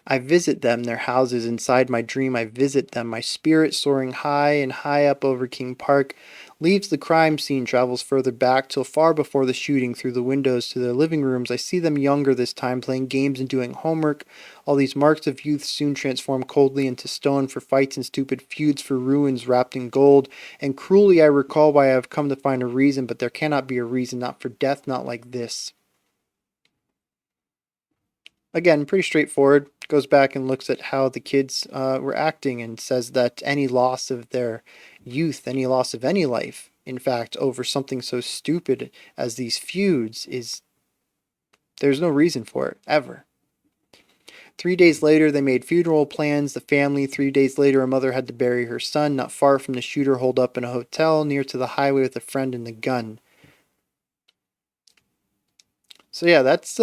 I visit them, their houses inside my dream. I visit them, my spirit soaring high and high up over King Park, leaves the crime scene, travels further back till far before the shooting, through the windows to their living rooms. I see them younger this time, playing games and doing homework. All these marks of youth soon transform coldly into stone for fights and stupid feuds, for ruins wrapped in gold. And cruelly I recall why I have come to find a reason, but there cannot be a reason, not for death, not like this. Again, pretty straightforward. Goes back and looks at how the kids were acting and says that any loss of their youth, any loss of any life, in fact, over something so stupid as these feuds, there's no reason for it, ever. 3 days later, they made funeral plans. The family, 3 days later, a mother had to bury her son not far from the shooter, holed up in a hotel near to the highway with a friend and the gun. So yeah, that's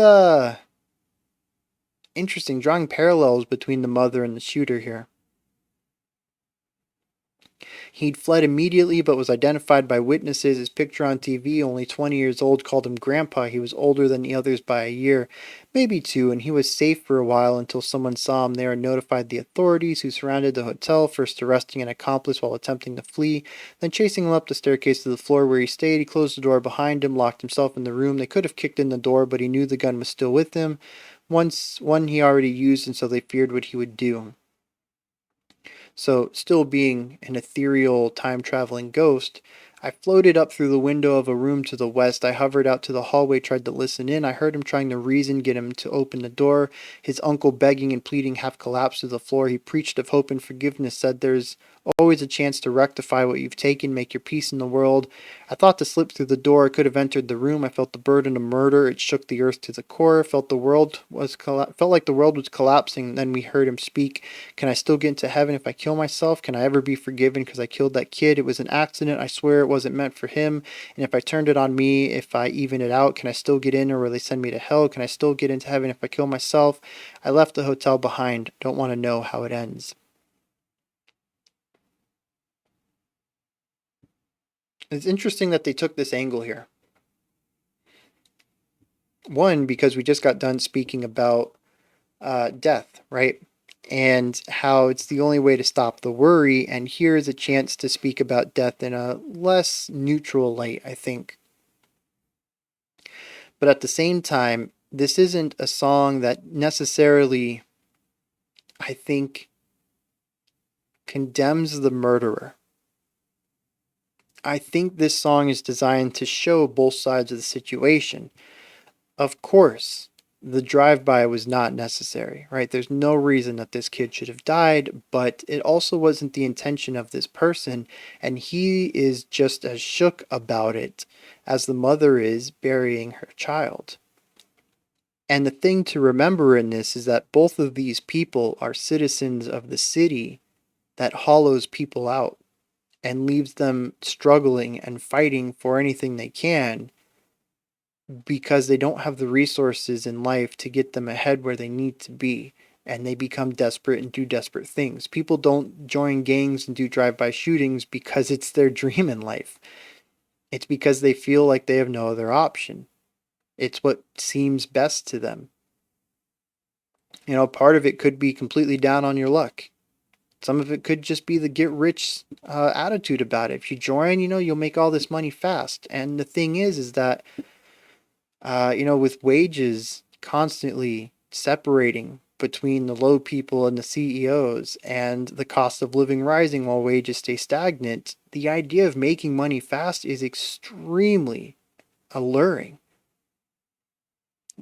interesting, drawing parallels between the mother and the shooter here. He'd fled immediately but was identified by witnesses. His picture on TV, only 20 years old, called him Grandpa. He was older than the others by a year, maybe two, and he was safe for a while until someone saw him there and notified the authorities, who surrounded the hotel, first arresting an accomplice while attempting to flee, then chasing him up the staircase to the floor where he stayed. He closed the door behind him, locked himself in the room. They could have kicked in the door, but he knew the gun was still with him. One he already used, and so they feared what he would do. So, still being an ethereal, time traveling ghost, I floated up through the window of a room to the west. I hovered out to the hallway, tried to listen in. I heard him trying to reason, get him to open the door. His uncle, begging and pleading, half collapsed to the floor. He preached of hope and forgiveness, said there's always a chance to rectify what you've taken, make your peace in the world. I thought to slip through the door. I could have entered the room. I felt the burden of murder. It shook the earth to the core. Felt like the world was collapsing. Then we heard him speak. Can I still get into heaven if I kill myself? Can I ever be forgiven because I killed that kid? It was an accident. I swear it wasn't meant for him. And if I turned it on me, if I even it out, can I still get in, or will they send me to hell? Can I still get into heaven if I kill myself? I left the hotel behind. Don't want to know how it ends. It's interesting that they took this angle here. One, because we just got done speaking about death, right? And how it's the only way to stop the worry. And here's a chance to speak about death in a less neutral light, I think. But at the same time, this isn't a song that necessarily, I think, condemns the murderer. I think this song is designed to show both sides of the situation. Of course, the drive-by was not necessary, right? There's no reason that this kid should have died, but it also wasn't the intention of this person, and he is just as shook about it as the mother is burying her child. And the thing to remember in this is that both of these people are citizens of the city that hollows people out and leaves them struggling and fighting for anything they can, because they don't have the resources in life to get them ahead where they need to be, and they become desperate and do desperate things. People don't join gangs and do drive-by shootings because it's their dream in life. It's because they feel like they have no other option. It's what seems best to them. You know, part of it could be completely down on your luck. Some of it could just be the get rich attitude about it. If you join, you'll make all this money fast. And the thing is that with wages constantly separating between the low people and the CEOs, and the cost of living rising while wages stay stagnant, the idea of making money fast is extremely alluring.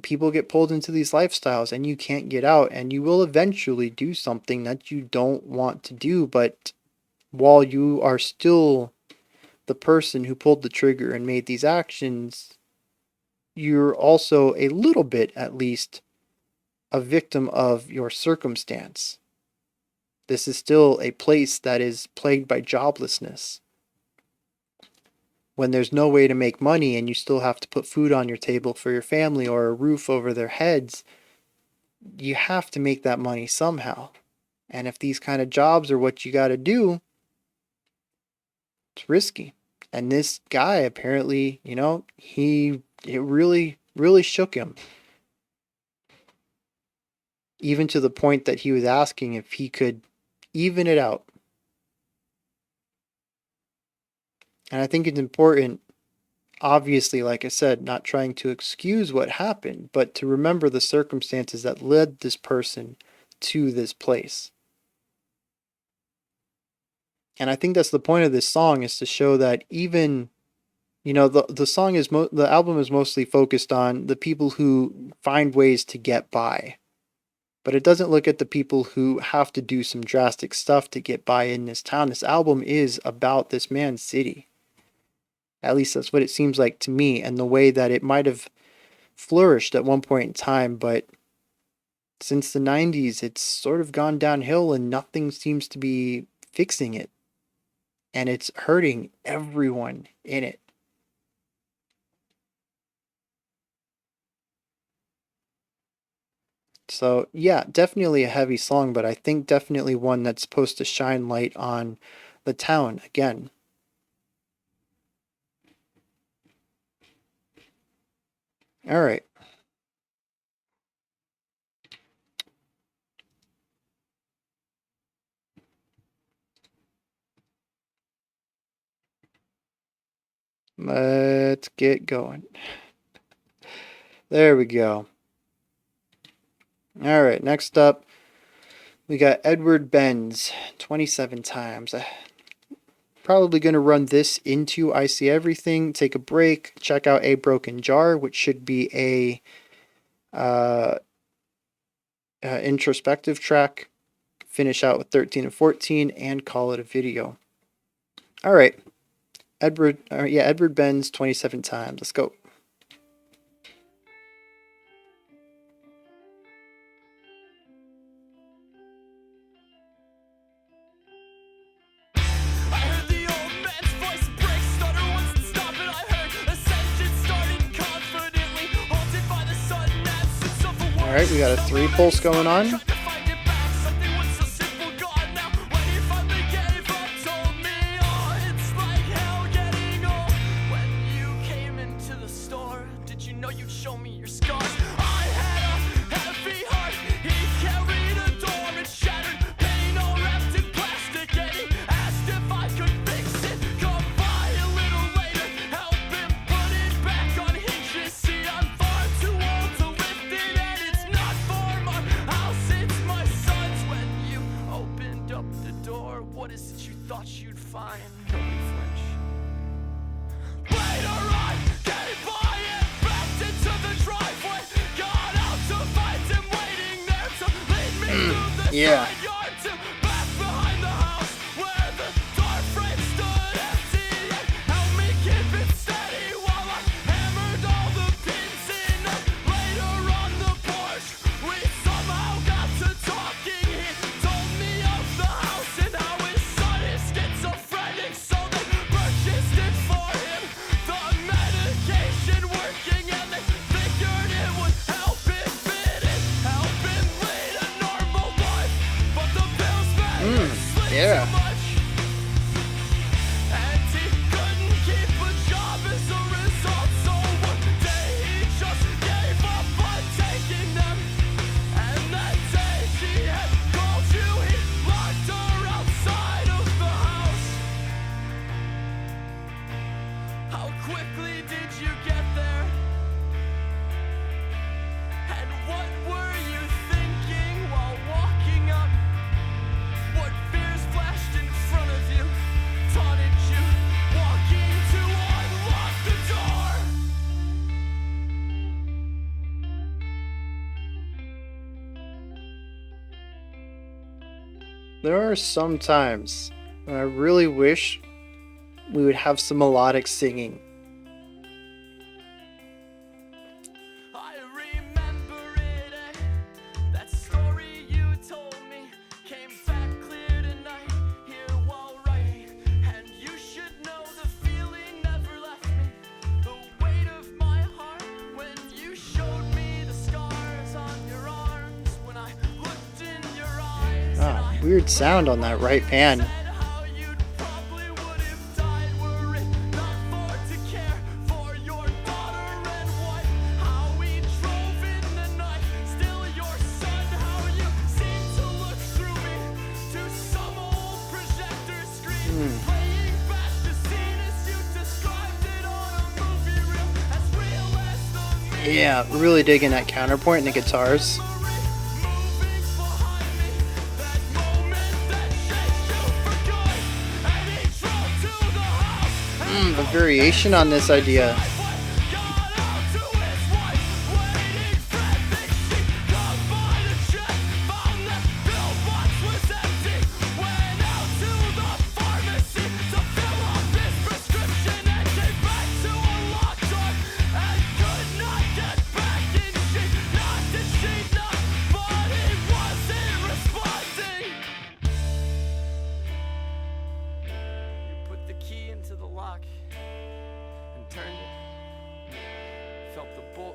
People get pulled into these lifestyles and you can't get out, and you will eventually do something that you don't want to do, but while you are still the person who pulled the trigger and made these actions, you're also a little bit, at least, a victim of your circumstance. This is still a place that is plagued by joblessness. When there's no way to make money and you still have to put food on your table for your family or a roof over their heads, you have to make that money somehow. And if these kind of jobs are what you got to do, it's risky. And this guy apparently, it really, really shook him. Even to the point that he was asking if he could even it out. And I think it's important, obviously, like I said, not trying to excuse what happened, but to remember the circumstances that led this person to this place. And I think that's the point of this song, is to show that even, the song is, the album is mostly focused on the people who find ways to get by. But it doesn't look at the people who have to do some drastic stuff to get by in this town. This album is about this man's city. At least that's what it seems like to me, and the way that it might have flourished at one point in time, but since the 90s, it's sort of gone downhill and nothing seems to be fixing it. And it's hurting everyone in it. So, yeah, definitely a heavy song, but I think definitely one that's supposed to shine light on the town again. All right. Let's get going. There we go. All right, next up, we got Edward Benz, 27 times. Probably going to run this into I See Everything, take a break, check out A Broken Jar, which should be a introspective track, finish out with 13 and 14, and call it a video. All right, Edward Benz, 27 times. Let's go. All right, we got a 3 pulse going on. Yeah. Yeah. There are some times when I really wish we would have some melodic singing. I remember it, that story you told me came back clear tonight, here while writing, and you should know the feeling never left me, the weight of my heart when you showed me the scars on your arms, when I looked in your eyes. Ah, weird sound on that right pan. Yeah, really digging that counterpoint in the guitars. The variation on this idea.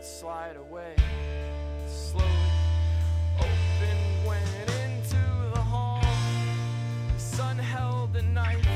Slide away, slowly open, went into the hall. The sun held the night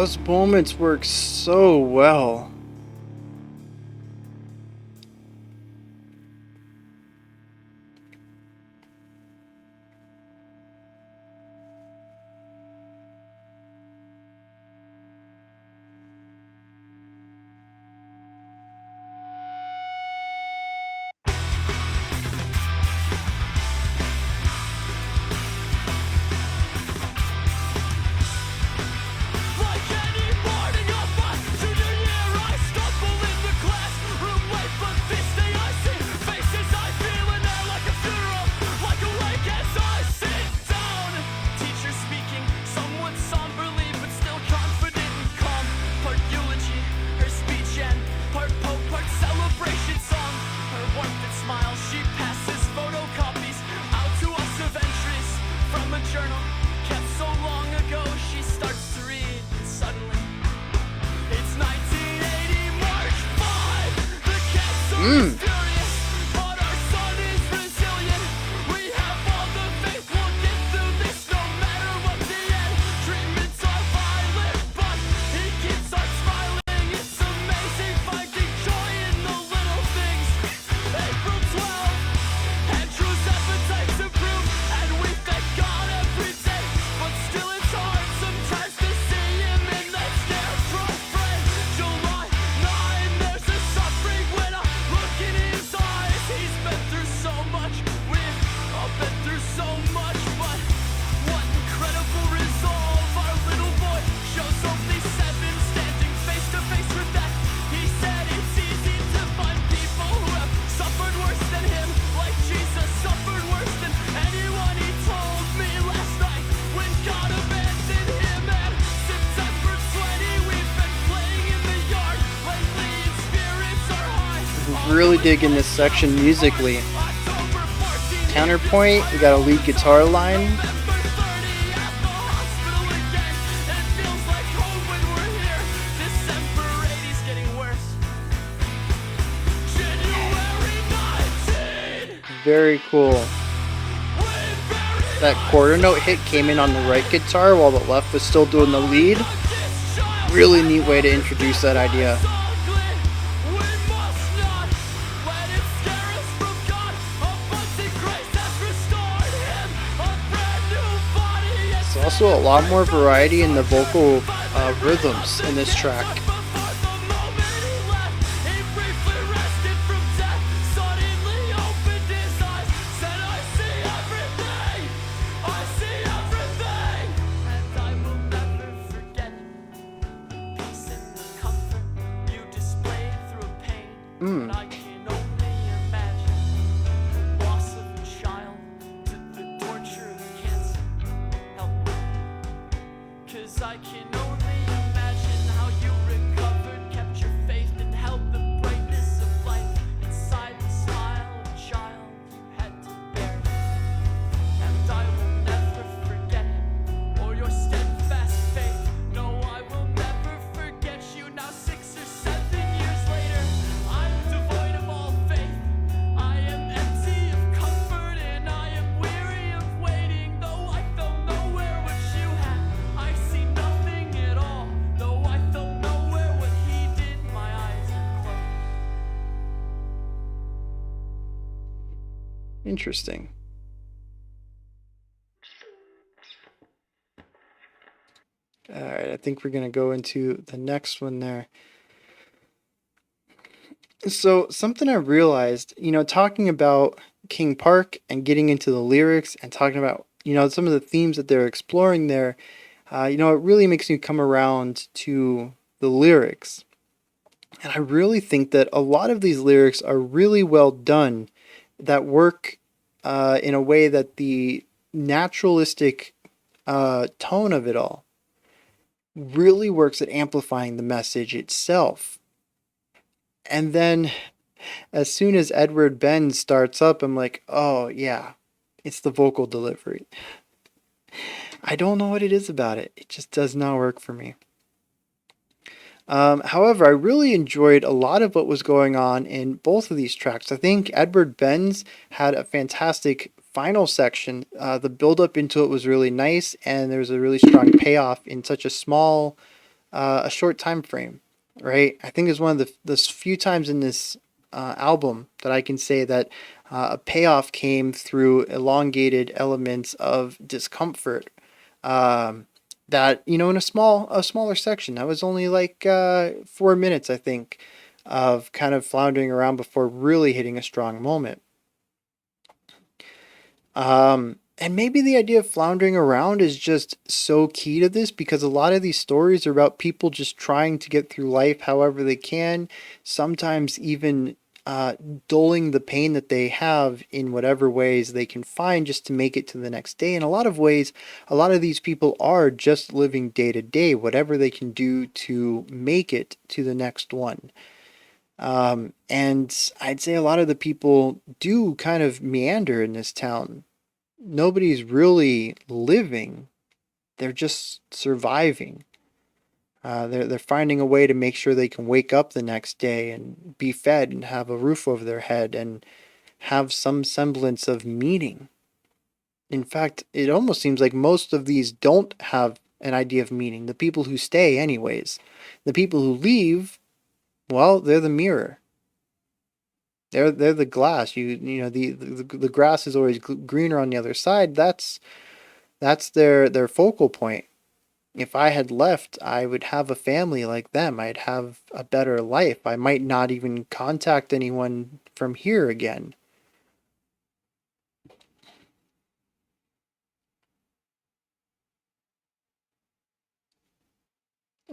Those moments work so well. Like any morning of my junior year, I stumble in the classroom late, but this day I see faces I feel in there like a funeral, like a wake as I sit down. Teacher speaking, somewhat somberly, but still confident and calm. Part eulogy, her speech, and part pope, part celebration song. Her warmth and smile, she passes photocopies out to us of entries from a journal kept so long ago. She starts to read, and suddenly it's 1980, March 5. The cancer is furious, but our son is resilient. We have all the faith, we'll get through this no matter what the end. Treatments are violent, but he keeps on smiling. It's amazing finding joy in the little things. April 12th, Andrew's appetite's improved, and we thank God every day. But still it's hard sometimes to see him in that scarecrow frame. July 9, there's a suffering when I look in his eyes. He's been through so much, we've all been through so much, but what incredible resolve. Our little boy shows only 7, standing face to face with death. He said it's easy to find people who have suffered worse than him, like Jesus suffered worse than anyone. He told me last night when God abandoned him. And September 20, we've been playing in the yard lately, and spirits are high. Really digging this section musically. October 14th, Counterpoint, we got a lead guitar line. November 30, at the hospital again. It feels like home when we're here. December 80's getting worse. January 19, Very cool. we buried That quarter note hit came in on the right guitar while the left was still doing the lead. this child. Really neat way to introduce that idea. It's ugly. We must not let it scare us from God. Abundant grace has restored him a brand new body. There's also a lot more variety in the vocal rhythms in this track. Before the moment he left, he briefly rested from death. Suddenly opened his eyes, said, I see everything. I see everything. And I will never forget the peace and the comfort you displayed through pain. But I can only imagine the loss of a child to the torture of cancer. Help me. 'Cause I can only imagine how you recovered, kept your faith, and held the brightness of life inside the smile of a child you had to bear. And I will never forget him or your steadfast faith. No, I will never forget you. Now 6 or 7 years later, I'm devoid of all faith. I am empty of comfort and I am weary of waiting. Though I felt nowhere what you had, I see nothing at all. Though I felt nowhere what he did, my eyes are closed. Interesting. Alright, I think we're going to go into the next one there. So, something I realized, talking about King Park and getting into the lyrics and talking about, some of the themes that they're exploring there, it really makes me come around to the lyrics. And I really think that a lot of these lyrics are really well done that work in a way that the naturalistic tone of it all really works at amplifying the message itself. And then as soon as Edward Benz starts up, I'm like, oh yeah, it's the vocal delivery. I don't know what it is about it. It just does not work for me. However, I really enjoyed a lot of what was going on in both of these tracks. I think Edward Benz had a fantastic final section. The build up into it was really nice, and there was a really strong payoff in such a small a short time frame, right? I think it's one of the few times in this album that I can say that a payoff came through elongated elements of discomfort. Um, that in a smaller section that was only like 4 minutes, I think, of kind of floundering around before really hitting a strong moment. And maybe the idea of floundering around is just so key to this because a lot of these stories are about people just trying to get through life however they can, sometimes even dulling the pain that they have in whatever ways they can find just to make it to the next day. In a lot of ways, a lot of these people are just living day to day, whatever they can do to make it to the next one. And I'd say a lot of the people do kind of meander in this town. Nobody's really living, they're just surviving. They're finding a way to make sure they can wake up the next day and be fed and have a roof over their head and have some semblance of meaning. In fact, it almost seems like most of these don't have an idea of meaning. The people who stay, anyways. The people who leave, well, they're the mirror. They're the glass. The grass is always greener on the other side. That's their focal point. If I had left, I would have a family like them. I'd have a better life. I might not even contact anyone from here again.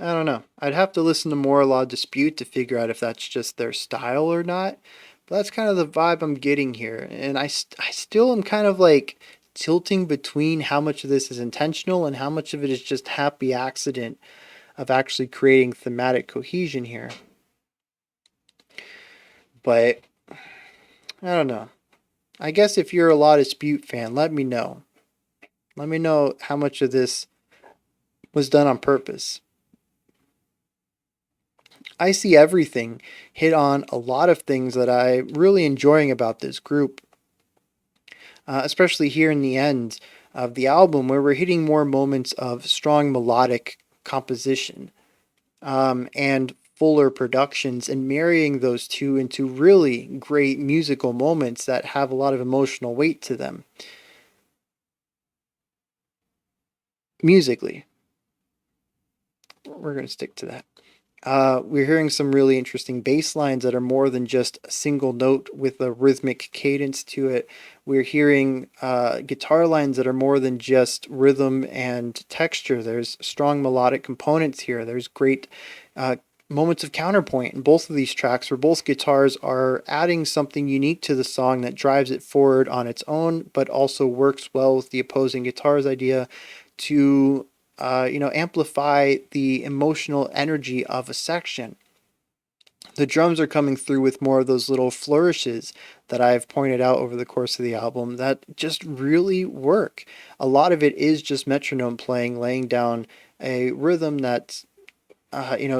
I don't know. I'd have to listen to more Law Dispute to figure out if that's just their style or not. But that's kind of the vibe I'm getting here. And I still am kind of like tilting between how much of this is intentional and how much of it is just happy accident of actually creating thematic cohesion here. But I don't know. I guess if you're a Law Dispute fan, let me know. Let me know how much of this was done on purpose. I See Everything hit on a lot of things that I'm really enjoying about this group, especially here in the end of the album where we're hitting more moments of strong melodic composition and fuller productions and marrying those two into really great musical moments that have a lot of emotional weight to them musically. We're going to stick to that. We're hearing some really interesting bass lines that are more than just a single note with a rhythmic cadence to it. We're hearing guitar lines that are more than just rhythm and texture. There's strong melodic components here. There's great moments of counterpoint in both of these tracks where both guitars are adding something unique to the song that drives it forward on its own, but also works well with the opposing guitar's idea to amplify the emotional energy of a section. The drums are coming through with more of those little flourishes that I've pointed out over the course of the album that just really work. A lot of it is just metronome playing, laying down a rhythm that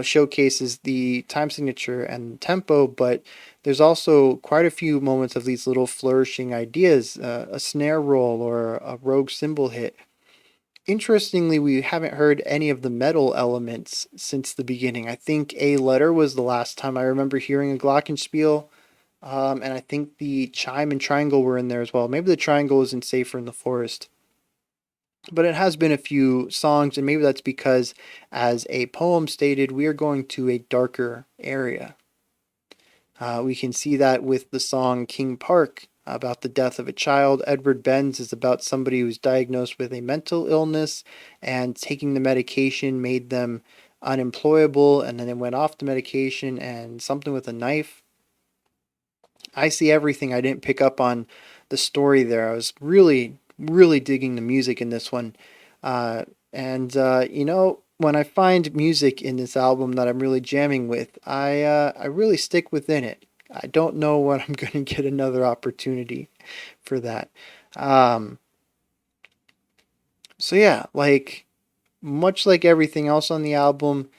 showcases the time signature and tempo, but there's also quite a few moments of these little flourishing ideas, a snare roll or a rogue cymbal hit. Interestingly, we haven't heard any of the metal elements since the beginning. I think A Letter was the last time I remember hearing a glockenspiel, and I think the chime and triangle were in there as well. Maybe the triangle isn't Safer in the Forest. But it has been a few songs, and maybe that's because, as a poem stated, we are going to a darker area. We can see that with the song King Park about the death of a child. Edward Benz is about somebody who's diagnosed with a mental illness and taking the medication made them unemployable, and then they went off the medication and something with a knife. I See Everything. I didn't pick up on the story there. I was really, really digging the music in this one. When I find music in this album that I'm really jamming with, I really stick within it. I don't know when I'm going to get another opportunity for that. Um, so yeah, like much like everything else on the album,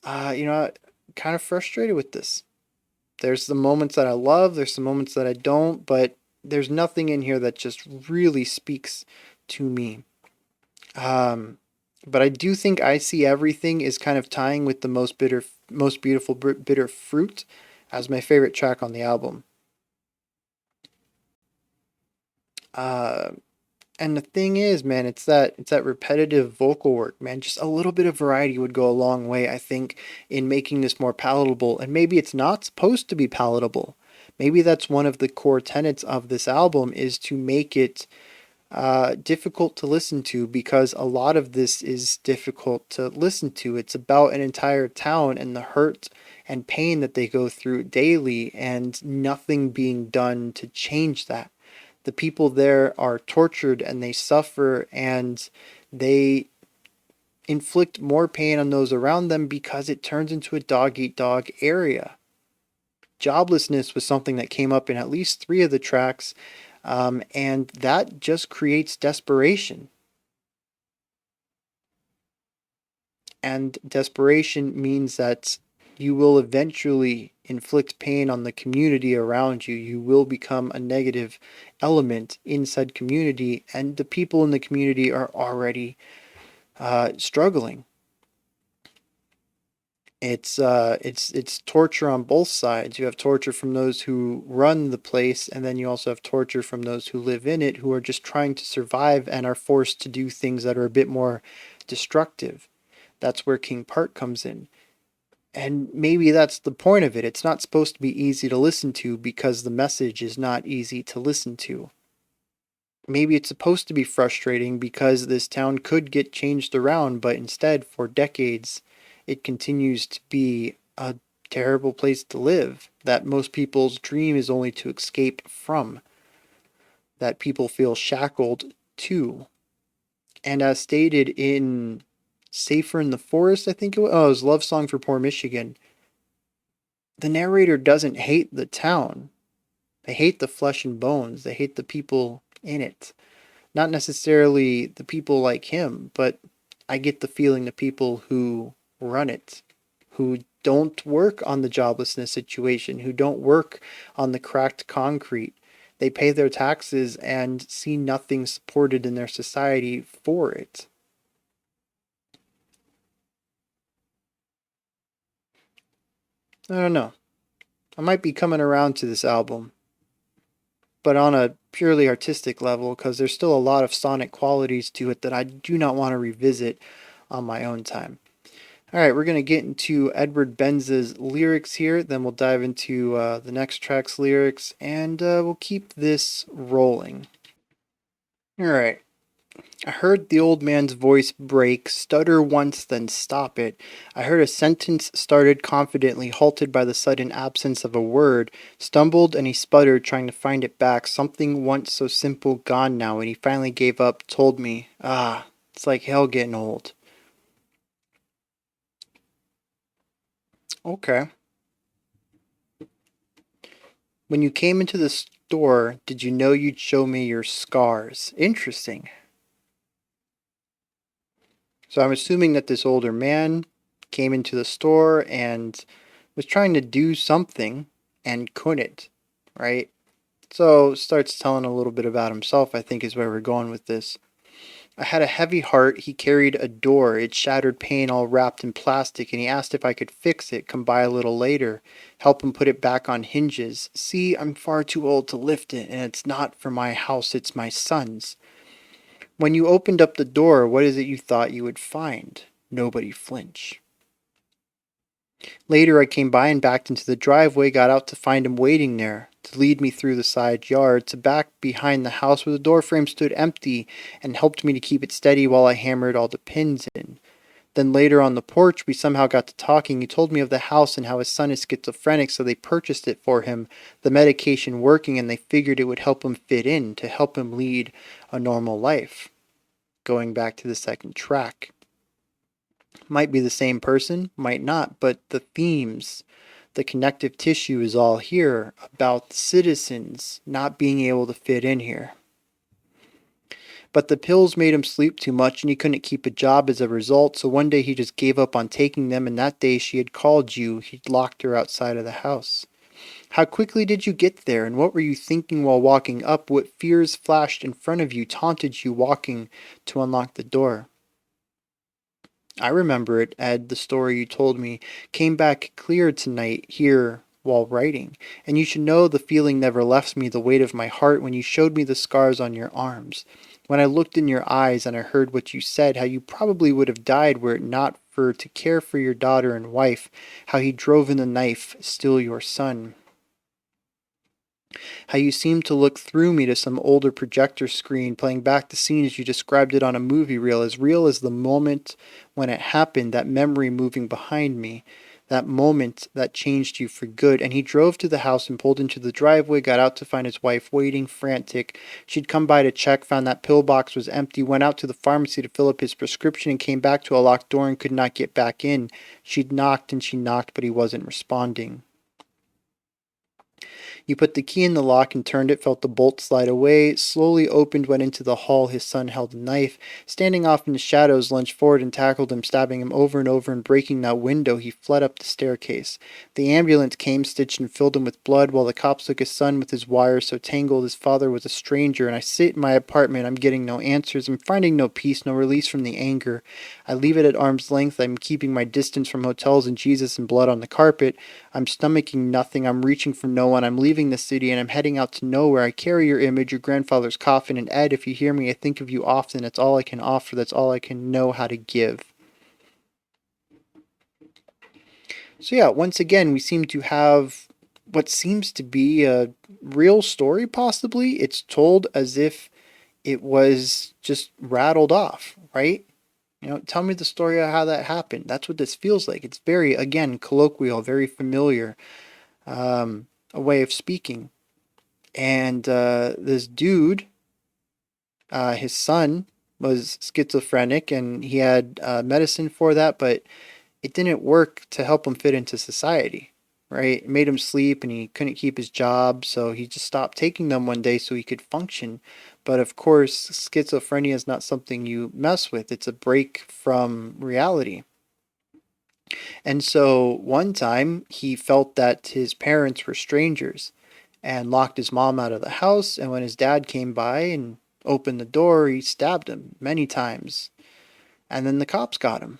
kind of frustrated with this. There's the moments that I love, there's some moments that I don't, but there's nothing in here that just really speaks to me. Um, But I do think I See Everything is kind of tying with the most beautiful bitter fruit as my favorite track on the album. Uh, and the thing is, man, it's that repetitive vocal work, man. Just a little bit of variety would go a long way, I think, in making this more palatable. And maybe it's not supposed to be palatable. Maybe that's one of the core tenets of this album is to make it difficult to listen to, because a lot of this is difficult to listen to. It's about an entire town and the hurt and pain that they go through daily, and nothing being done to change that. The people there are tortured and they suffer, and they inflict more pain on those around them because it turns into a dog eat dog area. Joblessness was something that came up in at least three of the tracks, and that just creates desperation. And desperation means that you will eventually inflict pain on the community around you. You will become a negative element in said community, and the people in the community are already struggling. It's torture on both sides. You have torture from those who run the place, and then you also have torture from those who live in it, who are just trying to survive and are forced to do things that are a bit more destructive. That's where King Park comes in. And maybe that's the point of it. It's not supposed to be easy to listen to because the message is not easy to listen to. Maybe it's supposed to be frustrating because this town could get changed around, but instead, for decades, it continues to be a terrible place to live that most people's dream is only to escape from, that people feel shackled to. And as stated in Safer in the Forest, I think it was Love Song for Poor Michigan, the narrator doesn't hate the town. They hate the flesh and bones. They hate the people in it. Not necessarily the people like him, but I get the feeling the people who run it, who don't work on the joblessness situation, who don't work on the cracked concrete. They pay their taxes and see nothing supported in their society for it. I don't know. I might be coming around to this album, but on a purely artistic level, because there's still a lot of sonic qualities to it that I do not want to revisit on my own time. All right, we're going to get into Edward Benz's lyrics here, then we'll dive into the next track's lyrics, and we'll keep this rolling. All right. I heard the old man's voice break, stutter once, then stop it. I heard a sentence started confidently, halted by the sudden absence of a word, stumbled, and he sputtered, trying to find it back. Something once so simple gone now, and he finally gave up, told me, it's like hell getting old. Okay. When you came into the store, did you know you'd show me your scars? Interesting. So I'm assuming that this older man came into the store and was trying to do something and couldn't, right? So starts telling a little bit about himself, I think is where we're going with this. I had a heavy heart. He carried a door, its shattered pane all wrapped in plastic, and he asked if I could fix it, come by a little later, help him put it back on hinges. See, I'm far too old to lift it, and it's not for my house, it's my son's. When you opened up the door, what is it you thought you would find? Nobody flinch. Later, I came by and backed into the driveway, got out to find him waiting there, to lead me through the side yard, to back behind the house where the door frame stood empty, and helped me to keep it steady while I hammered all the pins in. Then later on the porch, we somehow got to talking. He told me of the house and how his son is schizophrenic, so they purchased it for him, the medication working, and they figured it would help him fit in, to help him lead a normal life. Going back to the second track. Might be the same person, might not, but the themes, the connective tissue is all here about the citizens not being able to fit in here. But the pills made him sleep too much and he couldn't keep a job as a result, so one day he just gave up on taking them, and that day she had called you, he'd locked her outside of the house. How quickly did you get there, and what were you thinking while walking up? What fears flashed in front of you, taunted you walking to unlock the door? I remember it, Ed, the story you told me came back clear tonight here while writing, and you should know the feeling never left me, the weight of my heart when you showed me the scars on your arms. When I looked in your eyes and I heard what you said, how you probably would have died were it not for to care for your daughter and wife, how he drove in the knife, still your son. How you seemed to look through me to some older projector screen, playing back the scene as you described it on a movie reel, real as the moment when it happened, that memory moving behind me, that moment that changed you for good. And he drove to the house and pulled into the driveway, got out to find his wife waiting, frantic. She'd come by to check, found that pill box was empty, went out to the pharmacy to fill up his prescription, and came back to a locked door and could not get back in. She'd knocked and she knocked, but he wasn't responding. You put the key in the lock and turned it, felt the bolt slide away, slowly opened, went into the hall. His son held a knife. Standing off in the shadows, lunged forward and tackled him, stabbing him over and over and breaking that window. He fled up the staircase. The ambulance came, stitched and filled him with blood, while the cops took his son with his wires so tangled. His father was a stranger, and I sit in my apartment. I'm getting no answers. I'm finding no peace, no release from the anger. I leave it at arm's length. I'm keeping my distance from hotels and Jesus and blood on the carpet. I'm stomaching nothing. I'm reaching for no one. I'm leaving the city and I'm heading out to nowhere. I carry your image, your grandfather's coffin, and Ed, if you hear me, I think of you often. That's all I can offer. That's all I can know how to give. So yeah, once again, we seem to have what seems to be a real story, possibly. It's told as if it was just rattled off, right? Tell me the story of how that happened. That's what this feels like. It's very, again, colloquial, very familiar, a way of speaking. And this dude, his son, was schizophrenic, and he had medicine for that, but it didn't work to help him fit into society, right? It made him sleep, and he couldn't keep his job, so he just stopped taking them one day so he could function. But of course, schizophrenia is not something you mess with. It's a break from reality. And so one time he felt that his parents were strangers and locked his mom out of the house. And when his dad came by and opened the door, he stabbed him many times. And then the cops got him.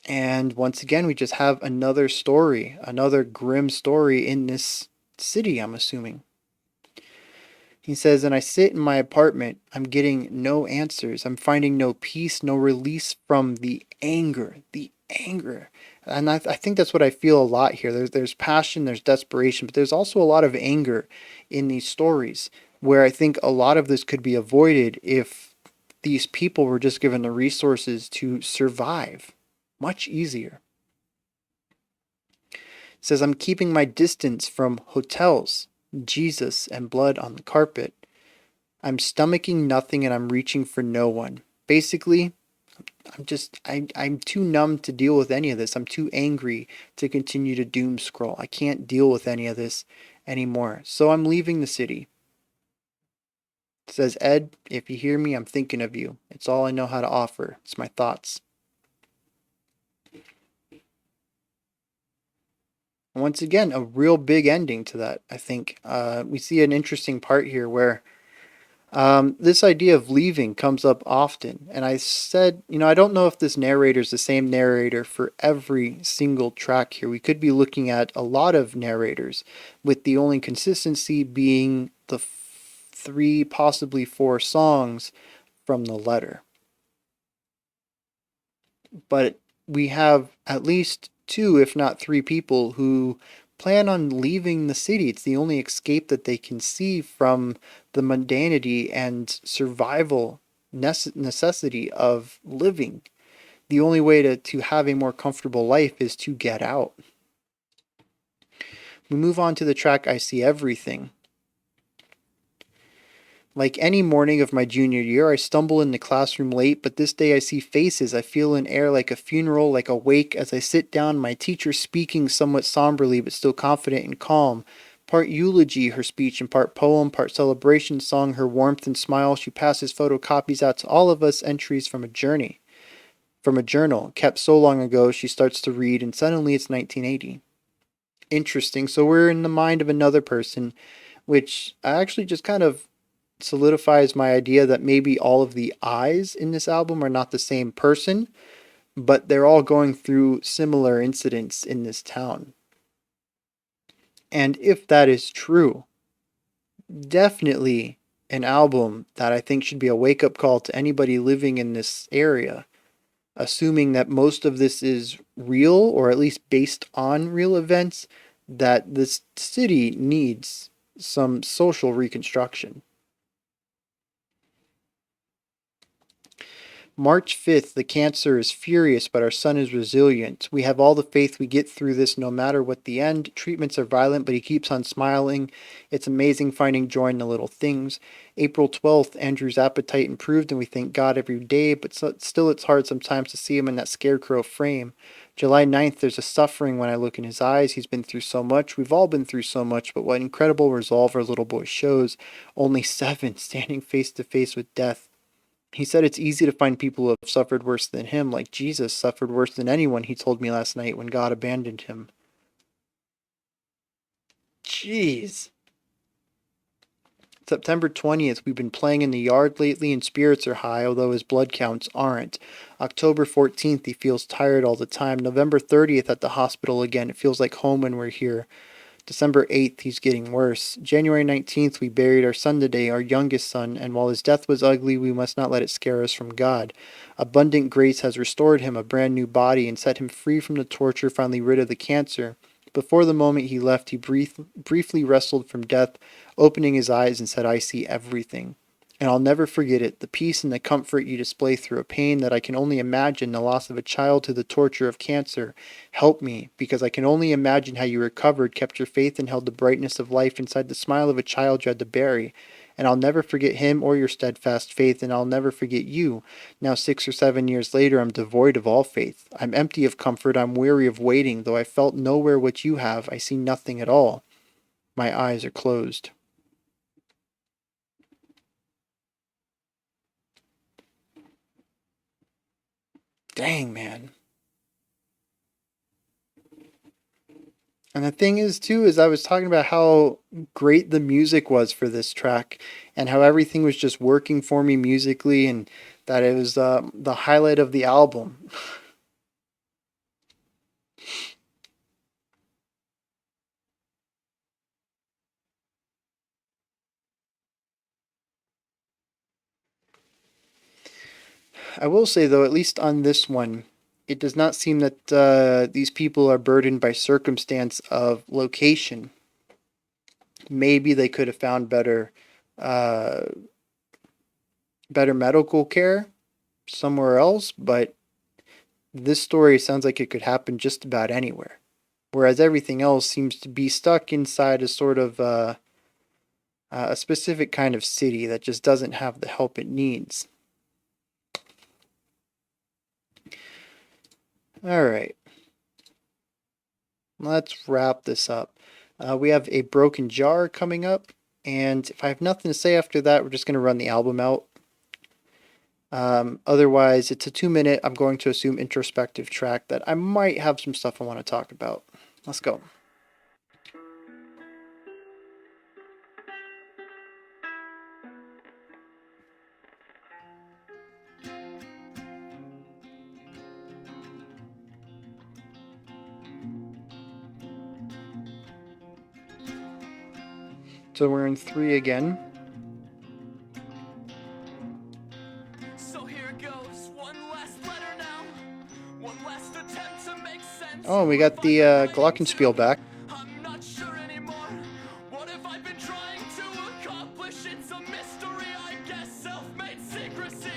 And once again, we just have another story, another grim story in this city, I'm assuming. He says, and I sit in my apartment. I'm getting no answers. I'm finding no peace, no release from the anger. The anger. And I think that's what I feel a lot here. There's passion, there's desperation, but there's also a lot of anger in these stories where I think a lot of this could be avoided if these people were just given the resources to survive much easier. It says, I'm keeping my distance from hotels, Jesus, and blood on the carpet. I'm stomaching nothing and I'm reaching for no one. Basically, I'm too numb to deal with any of this. I'm too angry to continue to doom scroll. I can't deal with any of this anymore. So I'm leaving the city. It says, Ed, if you hear me, I'm thinking of you. It's all I know how to offer. It's my thoughts. Once again, a real big ending to that, I think. We see an interesting part here where this idea of leaving comes up often. And I said, I don't know if this narrator is the same narrator for every single track here. We could be looking at a lot of narrators, with the only consistency being the 3, possibly 4 songs from the letter. But we have at least 2, if not 3 people who plan on leaving the city. It's the only escape that they can see from the mundanity and survival necessity of living. The only way to have a more comfortable life is to get out. We move on to the track I See Everything. Like any morning of my junior year, I stumble in the classroom late, but this day I see faces. I feel an air like a funeral, like a wake. As I sit down, my teacher speaking somewhat somberly, but still confident and calm. Part eulogy, her speech, and part poem, part celebration song, her warmth and smile. She passes photocopies out to all of us, entries from a journal, kept so long ago. She starts to read, and suddenly it's 1980. Interesting. So we're in the mind of another person, which actually just kind of solidifies my idea that maybe all of the eyes in this album are not the same person, but they're all going through similar incidents in this town. And if that is true, definitely an album that I think should be a wake up call to anybody living in this area, assuming that most of this is real or at least based on real events, that this city needs some social reconstruction. March 5th, the cancer is furious, but our sun is resilient. We have all the faith we get through this no matter what the end. Treatments are violent, but he keeps on smiling. It's amazing finding joy in the little things. April 12th, Andrew's appetite improved, and we thank God every day, but still it's hard sometimes to see him in that scarecrow frame. July 9th, there's a suffering when I look in his eyes. He's been through so much. We've all been through so much, but what incredible resolve our little boy shows. Only 7, standing face to face with death. He said it's easy to find people who have suffered worse than him, like Jesus suffered worse than anyone, he told me last night when God abandoned him. Jeez. September 20th, we've been playing in the yard lately and spirits are high, although his blood counts aren't. October 14th, he feels tired all the time. November 30th, at the hospital again. It feels like home when we're here. December 8th, he's getting worse. January 19th, we buried our son today, our youngest son, and while his death was ugly, we must not let it scare us from God. Abundant grace has restored him a brand new body and set him free from the torture, finally rid of the cancer. Before the moment he left, he briefly wrestled from death, opening his eyes and said, I see everything. And I'll never forget it, the peace and the comfort you display through a pain that I can only imagine, the loss of a child to the torture of cancer. Help me, because I can only imagine how you recovered, kept your faith, and held the brightness of life inside the smile of a child you had to bury. And I'll never forget him or your steadfast faith, and I'll never forget you. Now 6 or 7 years later, I'm devoid of all faith. I'm empty of comfort, I'm weary of waiting, though I felt nowhere what you have, I see nothing at all. My eyes are closed. Dang, man. And the thing is, too, is I was talking about how great the music was for this track and how everything was just working for me musically and that it was the highlight of the album. I will say, though, at least on this one, it does not seem that these people are burdened by circumstance of location. Maybe they could have found uh, better medical care somewhere else, but this story sounds like it could happen just about anywhere. Whereas everything else seems to be stuck inside a sort of a specific kind of city that just doesn't have the help it needs. All right, let's wrap this up. We have a broken jar coming up, and if I have nothing to say after that, we're just going to run the album out. Otherwise, it's a 2-minute, I'm going to assume, introspective track that I might have some stuff I want to talk about. Let's go. So we're in 3 again. So here goes, one last letter now. One last attempt to make sense. Oh, we got the Glockenspiel back. I'm not sure anymore. What have I been trying to accomplish? It's a mystery, I guess. Self-made secrecy.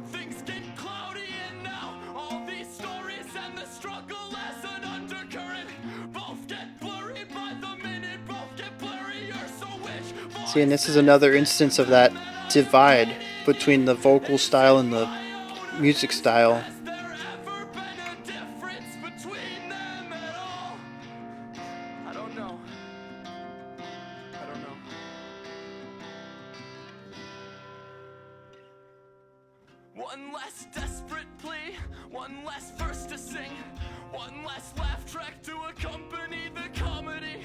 Things get cloudy and now all these stories and the struggle as an undercurrent both get blurry by the minute. Both get blurrier. So which See, and this is another instance of that divide between the vocal style and the music style. has there ever been a difference between them at all? I don't know. I don't know. One less desperate plea, one less verse to sing, one less laugh track to accompany the comedy.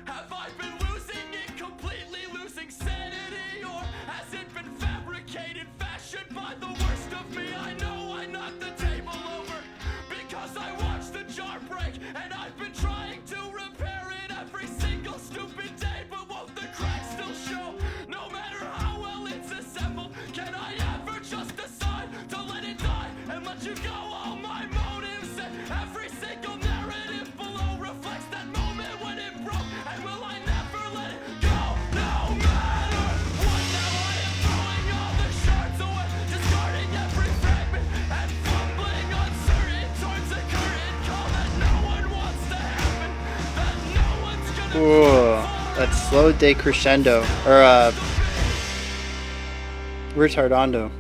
Have I been losing it, completely losing sanity? Or has it been fabricated, fashioned by the worst of me? I know I knocked the table over because I watched the jar break, and I've been trying to repair it every single stupid day. But won't the cracks still show? No matter how well it's assembled, can I ever just decide to let it die and let you go? All my motives and every single narrative below reflects that moment when it broke. And will I never let it go? No matter what, now I am throwing all the shards away, discarding every fragment and fumbling uncertain towards a current call that no one wants to happen, that no one's gonna. Ooh, that slow decrescendo, or retardando.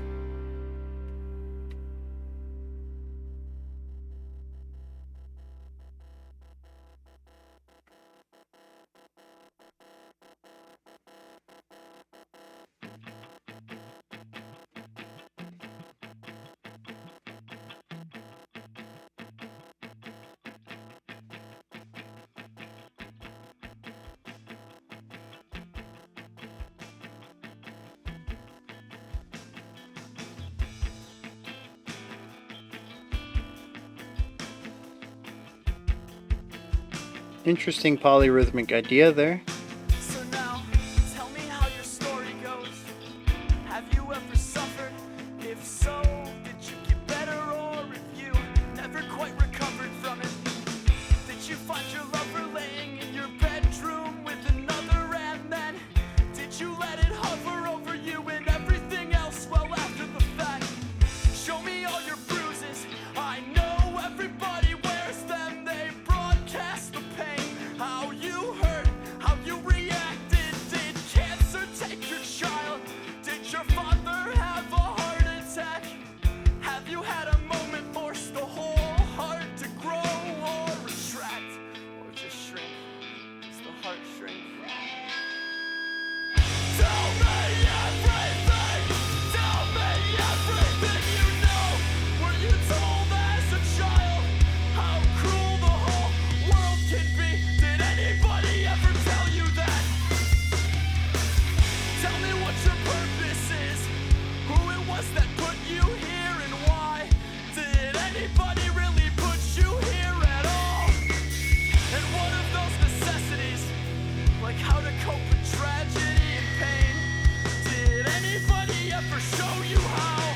Interesting polyrhythmic idea there. So now, tell me how your story goes. Have you ever suffered? If so, did you get better, or if you never quite recovered from it? Did you find your lover laying in your bedroom with another, and then did you let it hover over you and everything else well after the fact? Show me all your bruises. I know everybody wears them. They broadcast the pain. How you hurt, how you reacted. Did cancer take your child? Did your father have a heart attack? Have you had a moment force the whole heart to grow or retract? Or just shrink? Does the heart shrink? Tell me everything! Tell me everything you know! Were you told as a child how cruel the whole world can be? Did anybody ever tell you that? Tell me what your purpose is, who it was that put you here and why. Did anybody really put you here at all? And what of those necessities, like how to cope with tragedy and pain? Did anybody ever show you how?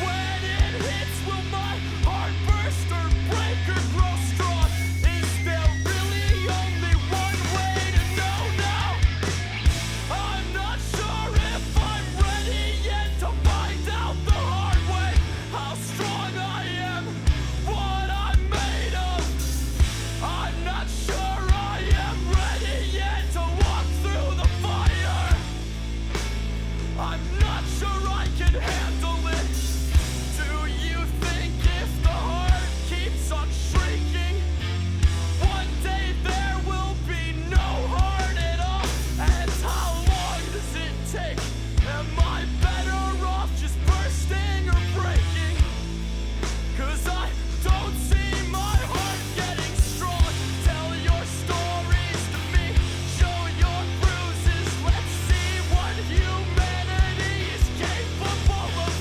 When it hits, will my heart burst or break or grow strong? Is there really only one way to know now? I'm not sure if I'm ready yet to find out the hard way how strong I am, what I'm made of. I'm not sure I am ready yet to walk through the fire. I'm not sure I can handle it. Do you think if the heart keeps on shrinking, one day there will be no heart at all? And how long does it take? Am I better off just bursting or breaking? 'Cause I don't see my heart getting strong. Tell your stories to me, show your bruises. Let's see what humanity is capable of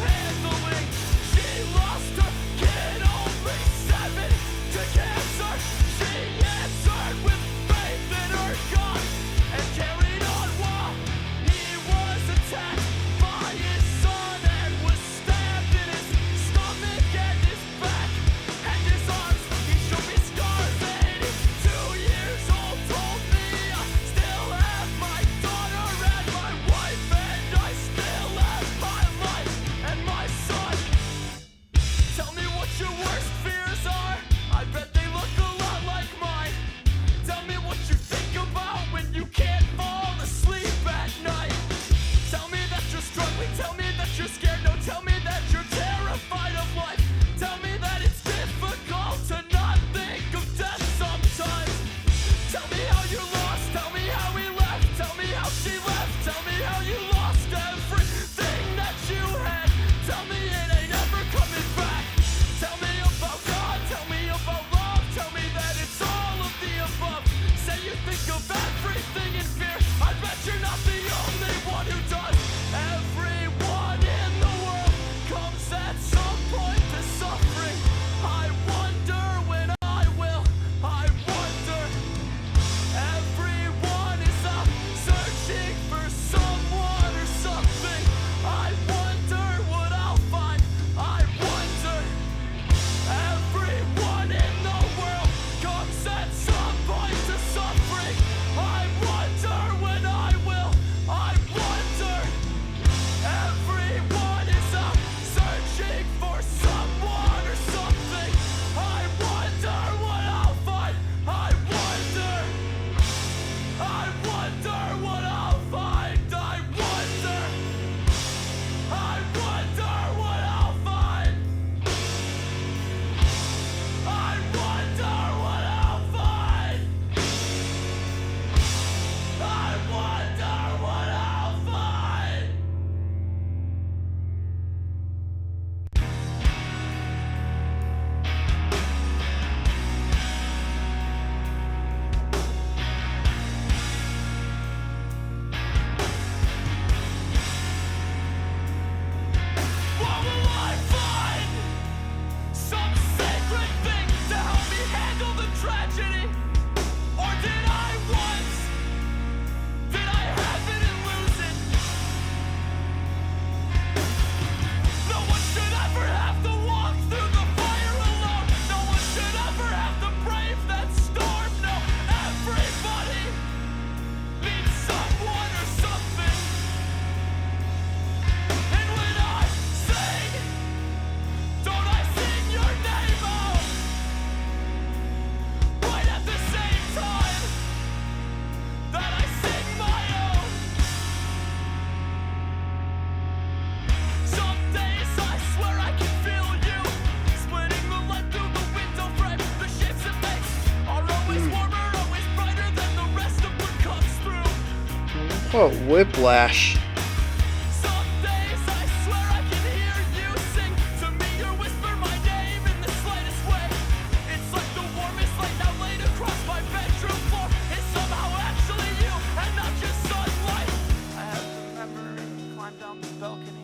Oh, whiplash. Some days I swear I can hear you sing to me or whisper my name in the slightest way. It's like the warmest light now laid across my bedroom floor is somehow actually you and not just sunlight. I have the memory, climbed down the balcony.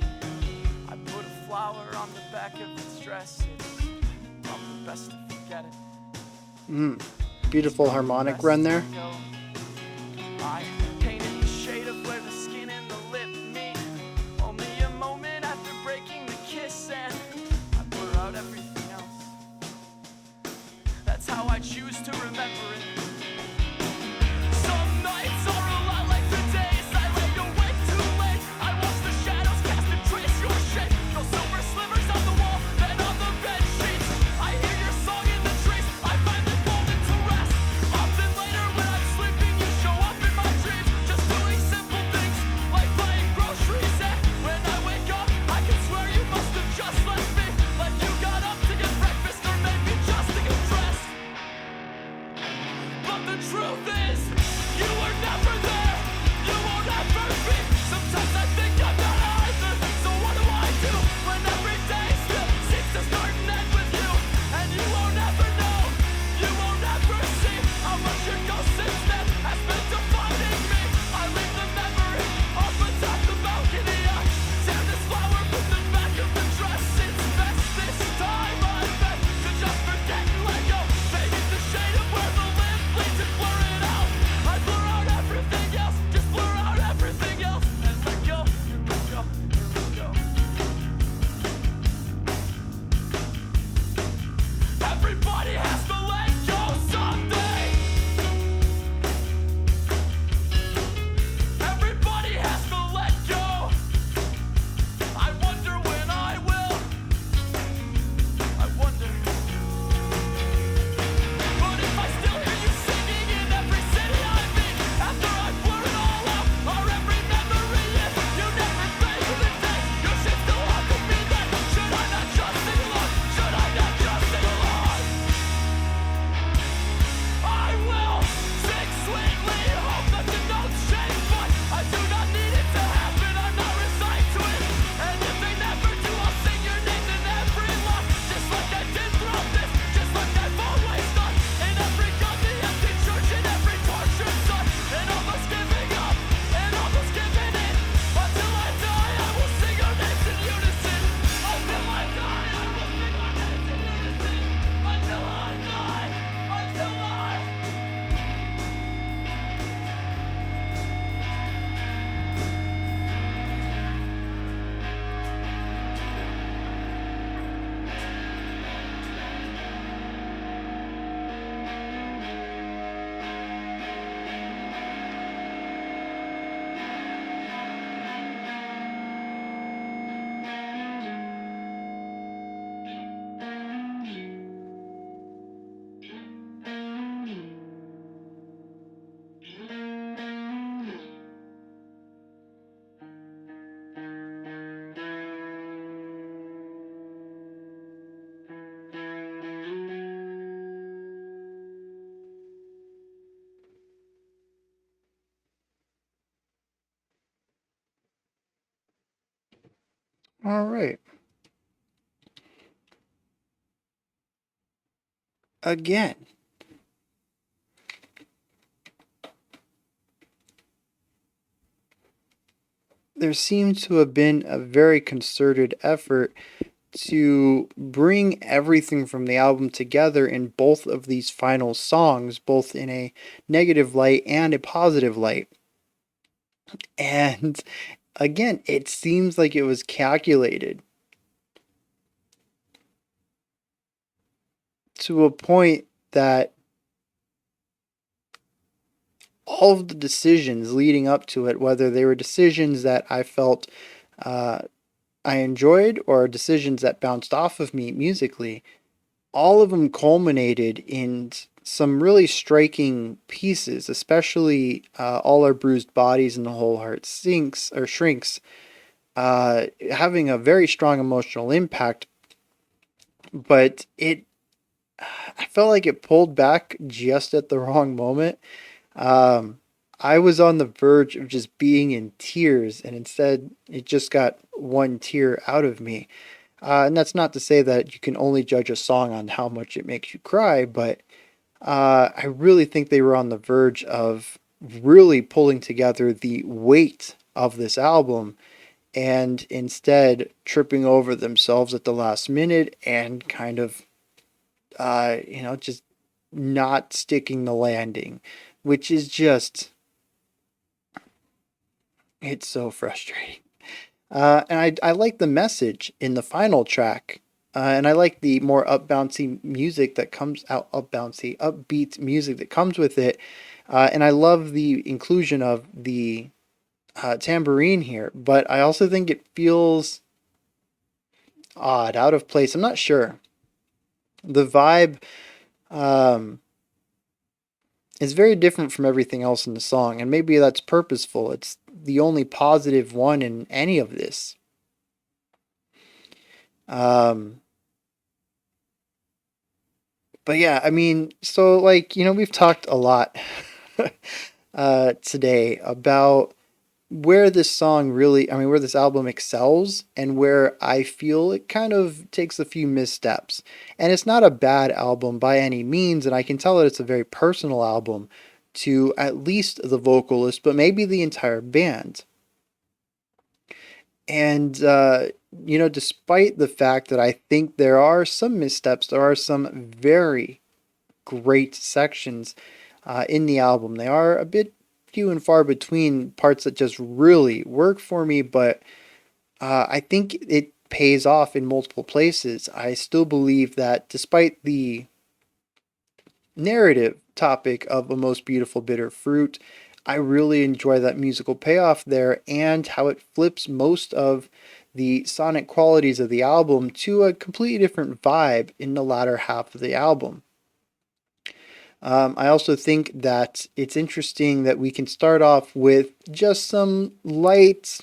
I put a flower on the back of its dress. It's probably best to forget it. Beautiful harmonic run there. I painted the shade of where the skin and the lip meet. Only a moment after breaking the kiss, and I blur out everything else. That's how I choose to remember it. Some nights are a lot like the days I lay awake too late. I watch the shadows cast and trace your shape. No silver slivers on the wall, then on the bed sheets. I hear your song in the trees. I finally fall into rest. Often later when I'm sleeping, you show up in my dreams, just doing simple things like buying groceries. And when I wake up, I can swear you must have just left me, like you got up to get breakfast or maybe just to get dressed. But the truth is, you were never there. You won't ever be. Sometimes I think I'm not either. So what do I do when every day still seems to start and end with you? And you won't ever know. You won't ever see how much your ghost instead has been defining me. I leave the memory up atop the balcony. I tear this flower from the back of the dress. It's best this time I bet to just forget and let go. Paint the shade of where the limb bleeds and blur it out. I blur out everything else, just blur out everything else and let go. Here we go, here we go. Everybody has to let go someday. Everybody has to let go. I wonder when I will. I wonder. But if I still hear you singing in every city I'm in, after I blur it all out, or every memory is, you never fade to the day. You should still walk with me then. Should I not just sing along? Should I not just sing along? I will sing sweetly, hope that the notes change, but I do not need it to happen. I'm not resigned to it. And if they never do, I'll sing your name in every line, just like I did throughout this, just like I've always done. In every gun, the empty church, in every tortured son, and almost giving up, and almost giving in. Until I die, I will sing your names in unison. Until I die, I will sing your names in unison. Until I die, until I. All right. Again, there seems to have been a very concerted effort to bring everything from the album together in both of these final songs, both in a negative light and a positive light. And again, it seems like it was calculated to a point that all of the decisions leading up to it, whether they were decisions that I felt I enjoyed or decisions that bounced off of me musically, all of them culminated in some really striking pieces, especially All Our Bruised Bodies and The Whole Heart Sinks or Shrinks, having a very strong emotional impact. But I felt like it pulled back just at the wrong moment. I was on the verge of just being in tears, and instead it just got one tear out of me. And that's not to say that you can only judge a song on how much it makes you cry, but I really think they were on the verge of really pulling together the weight of this album and instead tripping over themselves at the last minute and kind of, just not sticking the landing, which is just, it's so frustrating. And I like the message in the final track. And I like the more up bouncy music that comes out, up bouncy, upbeat music that comes with it. And I love the inclusion of the tambourine here, but I also think it feels odd, out of place. I'm not sure. The vibe um, is very different from everything else in the song, and maybe that's purposeful. It's the only positive one in any of this. Um, but yeah, I mean, so like, we've talked a lot today about where this song really, I mean, where this album excels and where I feel it kind of takes a few missteps. And it's not a bad album by any means, and I can tell that it's a very personal album to at least the vocalist, but maybe the entire band. And, despite the fact that I think there are some missteps, there are some very great sections in the album. They are a bit few and far between parts that just really work for me, but I think it pays off in multiple places. I still believe that despite the narrative topic of A Most Beautiful Bitter Fruit, I really enjoy that musical payoff there and how it flips most of the sonic qualities of the album to a completely different vibe in the latter half of the album. I also think that it's interesting that we can start off with just some light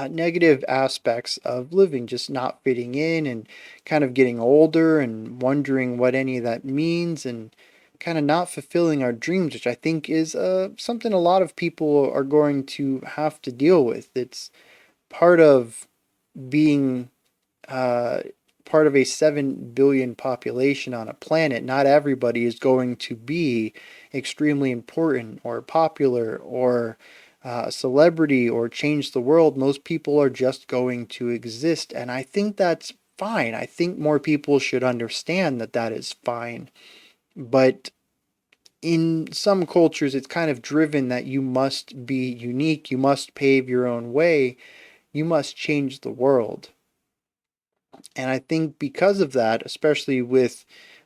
negative aspects of living, just not fitting in and kind of getting older and wondering what any of that means and kind of not fulfilling our dreams, which I think is something a lot of people are going to have to deal with. It's part of being uh, part of a 7 billion population on a planet. Not everybody is going to be extremely important or popular or a celebrity or change the world. Most people are just going to exist. And I think that's fine. I think more people should understand that that is fine. But in some cultures, it's kind of driven that you must be unique, you must pave your own way, you must change the world. And I think because of that, especially with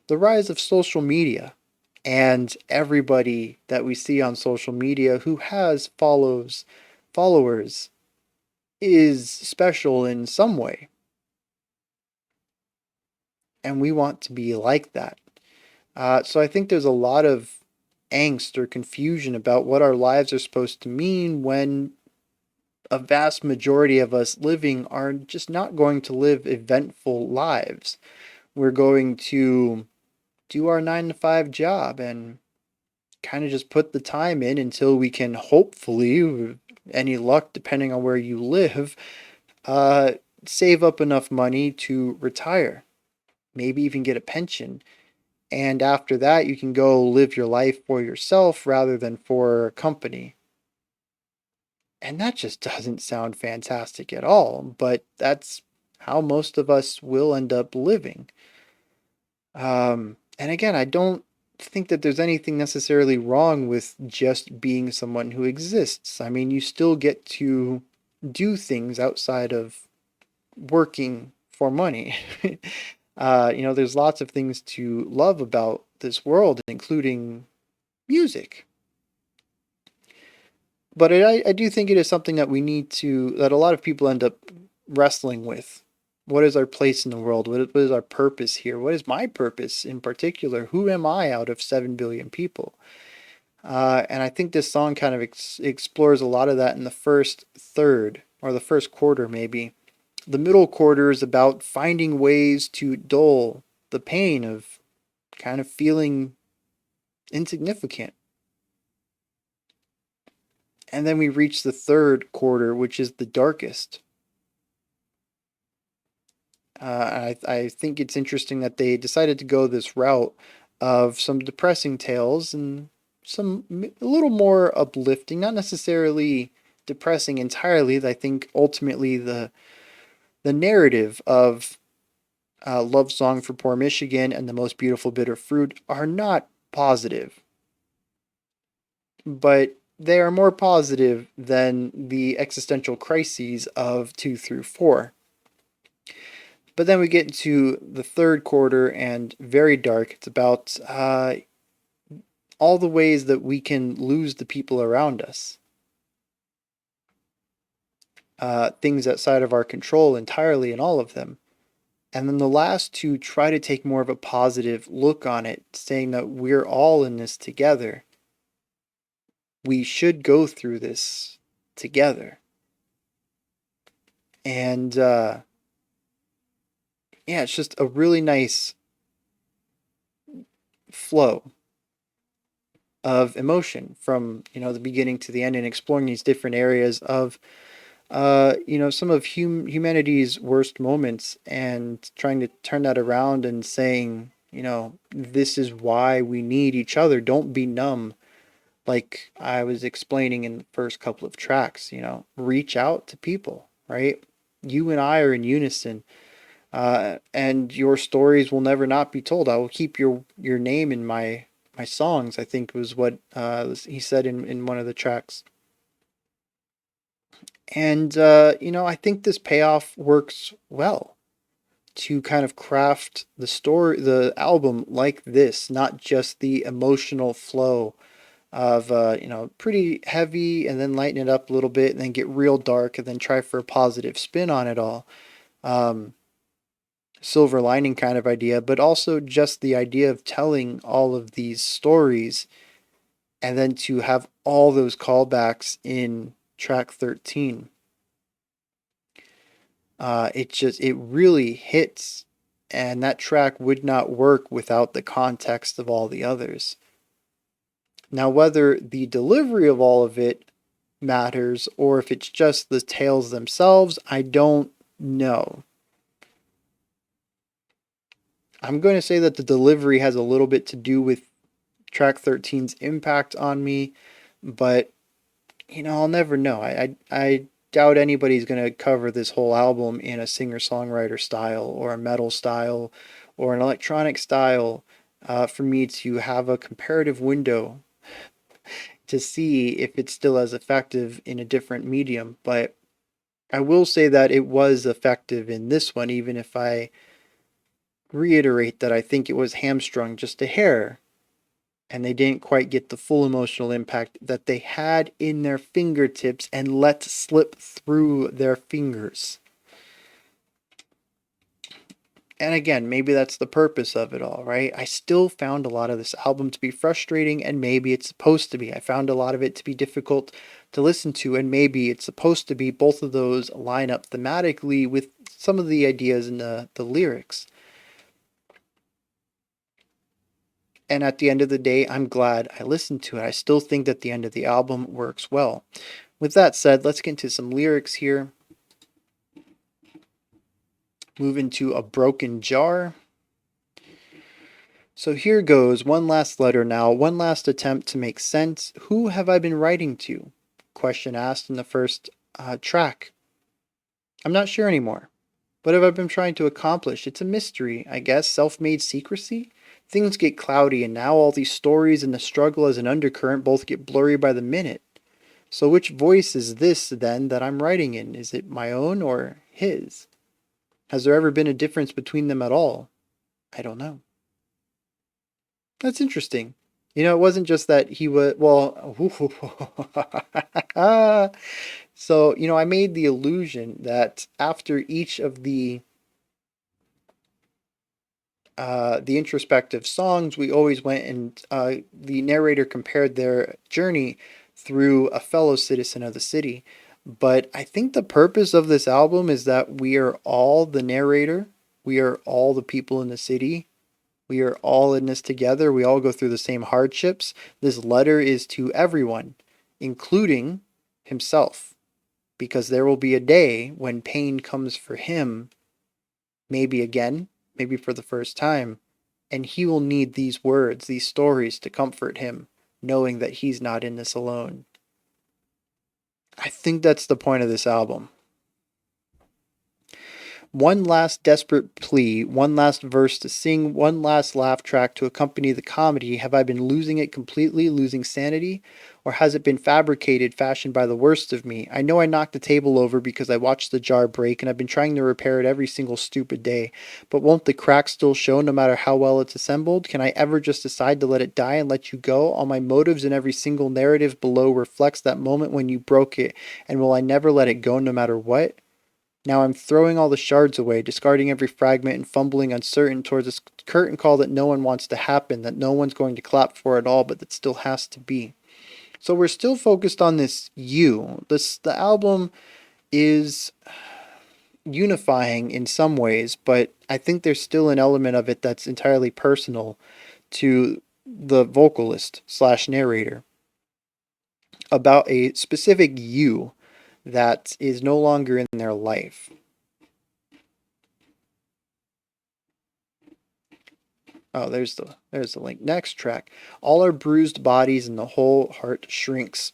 the rise of social media and everybody that we see on social media who has followers is special in some way. And we want to be like that. So I think there's a lot of angst or confusion about what our lives are supposed to mean when a vast majority of us living are just not going to live eventful lives. We're going to do our 9 to 5 job and kind of just put the time in until we can hopefully, with any luck, depending on where you live, uh, save up enough money to retire, maybe even get a pension. And after that, you can go live your life for yourself rather than for a company. And that just doesn't sound fantastic at all, but that's how most of us will end up living. And again, I don't think that there's anything necessarily wrong with just being someone who exists. I mean, you still get to do things outside of working for money. There's lots of things to love about this world, including music. But I do think it is something that that a lot of people end up wrestling with. What is our place in the world? What is our purpose here? What is my purpose in particular? Who am I out of 7 billion people? And I think this song kind of explores a lot of that in the first third, or the first quarter, maybe. The middle quarter is about finding ways to dull the pain of kind of feeling insignificant. And then we reach the third quarter, which is the darkest. I think it's interesting that they decided to go this route of some depressing tales and a little more uplifting, not necessarily depressing entirely. I think ultimately the narrative of Love Song for Poor Michigan and The Most Beautiful Bitter Fruit are not positive, but they are more positive than the existential crises of 2 through 4. But then we get into the third quarter and very dark. It's about all the ways that we can lose the people around us. Things outside of our control entirely in all of them. And then the last two try to take more of a positive look on it, saying that we're all in this together. We should go through this together. And yeah, it's just a really nice flow of emotion from the beginning to the end, and exploring these different areas of some of humanity's worst moments, and trying to turn that around and saying, this is why we need each other. Don't be numb, like I was explaining in the first couple of tracks. Reach out to people, right? You and I are in unison, and your stories will never not be told. I will keep your name in my songs, I think was what he said in one of the tracks. And, I think this payoff works well to kind of craft the album like this, not just the emotional flow of, pretty heavy and then lighten it up a little bit and then get real dark and then try for a positive spin on it all. Silver lining kind of idea, but also just the idea of telling all of these stories and then to have all those callbacks in track 13. It really hits, and that track would not work without the context of all the others. Now, whether the delivery of all of it matters or if it's just the tales themselves, I don't know. I'm going to say that the delivery has a little bit to do with track 13's impact on me, but I'll never know. I doubt anybody's going to cover this whole album in a singer-songwriter style or a metal style or an electronic style for me to have a comparative window to see if it's still as effective in a different medium. But I will say that it was effective in this one, even if I reiterate that I think it was hamstrung just a hair, and they didn't quite get the full emotional impact that they had in their fingertips and let slip through their fingers. And again, maybe that's the purpose of it all, right? I still found a lot of this album to be frustrating, and maybe it's supposed to be. I found a lot of it to be difficult to listen to, and maybe it's supposed to be. Both of those line up thematically with some of the ideas in the lyrics. And at the end of the day, I'm glad I listened to it. I still think that the end of the album works well. With that said, let's get into some lyrics here. Move into A Broken Jar. So here goes, one last letter now, one last attempt to make sense. Who have I been writing to? Question asked in the first track. I'm not sure anymore. What have I been trying to accomplish? It's a mystery, I guess, self-made secrecy? Things get cloudy, and now all these stories and the struggle as an undercurrent both get blurry by the minute. So which voice is this, then, that I'm writing in? Is it my own or his? Has there ever been a difference between them at all? I don't know. That's interesting. It wasn't just that he was, well, so, I made the illusion that after each of the introspective songs, we always went and the narrator compared their journey through a fellow citizen of the city. But I think the purpose of this album is that we are all the narrator. We are all the people in the city. We are all in this together. We all go through the same hardships. This letter is to everyone, including himself, because there will be a day when pain comes for him, maybe again, maybe for the first time, and he will need these words, these stories to comfort him, knowing that he's not in this alone. I think that's the point of this album. One last desperate plea, one last verse to sing, one last laugh track to accompany the comedy. Have I been losing it completely, losing sanity? Or has it been fabricated, fashioned by the worst of me? I know I knocked the table over because I watched the jar break, and I've been trying to repair it every single stupid day. But won't the crack still show no matter how well it's assembled? Can I ever just decide to let it die and let you go? All my motives in every single narrative below reflects that moment when you broke it, and will I never let it go no matter what? Now I'm throwing all the shards away, discarding every fragment and fumbling uncertain towards this curtain call that no one wants to happen, that no one's going to clap for at all, but that still has to be. So we're still focused on this you. The album is unifying in some ways, but I think there's still an element of it that's entirely personal to the vocalist slash narrator about a specific you that is no longer in their life. Oh, there's the link. Next track. All our bruised bodies and the whole heart shrinks.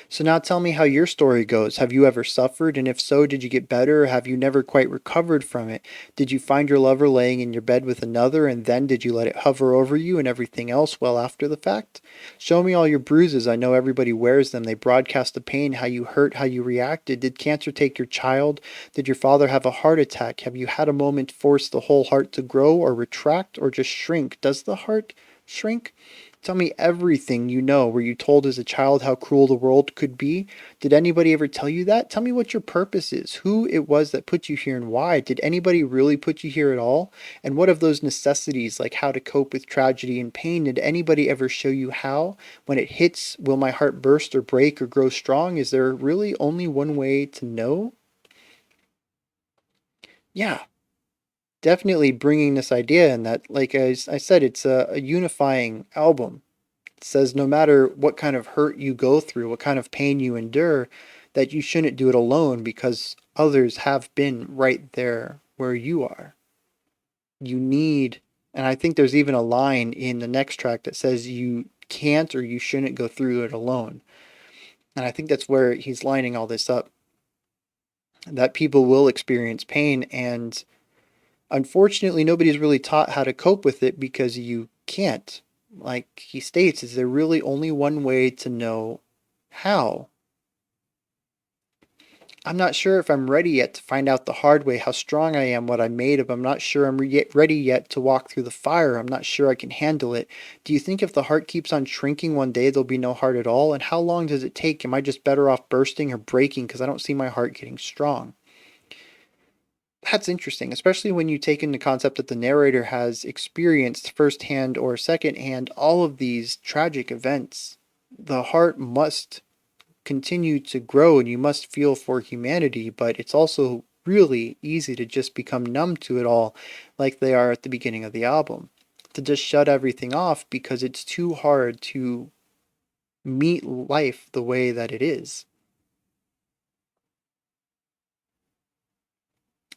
So now tell me how your story goes. Have you ever suffered? And if so, did you get better, or have you never quite recovered from it? Did you find your lover laying in your bed with another, and then did you let it hover over you and everything else well after the fact? Show me all your bruises. I know everybody wears them. They broadcast the pain, how you hurt, how you reacted. Did cancer take your child? Did your father have a heart attack? Have you had a moment force the whole heart to grow or retract or just shrink? Does the heart shrink? Tell me everything you know. Were you told as a child how cruel the world could be? Did anybody ever tell you that? Tell me what your purpose is, who it was that put you here and why. Did anybody really put you here at all? And what of those necessities, like how to cope with tragedy and pain? Did anybody ever show you how? When it hits, will my heart burst or break or grow strong? Is there really only one way to know? Yeah, definitely bringing this idea in that, like I said, it's a unifying album. Says no matter what kind of hurt you go through, what kind of pain you endure, that you shouldn't do it alone because others have been right there where you are. You need, and I think there's even a line in the next track that says you can't or you shouldn't go through it alone. And I think that's where he's lining all this up. That people will experience pain, and unfortunately, nobody's really taught how to cope with it because you can't. Like he states, is there really only one way to know how? I'm not sure if I'm ready yet to find out the hard way how strong I am, what I'm made of. I'm not sure I'm ready yet to walk through the fire. I'm not sure I can handle it. Do you think if the heart keeps on shrinking one day, there'll be no heart at all? And how long does it take? Am I just better off bursting or breaking because I don't see my heart getting strong? That's interesting, especially when you take in the concept that the narrator has experienced firsthand or secondhand all of these tragic events. The heart must continue to grow and you must feel for humanity, but it's also really easy to just become numb to it all, like they are at the beginning of the album. To just shut everything off because it's too hard to meet life the way that it is.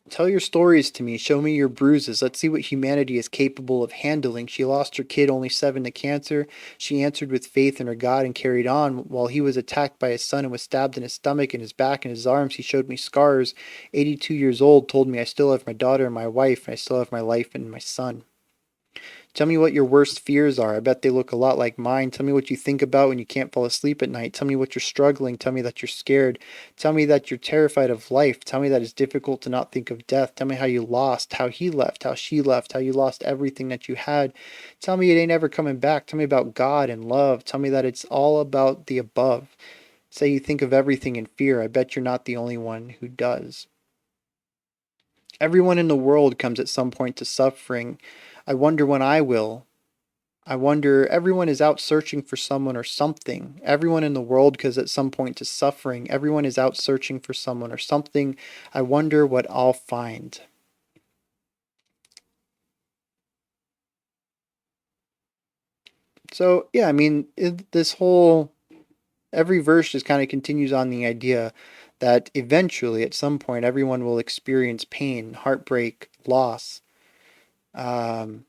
Tell your stories to me. Show me your bruises. Let's see what humanity is capable of handling. She lost her kid, only 7, to cancer. She answered with faith in her God and carried on. While he was attacked by his son and was stabbed in his stomach and his back and his arms, he showed me scars. 82 years old, told me I still have my daughter and my wife, and I still have my life and my son. Tell me what your worst fears are. I bet they look a lot like mine. Tell me what you think about when you can't fall asleep at night. Tell me what you're struggling. Tell me that you're scared. Tell me that you're terrified of life. Tell me that it's difficult to not think of death. Tell me how you lost, how he left, how she left, how you lost everything that you had. Tell me it ain't ever coming back. Tell me about God and love. Tell me that it's all about the above. Say you think of everything in fear. I bet you're not the only one who does. Everyone in the world comes at some point to suffering. I wonder when I will. I wonder, everyone is out searching for someone or something. Everyone in the world comes at some point to suffering. Everyone is out searching for someone or something. I wonder what I'll find. So, yeah, I mean, this whole Every verse just kind of continues on the idea that eventually, at some point, everyone will experience pain, heartbreak, loss. Um,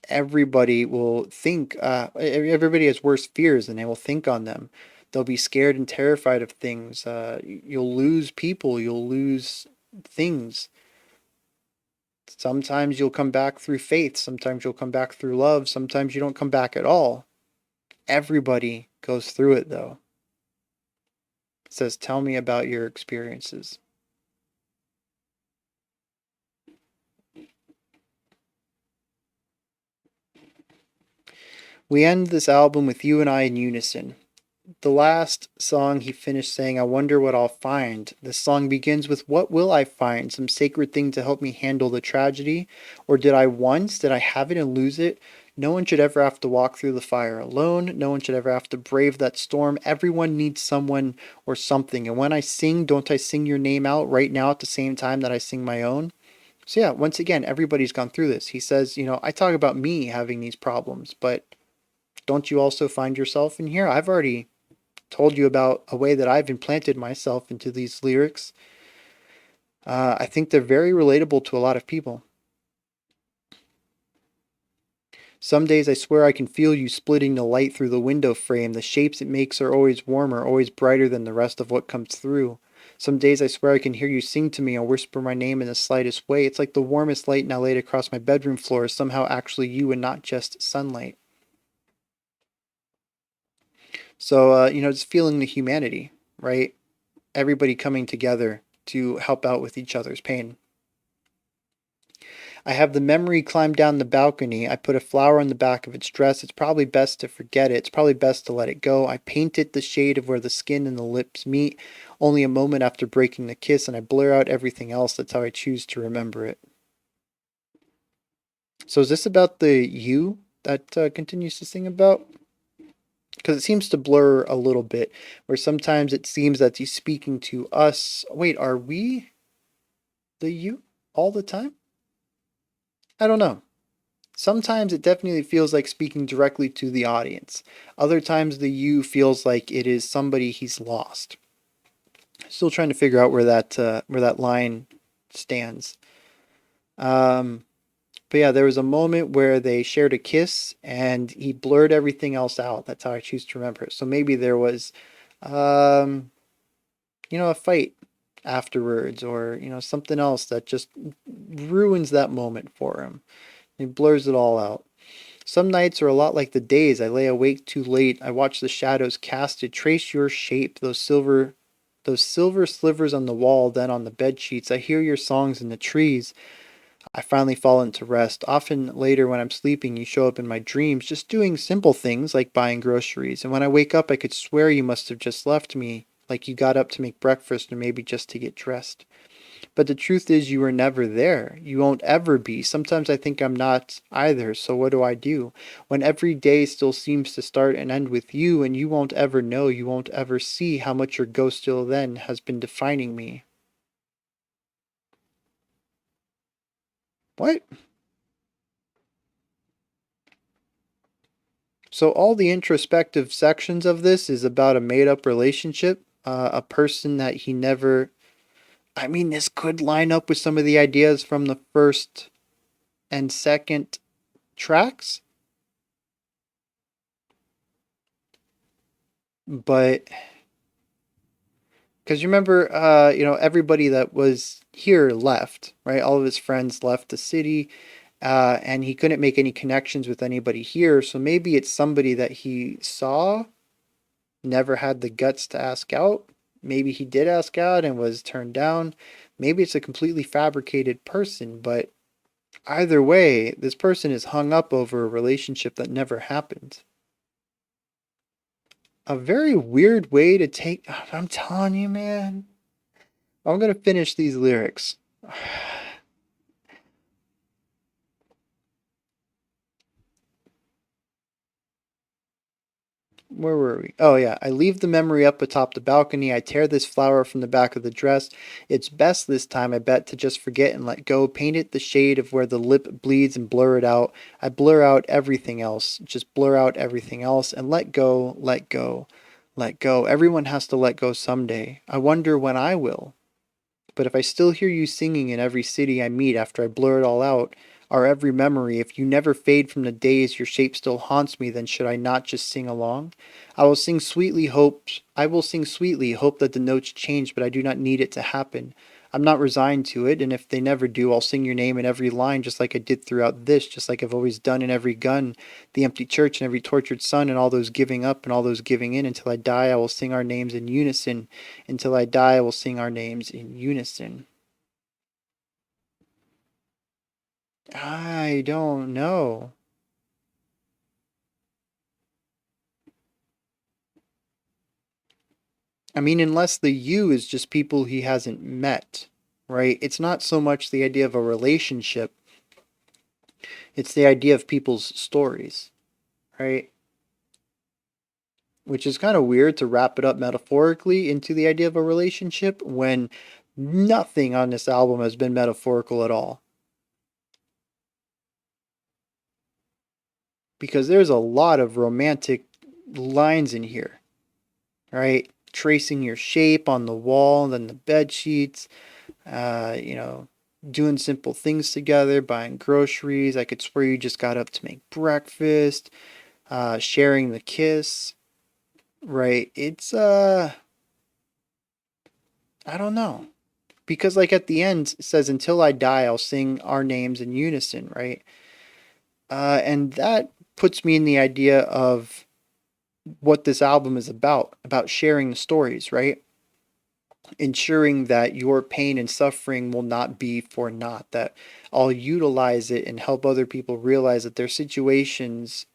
everybody will think, everybody has worse fears and they will think on them. They'll be scared and terrified of things. You'll lose people, you'll lose things. Sometimes you'll come back through faith, sometimes you'll come back through love, sometimes you don't come back at all. Everybody goes through it though. It says, tell me about your experiences. We end this album with You and I in Unison. The last song he finished saying, I wonder what I'll find. The song begins with, what will I find? Some sacred thing to help me handle the tragedy? Or did I have it and lose it? No one should ever have to walk through the fire alone. No one should ever have to brave that storm. Everyone needs someone or something. And when I sing, don't I sing your name out right now at the same time that I sing my own? So yeah, once again, everybody's gone through this. He says, I talk about me having these problems, but don't you also find yourself in here? I've already told you about a way that I've implanted myself into these lyrics. I think they're very relatable to a lot of people. Some days I swear I can feel you splitting the light through the window frame. The shapes it makes are always warmer, always brighter than the rest of what comes through. Some days I swear I can hear you sing to me or whisper my name in the slightest way. It's like the warmest light now laid across my bedroom floor is somehow actually you and not just sunlight. So, just feeling the humanity, right? Everybody coming together to help out with each other's pain. I have the memory climb down the balcony. I put a flower on the back of its dress. It's probably best to forget it. It's probably best to let it go. I paint it the shade of where the skin and the lips meet, only a moment after breaking the kiss, and I blur out everything else. That's how I choose to remember it. So is this about the you that continues to sing about? Because it seems to blur a little bit, where sometimes it seems that he's speaking to us. Wait, are we the you all the time? I don't know. Sometimes it definitely feels like speaking directly to the audience. Other times the you feels like it is somebody he's lost. Still trying to figure out where that line stands. Um, but yeah, there was a moment where they shared a kiss and he blurred everything else out. That's how I choose to remember it. So maybe there was, um, a fight afterwards, or something else that just ruins that moment for him. He blurs it all out. Some nights are a lot like the days. I lay awake too late. I watch the shadows casted trace your shape, those silver slivers on the wall, then on the bed sheets. I hear your songs in the trees. I finally fall into rest. Often later when I'm sleeping, you show up in my dreams, just doing simple things like buying groceries. And when I wake up, I could swear you must have just left me, like you got up to make breakfast or maybe just to get dressed. But the truth is, you were never there. You won't ever be. Sometimes I think I'm not either, so what do I do? When every day still seems to start and end with you, and you won't ever know, you won't ever see how much your ghost till then has been defining me. What? So, all the introspective sections of this is about a made up relationship, a person that he never. I mean, this could line up with some of the ideas from the first and second tracks, but because you remember, everybody that was here left, right? All of his friends left the city, and he couldn't make any connections with anybody here. So maybe it's somebody that he saw, never had the guts to ask out. Maybe he did ask out and was turned down. Maybe it's a completely fabricated person, but either way, this person is hung up over a relationship that never happened. A very weird way to take. I'm telling you, man. I'm gonna finish these lyrics. Where were we? Oh, yeah. I leave the memory up atop the balcony. I tear this flower from the back of the dress. It's best this time, I bet, to just forget and let go. Paint it the shade of where the lip bleeds and blur it out. I blur out everything else. Just blur out everything else and let go, let go, let go. Everyone has to let go someday. I wonder when I will. But if I still hear you singing in every city I meet after I blur it all out, our every memory, if you never fade from the days your shape still haunts me, then should I not just sing along? I will sing sweetly, hope that the notes change, but I do not need it to happen. I'm not resigned to it, and if they never do, I'll sing your name in every line just like I did throughout this, just like I've always done in every gun, the empty church and every tortured son and all those giving up and all those giving in. Until I die, I will sing our names in unison. Until I die, I will sing our names in unison. I don't know. I mean, unless the you is just people he hasn't met, right? It's not so much the idea of a relationship, it's the idea of people's stories, right? Which is kind of weird to wrap it up metaphorically into the idea of a relationship when nothing on this album has been metaphorical at all. Because there's a lot of romantic lines in here, right? Tracing your shape on the wall, then the bed sheets, you know, doing simple things together, buying groceries. I could swear you just got up to make breakfast, sharing the kiss, right? It's, I don't know. Because, like, at the end, it says, until I die, I'll sing our names in unison, right? And that puts me in the idea of what this album is about sharing the stories, right? Ensuring that your pain and suffering will not be for naught, that I'll utilize it and help other people realize that their situations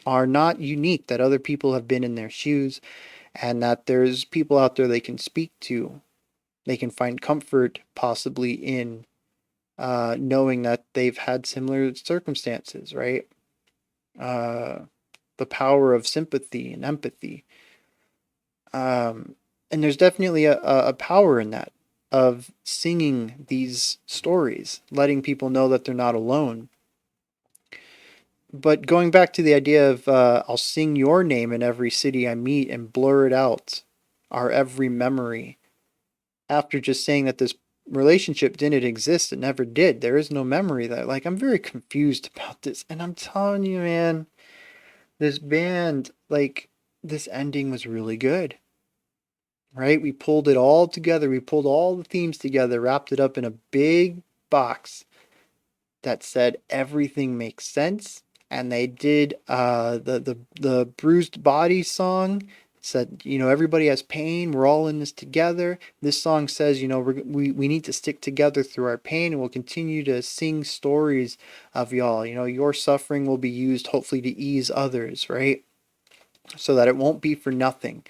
are not unique, that other people have been in their shoes, and that there's people out there they can speak to. They can find comfort possibly in knowing that they've had similar circumstances, right? Uh, the power of sympathy and empathy. Um, and there's definitely a power in that of singing these stories, letting people know that they're not alone. But going back to the idea of I'll sing your name in every city I meet and blur it out, our every memory. After just saying that this relationship didn't exist, it never did. There is no memory that, like, I'm very confused about this. And I'm telling you, man, this band, like, this ending was really good. Right? We pulled it all together. We pulled all the themes together, wrapped it up in a big box that said everything makes sense. And they did the bruised body song. It said, you know, everybody has pain. We're all in this together. This song says, you know, we need to stick together through our pain, and we'll continue to sing stories of y'all. You know, your suffering will be used hopefully to ease others, right? So that it won't be for nothing.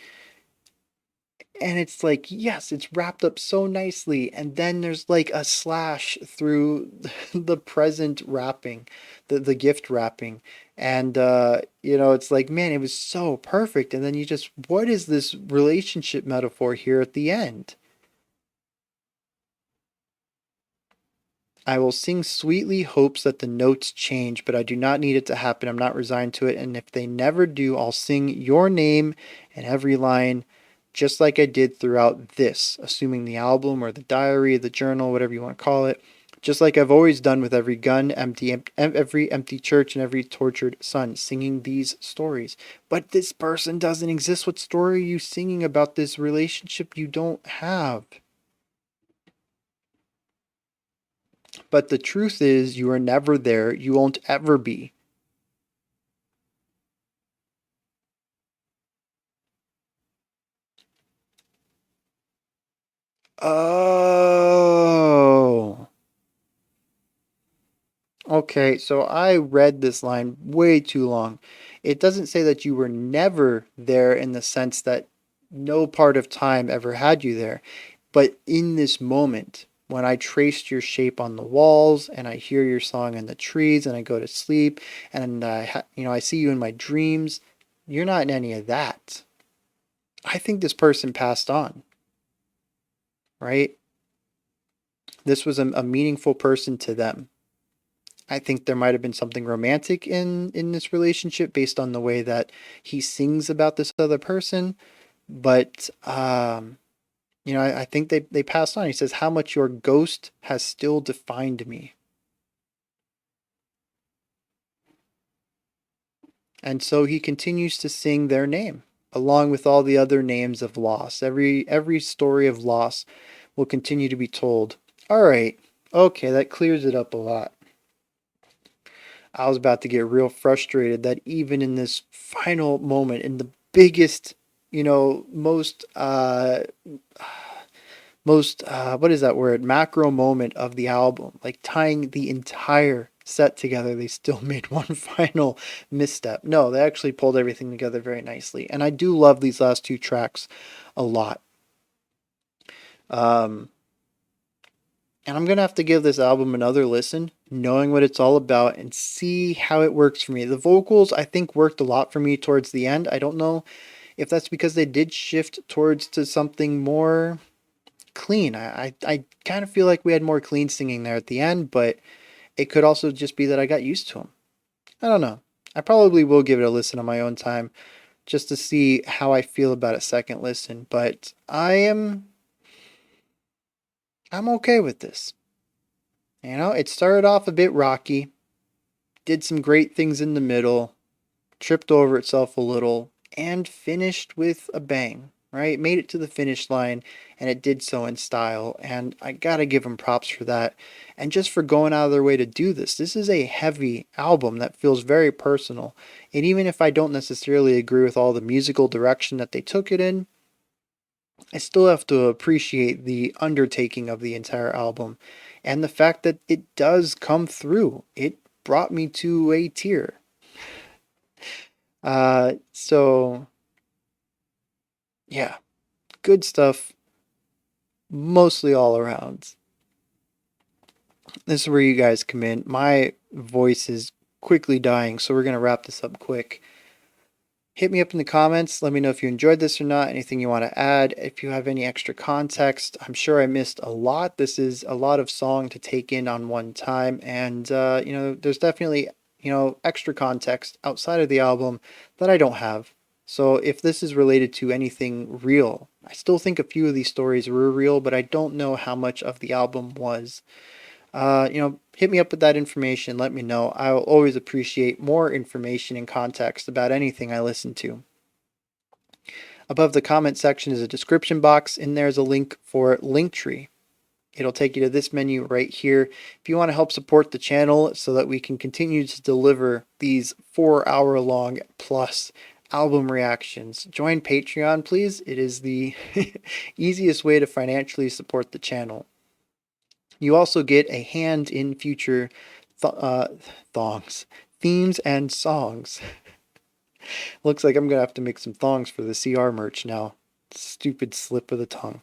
And it's like, yes, it's wrapped up so nicely, and then there's like a slash through the present wrapping, the gift wrapping. And you know, it's like, man, it was so perfect. And then you just, what is this relationship metaphor here at the end? I will sing sweetly hopes that the notes change, but I do not need it to happen. I'm not resigned to it. And if they never do, I'll sing your name in every line, just like I did throughout this, assuming the album or the diary, the journal, whatever you want to call it. Just like I've always done with every gun, every empty church, and every tortured son, singing these stories. But this person doesn't exist. What story are you singing about this relationship you don't have? But the truth is, you are never there. You won't ever be. Oh. Okay, so I read this line way too long. It doesn't say that you were never there in the sense that no part of time ever had you there. But in this moment, when I traced your shape on the walls and I hear your song in the trees and I go to sleep and I see you in my dreams, You're not in any of that. I think this person passed on, right? This was a meaningful person to them. I think there might have been something romantic in this relationship based on the way that he sings about this other person. But I think they passed on. He says, "How much your ghost has still defined me." And so he continues to sing their name along with all the other names of loss. Every story of loss will continue to be told. All right. Okay, that clears it up a lot. I was about to get real frustrated that even in this final moment, in the biggest, most what is that word? Macro moment of the album, like tying the entire set together, they still made one final misstep. No, they actually pulled everything together very nicely. And I do love these last two tracks a lot. Um, and I'm going to have to give this album another listen, knowing what it's all about and see how it works for me. The vocals, I think, worked a lot for me towards the end. I don't know if that's because they did shift towards to something more clean. I kind of feel like we had more clean singing there at the end, but it could also just be that I got used to them. I don't know. I probably will give it a listen on my own time just to see how I feel about a second listen, but I'm okay with this. It started off a bit rocky, did some great things in the middle, tripped over itself a little, and finished with a bang, right? Made it to the finish line, and it did so in style, and I gotta give them props for that. And just for going out of their way to do this. This is a heavy album that feels very personal. And even if I don't necessarily agree with all the musical direction that they took it in, I still have to appreciate the undertaking of the entire album and the fact that it does come through. It brought me to a tear. So yeah, good stuff mostly all around. This is where you guys come in. My voice is quickly dying, so we're going to wrap this up quick. Hit me up in the comments. Let me know if you enjoyed this or not, anything you want to add. If you have any extra context, I'm sure I missed a lot. This is a lot of song to take in on one time. And, there's definitely, extra context outside of the album that I don't have. So if this is related to anything real, I still think a few of these stories were real, but I don't know how much of the album was. Hit me up with that information. Let me know. I will always appreciate more information and context about anything I listen to. Above the comment section is a description box, and there's a link for Linktree. It'll take you to this menu right here. If you want to help support the channel so that we can continue to deliver these 4-hour-long plus album reactions, join Patreon, please. It is the easiest way to financially support the channel. You also get a hand in future themes and songs. Looks like I'm going to have to make some thongs for the CR merch now. Stupid slip of the tongue.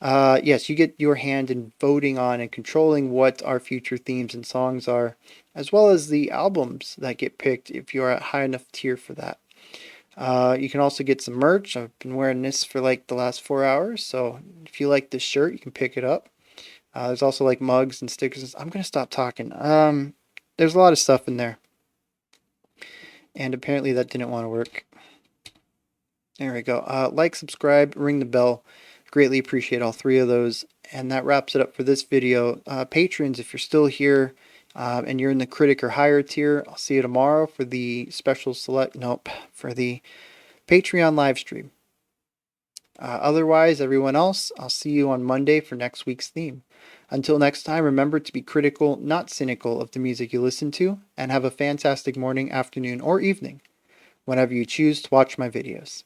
Yes, you get your hand in voting on and controlling what our future themes and songs are, as well as the albums that get picked if you're at high enough tier for that. You can also get some merch. I've been wearing this for like the last 4 hours, so if you like this shirt, you can pick it up. There's also like mugs and stickers. I'm going to stop talking. There's a lot of stuff in there. And apparently that didn't want to work. There we go. Like, subscribe, ring the bell. Greatly appreciate all three of those. And that wraps it up for this video. Patrons, if you're still here and you're in the critic or higher tier, I'll see you tomorrow for the for the Patreon live stream. Otherwise, everyone else, I'll see you on Monday for next week's theme. Until next time, remember to be critical, not cynical, of the music you listen to, and have a fantastic morning, afternoon, or evening, whenever you choose to watch my videos.